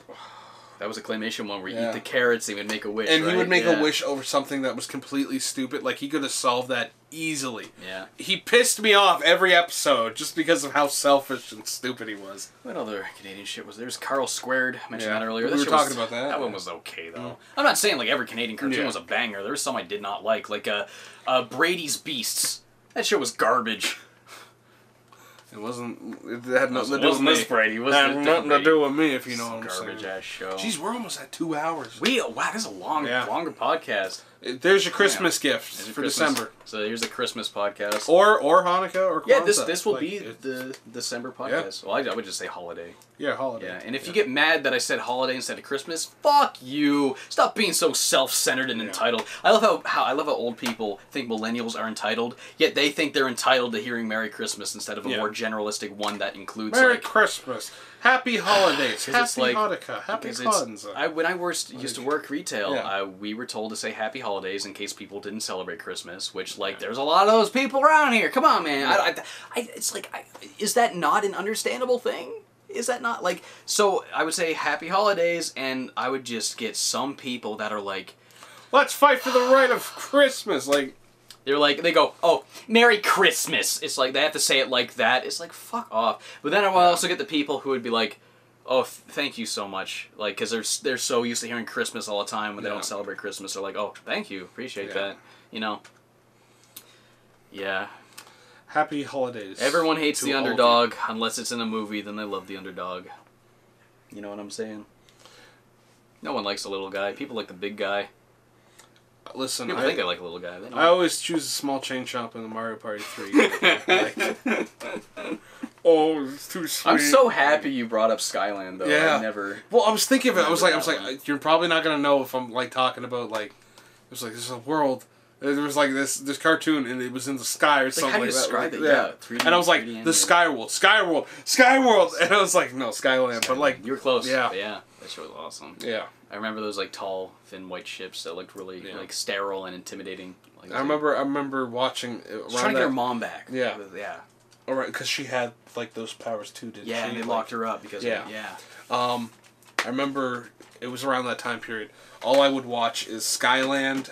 That was a claymation one where you eat the carrots and he would make a wish, and he would make a wish over something that was completely stupid. Like, he could have solved that easily. Yeah. He pissed me off every episode just because of how selfish and stupid he was. What other Canadian shit was there? There's Carl Squared. I mentioned that earlier. We were talking about that. That one was okay, though. I'm not saying, like, every Canadian cartoon was a banger. There was some I did not like. Like, Brady's Beasts. That shit was garbage. It wasn't. It had nothing to do with me. Brady. It had nothing to do with me, if you know what I'm saying. Garbage ass show. Jeez, we're almost at 2 hours. Wow, this is a longer podcast. There's your Christmas gift for December. So here's a Christmas podcast. Or Hanukkah or Kwanzaa. Yeah, this will be the December podcast. Yeah. Well, I would just say holiday. Yeah, holiday. Yeah, and if you get mad that I said holiday instead of Christmas, fuck you. Stop being so self-centered and entitled. I love how old people think millennials are entitled, yet they think they're entitled to hearing Merry Christmas instead of a more generalistic one that includes Merry Christmas. Happy holidays. Happy Hanukkah. Happy Kwanzaa. When I used to work retail, we were told to say Happy Holidays in case people didn't celebrate Christmas, which, like, there's a lot of those people around here. Come on, man. It's like, is that not an understandable thing? Is that not, like... So, I would say Happy Holidays, and I would just get some people that are like... Let's fight for the right of Christmas, like... They're like, they go, oh, Merry Christmas. It's like, they have to say it like that. It's like, fuck off. But then I will also get the people who would be like, oh, thank you so much. Like, because they're so used to hearing Christmas all the time when they don't celebrate Christmas. They're like, oh, thank you. Appreciate that. You know? Yeah. Happy holidays. Everyone hates the underdog unless it's in a movie. Then they love the underdog. You know what I'm saying? No one likes the little guy. People like the big guy. Listen, people think they like a little guy. I always choose a small chain shop in the Mario Party 3. Oh, it's too sweet. I'm so happy you brought up Skyland, though. Yeah. I never. Well, I was thinking of it. I was like, you're probably not gonna know if I'm like talking about like, it was like there's a world. There was like this cartoon and it was in the sky or something like that. Describe it? Yeah. 3D, and I was like, the Skyworld, and I was like, no, Skyland, but like you were close. Yeah, yeah, that show was awesome. Yeah, I remember those like tall, thin white ships that looked really like sterile and intimidating. Like, I remember watching. Trying to get her mom back. Yeah, yeah. All right, because she had like those powers too, didn't she? Yeah, and they locked her up because I remember it was around that time period. All I would watch is Skyland.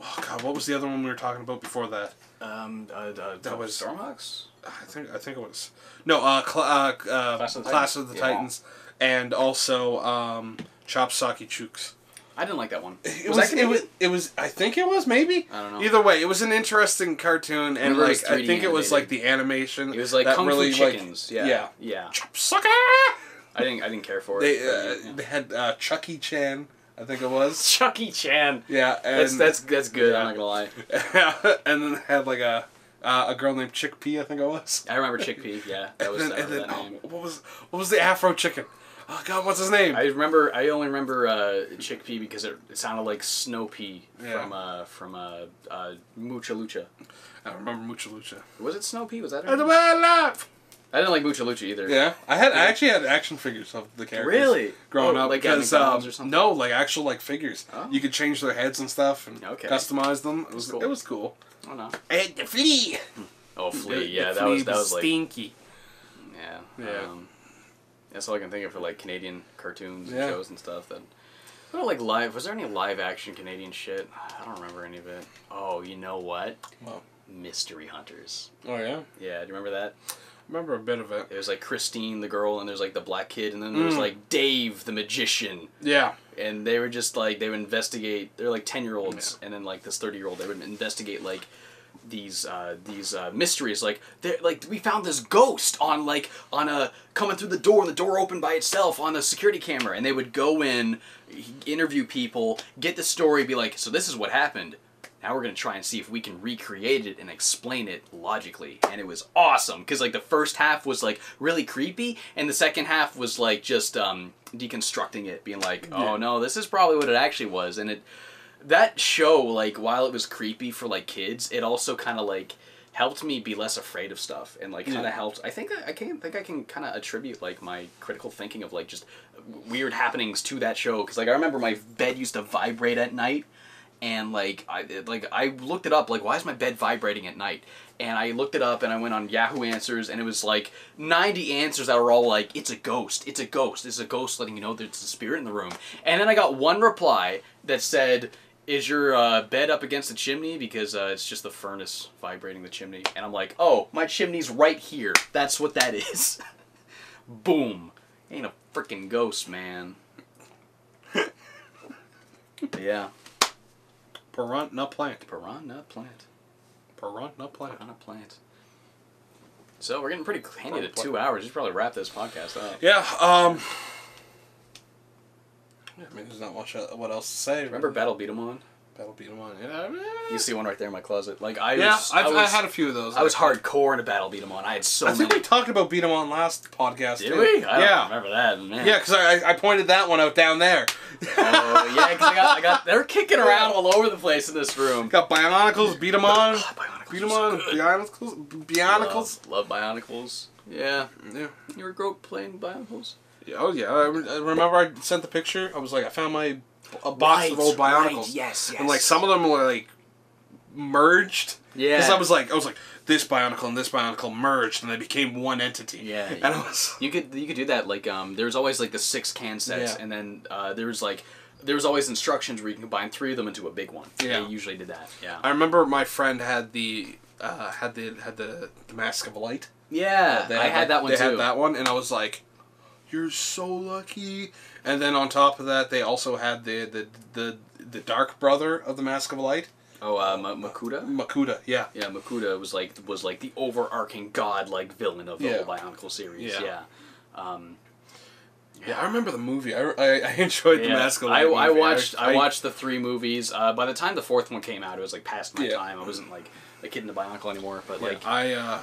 Oh God, what was the other one we were talking about before that? That was Stormhawks. I think it was Class of the Titans, and also Chop Socky Chooks. I didn't like that one. It was. I think it was maybe. I don't know. Either way, it was an interesting cartoon, and like I think it was like the animation. It was like Kung Fu Chickens. Yeah. Chop Socky. I didn't care for it. They had Chucky Chan. I think it was Chucky Chan. Yeah, and that's good. I'm not gonna lie. And then they had like a girl named Chickpea. I think it was. I remember Chickpea. Yeah, that was that name. What was the Afro chicken? Oh God, what's his name? I only remember Chickpea because it sounded like Snow Pea from Mucha Lucha. I remember Mucha Lucha. Was it Snow Pea? Was that her? I didn't like Mucha Lucha either. Yeah, I actually had action figures of the characters. Really? Growing up, like because or something? no, like actual like figures. Oh. You could change their heads and stuff and customize them. It was cool. It was cool. Oh no. And the Flea. Oh, Flea. Yeah, the that was like stinky. Yeah. That's all I can think of for like Canadian cartoons and shows and stuff. That what like live? Was there any live action Canadian shit? I don't remember any of it. Oh, you know what? Well, Mystery Hunters. Oh yeah. Yeah, do you remember that? I remember a bit of it. There's like Christine the girl, and there's like the black kid, and then there's like Dave the magician. Yeah. And they were just like they would investigate. They're like 10-year-olds, and then like this 30-year-old. They would investigate like these mysteries. Like we found this ghost on a coming through the door, and the door opened by itself on the security camera. And they would go in, interview people, get the story, be like, so this is what happened. Now we're going to try and see if we can recreate it and explain it logically. And it was awesome, because like the first half was like really creepy, and the second half was like just deconstructing it, being like, oh no, this is probably what it actually was. And that show, like, while it was creepy for like kids, it also kind of like helped me be less afraid of stuff, and like kind of helped. I think I can kind of attribute like my critical thinking of like just weird happenings to that show, because like I remember my bed used to vibrate at night. And like I looked it up, like, why is my bed vibrating at night? And I looked it up, and I went on Yahoo Answers, and it was like 90 answers that were all like, it's a ghost, it's a ghost, it's a ghost letting you know there's a spirit in the room. And then I got one reply that said, is your bed up against the chimney? Because it's just the furnace vibrating the chimney. And I'm like, oh, my chimney's right here. That's what that is. Boom. Ain't a freaking ghost, man. Yeah. Piranha plant. Piranha plant. Piranha plant. Piranha plant. So we're getting pretty handy to 2 hours. You should probably wrap this podcast up. Yeah. I mean, there's not much what else to say. Remember Battle Beat 'em On? Battle Beat 'em On. Yeah. You see one right there in my closet. Like I had a few of those. I was hardcore into Battle Beat 'em On. I had so many. I think we talked about Beat 'em On last podcast. Did we? I don't remember that. Man. Yeah, because I pointed that one out down there. Oh yeah, because I got they're kicking around all over the place in this room. Got Bionicles, Beat 'em On. Oh, Bionicles Beat 'em On, Bionicles. Love Bionicles. Yeah. Yeah. You were broke playing Bionicles? Yeah, oh yeah. I remember I sent the picture. I was like, I found a box of old Bionicles. Right. Yes. And like some of them were like merged. Yeah. Because I was like, this Bionicle and this Bionicle merged, and they became one entity. Yeah. And I was. You could do that. Like there's always like the 6 can sets, and then there was always instructions where you can combine 3 of them into a big one. Yeah. They usually did that. Yeah. I remember my friend had the Mask of Light. Yeah. I had that one too. They had that one, and I was like, you're so lucky. And then on top of that, they also had the Dark Brother of the Mask of Light. Oh, Makuta? Makuta, yeah. Yeah, Makuta was like the overarching god-like villain of the whole Bionicle series. Yeah. Yeah, I remember the movie. I enjoyed the Mask of Light movie. I watched the 3 movies. By the time the 4th one came out, it was like past my time. I wasn't like a kid into Bionicle anymore. But like, yeah,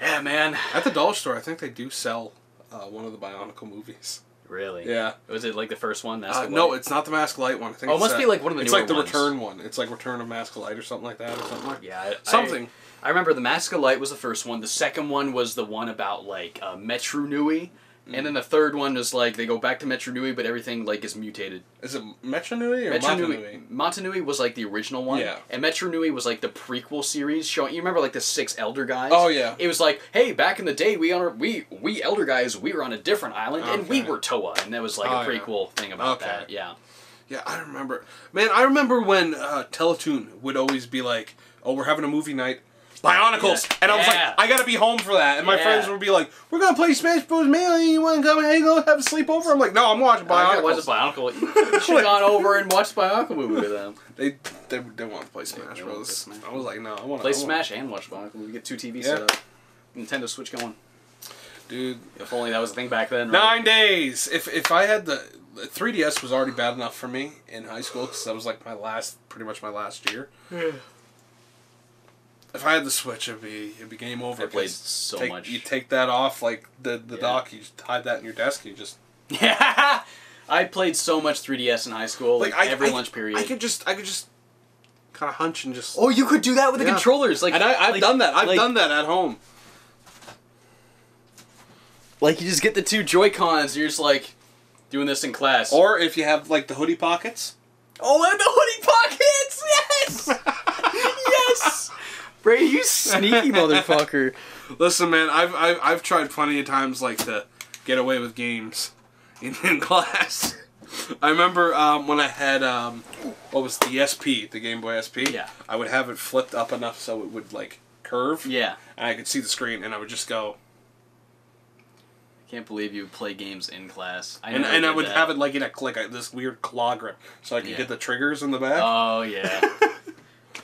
man. At the dollar store, I think they do sell one of the Bionicle movies. Really? Yeah. Was it like the first one? No, it's not the Mask of Light one. I think it must be like one of the It's newer like the ones. Return one. It's like Return of Mask of Light or something like that. Or something like something. I remember the Mask of Light was the first one. The second one was the one about like Metro Nui. And then the third one is like they go back to Metro Nui, but everything like is mutated. Is it Metro Nui or Mata Nui? Mata Nui was like the original one, and Metro Nui was like the prequel series showing. You remember like the 6 Elder Guys? Oh yeah. It was like, hey, back in the day, we Elder Guys, we were on a different island, and we were Toa, and that was like a prequel thing about that. Yeah. Yeah, I remember. Man, I remember when Teletoon would always be like, "Oh, we're having a movie night." Bionicles, and I was like, I gotta be home for that, and my friends would be like, "We're gonna play Smash Bros. Melee. You want to come? Hey, go have a sleepover?" I'm like, "No, I'm watching Bionicles." Watch Bionicle. You should have gone over and watched Bionicle movie with them. They want to play Smash Bros. I was like, "No, I want to play Smash and watch Bionicle movie. Get 2 TVs set up, Nintendo Switch going." Dude, if only that was a thing back then. Right? 9 days. If I had the 3DS was already bad enough for me in high school because that was like pretty much my last year. If I had the Switch, it'd be game over. I played so much. You take that off like the dock. You just hide that in your desk. And you just I played so much 3DS in high school. Like every lunch period. I could just kind of hunch and just. Oh, you could do that with the controllers. Like, and I've done that. I've done that at home. Like you just get the 2 Joy-Cons. You're just like doing this in class. Or if you have like the hoodie pockets. Oh, and the hoodie pockets! Yes, yes. Brady, you sneaky motherfucker. Listen, man, I've tried plenty of times like to get away with games in class. I remember when I had what was the SP, the Game Boy SP. Yeah. I would have it flipped up enough so it would like curve. Yeah. And I could see the screen, and I would just go. I can't believe you play games in class. I would have it like in this weird claw grip, so I could get the triggers in the back. Oh yeah.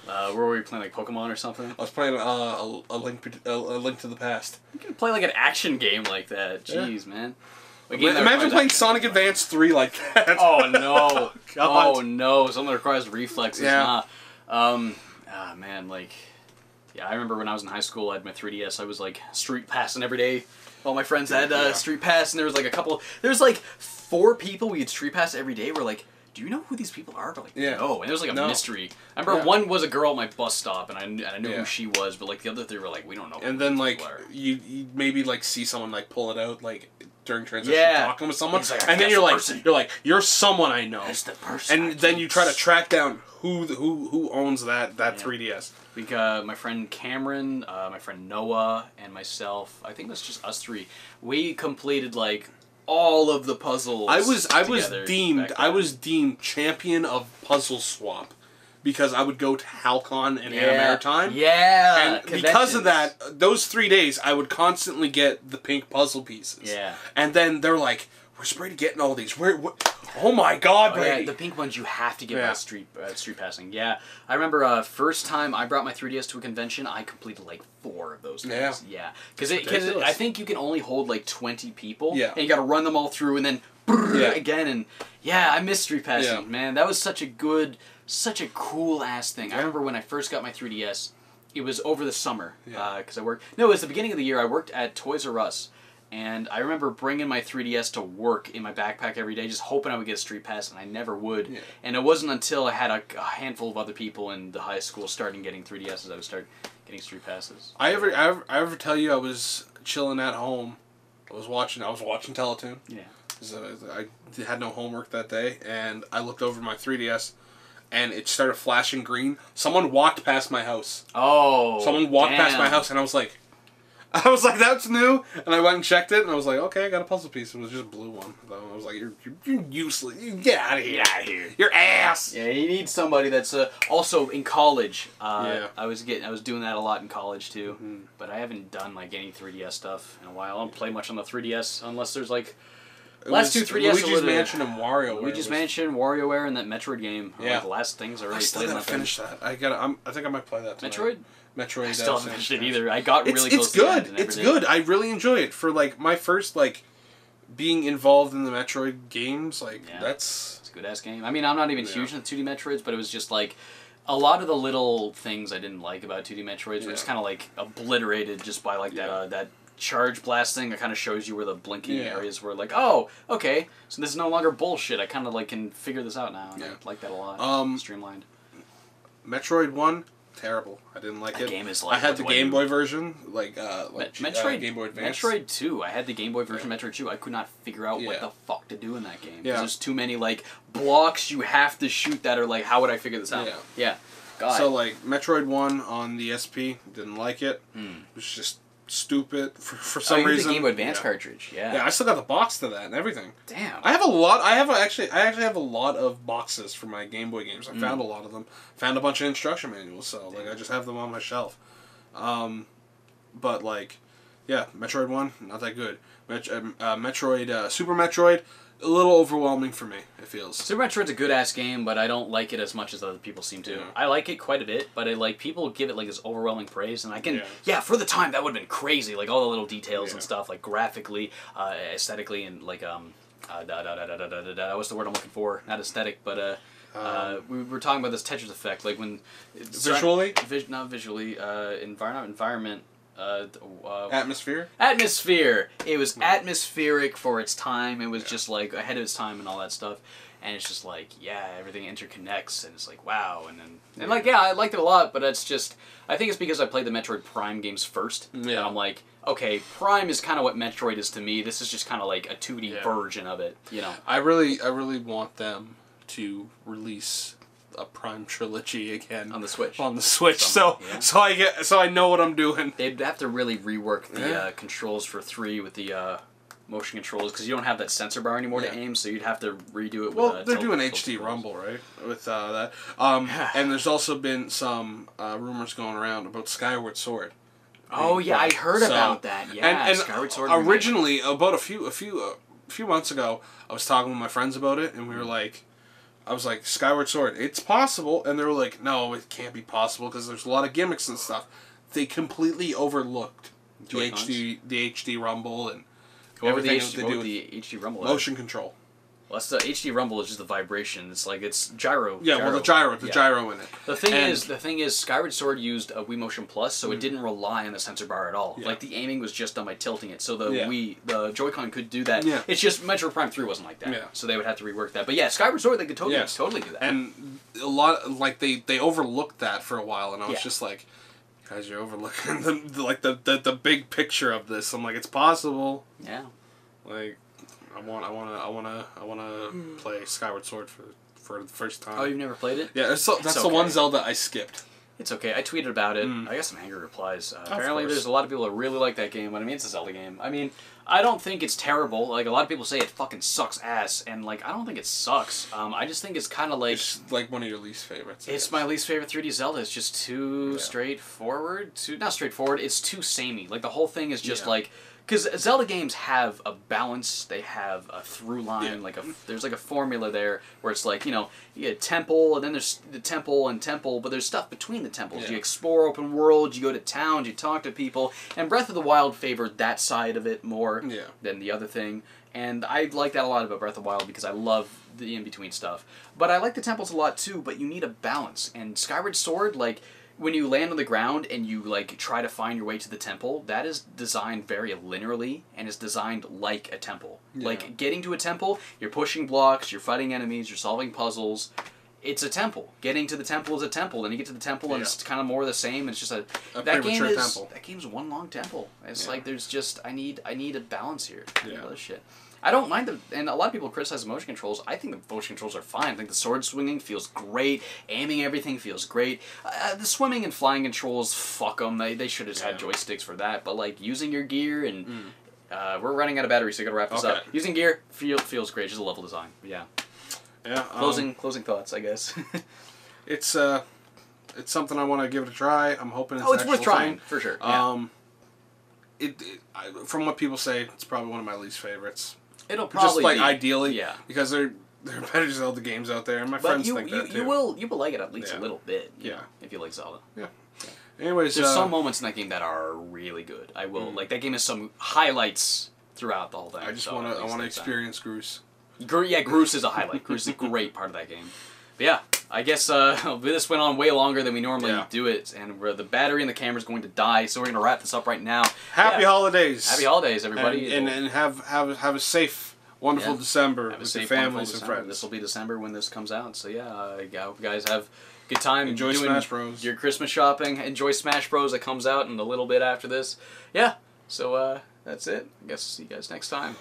Where were we playing, like Pokemon or something? I was playing a Link to the Past. You can play like an action game like that. Jeez, man. Imagine playing Sonic Advance 3 like that. Oh no! Oh no! Something that requires reflexes. Yeah. Man, like, yeah. I remember when I was in high school, I had my 3DS. I was like street passing every day. All my friends had street pass, and there was like there was like 4 people we had street pass every day. We're like, do you know who these people are? Like, no. And there was like a mystery. I remember one was a girl at my bus stop, and I knew who she was, but like the other 3 were like, we don't know. And then like you maybe like see someone like pull it out like during transition talking with someone, like, and then you're someone I know. That's the person. And then you try to track down who owns that 3DS. Because my friend Cameron, my friend Noah, and myself, I think it was just us 3. We completed like all of the puzzles. I was deemed champion of puzzle swap because I would go to Halcon and Animaritime. Yeah. And because of that, those 3 days I would constantly get the pink puzzle pieces. Yeah. And then they're like, "Where's Brady getting all these? Oh my God, Brady!" Yeah, the pink ones you have to get by street passing. Yeah, I remember first time I brought my 3DS to a convention, I completed like 4 of those things. Yeah, because I think you can only hold like 20 people. Yeah, and you got to run them all through and then again, and I miss street passing. Man, that was such a cool ass thing. I remember when I first got my 3DS, it was over the summer because I worked. No, it was the beginning of the year. I worked at Toys R Us. And I remember bringing my 3DS to work in my backpack every day, just hoping I would get a street pass, and I never would. Yeah. And it wasn't until I had a handful of other people in the high school starting getting 3DSs I would start getting street passes. I ever tell you I was chilling at home? I was watching Teletoon. Yeah. I had no homework that day, and I looked over my 3DS, and it started flashing green. Someone walked past my house. Oh. Someone walked past my house, and I was like, that's new, and I went and checked it, and I was like, okay, I got a puzzle piece. It was just a blue one, though. I was like, you're useless. You get out of here. Your ass. Yeah, you need somebody that's also in college. I was doing that a lot in college too, but I haven't done like any 3DS stuff in a while. I don't play much on the 3DS unless there's like Last two 3DS Luigi's Mansion and WarioWare. Luigi's Mansion, WarioWare, and that Metroid game. Yeah. Like the last things I really still played. gotta finish that. I think I might play that tonight. Metroid. I still haven't finished it either. I got really close. It's good. It's good. I really enjoy it. For like my first like being involved in the Metroid games, like it's a good ass game. I mean, I'm not even huge into 2D Metroids, but it was just like a lot of the little things I didn't like about 2D Metroids were just kind of like obliterated just by like that charge blast thing that kind of shows you where the blinking areas were. Like, oh, okay, so this is no longer bullshit. I kind of like can figure this out now, and I like that a lot. Streamlined. Metroid 1, terrible. I didn't like it. Game is like, I had the Game Boy version, Metroid Game Boy Advance. Metroid 2. I had the Game Boy version of Metroid 2. I could not figure out what the fuck to do in that game. There's too many like blocks you have to shoot that are like, how would I figure this out? Yeah. God. So like Metroid 1 on the SP, didn't like it. It was just stupid for some reason. The Game Boy Advance cartridge. Yeah, I still got the box to that and everything. Damn. I have a lot. I actually have a lot of boxes for my Game Boy games. I found a lot of them. Found a bunch of instruction manuals, so like I just have them on my shelf. But like, yeah, Metroid 1, not that good. Metroid, Super Metroid, a little overwhelming for me, it feels. Super Metroid's a good-ass game, but I don't like it as much as other people seem to. I like it quite a bit, but people give it like this overwhelming praise, and I can... Yeah, for the time, that would have been crazy, like all the little details and stuff, like graphically, aesthetically, and like, what's the word I'm looking for? Not aesthetic, but, we were talking about this Tetris effect, like when... Visually? Not visually, environment... Atmosphere? Atmosphere! It was atmospheric for its time. It was just like ahead of its time and all that stuff. And it's just like, everything interconnects and it's like, wow. And I liked it a lot, but it's just, I think it's because I played the Metroid Prime games first. Yeah. And I'm like, okay, Prime is kind of what Metroid is to me. This is just kind of like a 2D version of it, you know? I really want them to release a Prime trilogy again on the Switch. So I know what I'm doing. They'd have to really rework the controls for 3 with the motion controls because you don't have that sensor bar anymore to aim, so you'd have to redo it. Well, they're doing HD Rumble, right? With that, and there's also been some rumors going around about Skyward Sword. Oh yeah, I heard about that. Yeah, and Skyward Sword. Originally, about a few months ago, I was talking with my friends about it, and we were like. I was like, Skyward Sword, it's possible. And they were like, no, it can't be possible because there's a lot of gimmicks and stuff. They completely overlooked the HD Rumble and everything to do with the HD Rumble. Motion control. Well, that's the HD Rumble is just the vibration. It's like it's gyro. Yeah, well, the gyro in it. The thing is, Skyward Sword used a Wii Motion Plus, so it didn't rely on the sensor bar at all. Yeah. Like the aiming was just done by tilting it, so the Joy-Con could do that. Yeah. It's just Metroid Prime 3 wasn't like that, so they would have to rework that. But yeah, Skyward Sword they could totally do that. And a lot like they overlooked that for a while, and I was just like, guys, you're overlooking the big picture of this. I'm like, it's possible. Yeah. Like. I wanna play Skyward Sword for the first time. Oh, you've never played it? Yeah, that's the one Zelda I skipped. It's okay. I tweeted about it. I got some angry replies. Apparently, there's a lot of people that really like that game, but I mean, it's a Zelda game. I mean, I don't think it's terrible. Like, a lot of people say it fucking sucks ass, and, like, I don't think it sucks. I just think it's kind of like... It's like one of your least favorites. It's my least favorite 3D Zelda. It's just too straightforward. Not straightforward. It's too samey. Like, the whole thing is just, like... Because Zelda games have a balance, they have a through line, there's like a formula there where it's like, you get a temple, and then there's the temple and temple, but there's stuff between the temples. You explore open world, you go to towns, you talk to people, and Breath of the Wild favored that side of it more than the other thing. And I like that a lot about Breath of the Wild because I love the in-between stuff. But I like the temples a lot too, but you need a balance. And Skyward Sword, like... When you land on the ground and you like try to find your way to the temple, that is designed very linearly and is designed like a temple. Yeah. Like getting to a temple, you're pushing blocks, you're fighting enemies, you're solving puzzles. It's a temple. Getting to the temple is a temple. Then you get to the temple and it's kind of more of the same. It's just that game's one long temple. It's like there's just I need a balance here. Other shit. I don't mind them, and a lot of people criticize the motion controls. I think the motion controls are fine. I think the sword swinging feels great, aiming everything feels great. The swimming and flying controls, fuck them. They should have just had joysticks for that. But like using your gear and we're running out of battery, so you gotta wrap this up. Using gear feels great. Just a level design. Yeah. Yeah. Closing thoughts, I guess. It's something I want to give it a try. I'm hoping it's worth trying for sure. Yeah. From what people say, it's probably one of my least favorites. It'll probably just like be, ideally, yeah, because there are better Zelda games out there, and my friends think that too. You will like it at least a little bit. You Yeah, know, if you like Zelda. Yeah. Anyways, there's some moments in that game that are really good. I will like that game has some highlights throughout the whole thing. I just want to experience Groose. Yeah, Groose is a highlight. Groose is a great part of that game. But yeah, I guess this went on way longer than we normally do it, and the battery in the camera is going to die, so we're going to wrap this up right now. Happy holidays! Happy holidays, everybody! And have a safe, wonderful December with your families and friends. This will be December when this comes out, so yeah, I hope you guys have a good time. Enjoy Smash Bros. Your Christmas shopping. Enjoy Smash Bros. That comes out in a little bit after this. Yeah, so that's it. I guess see you guys next time.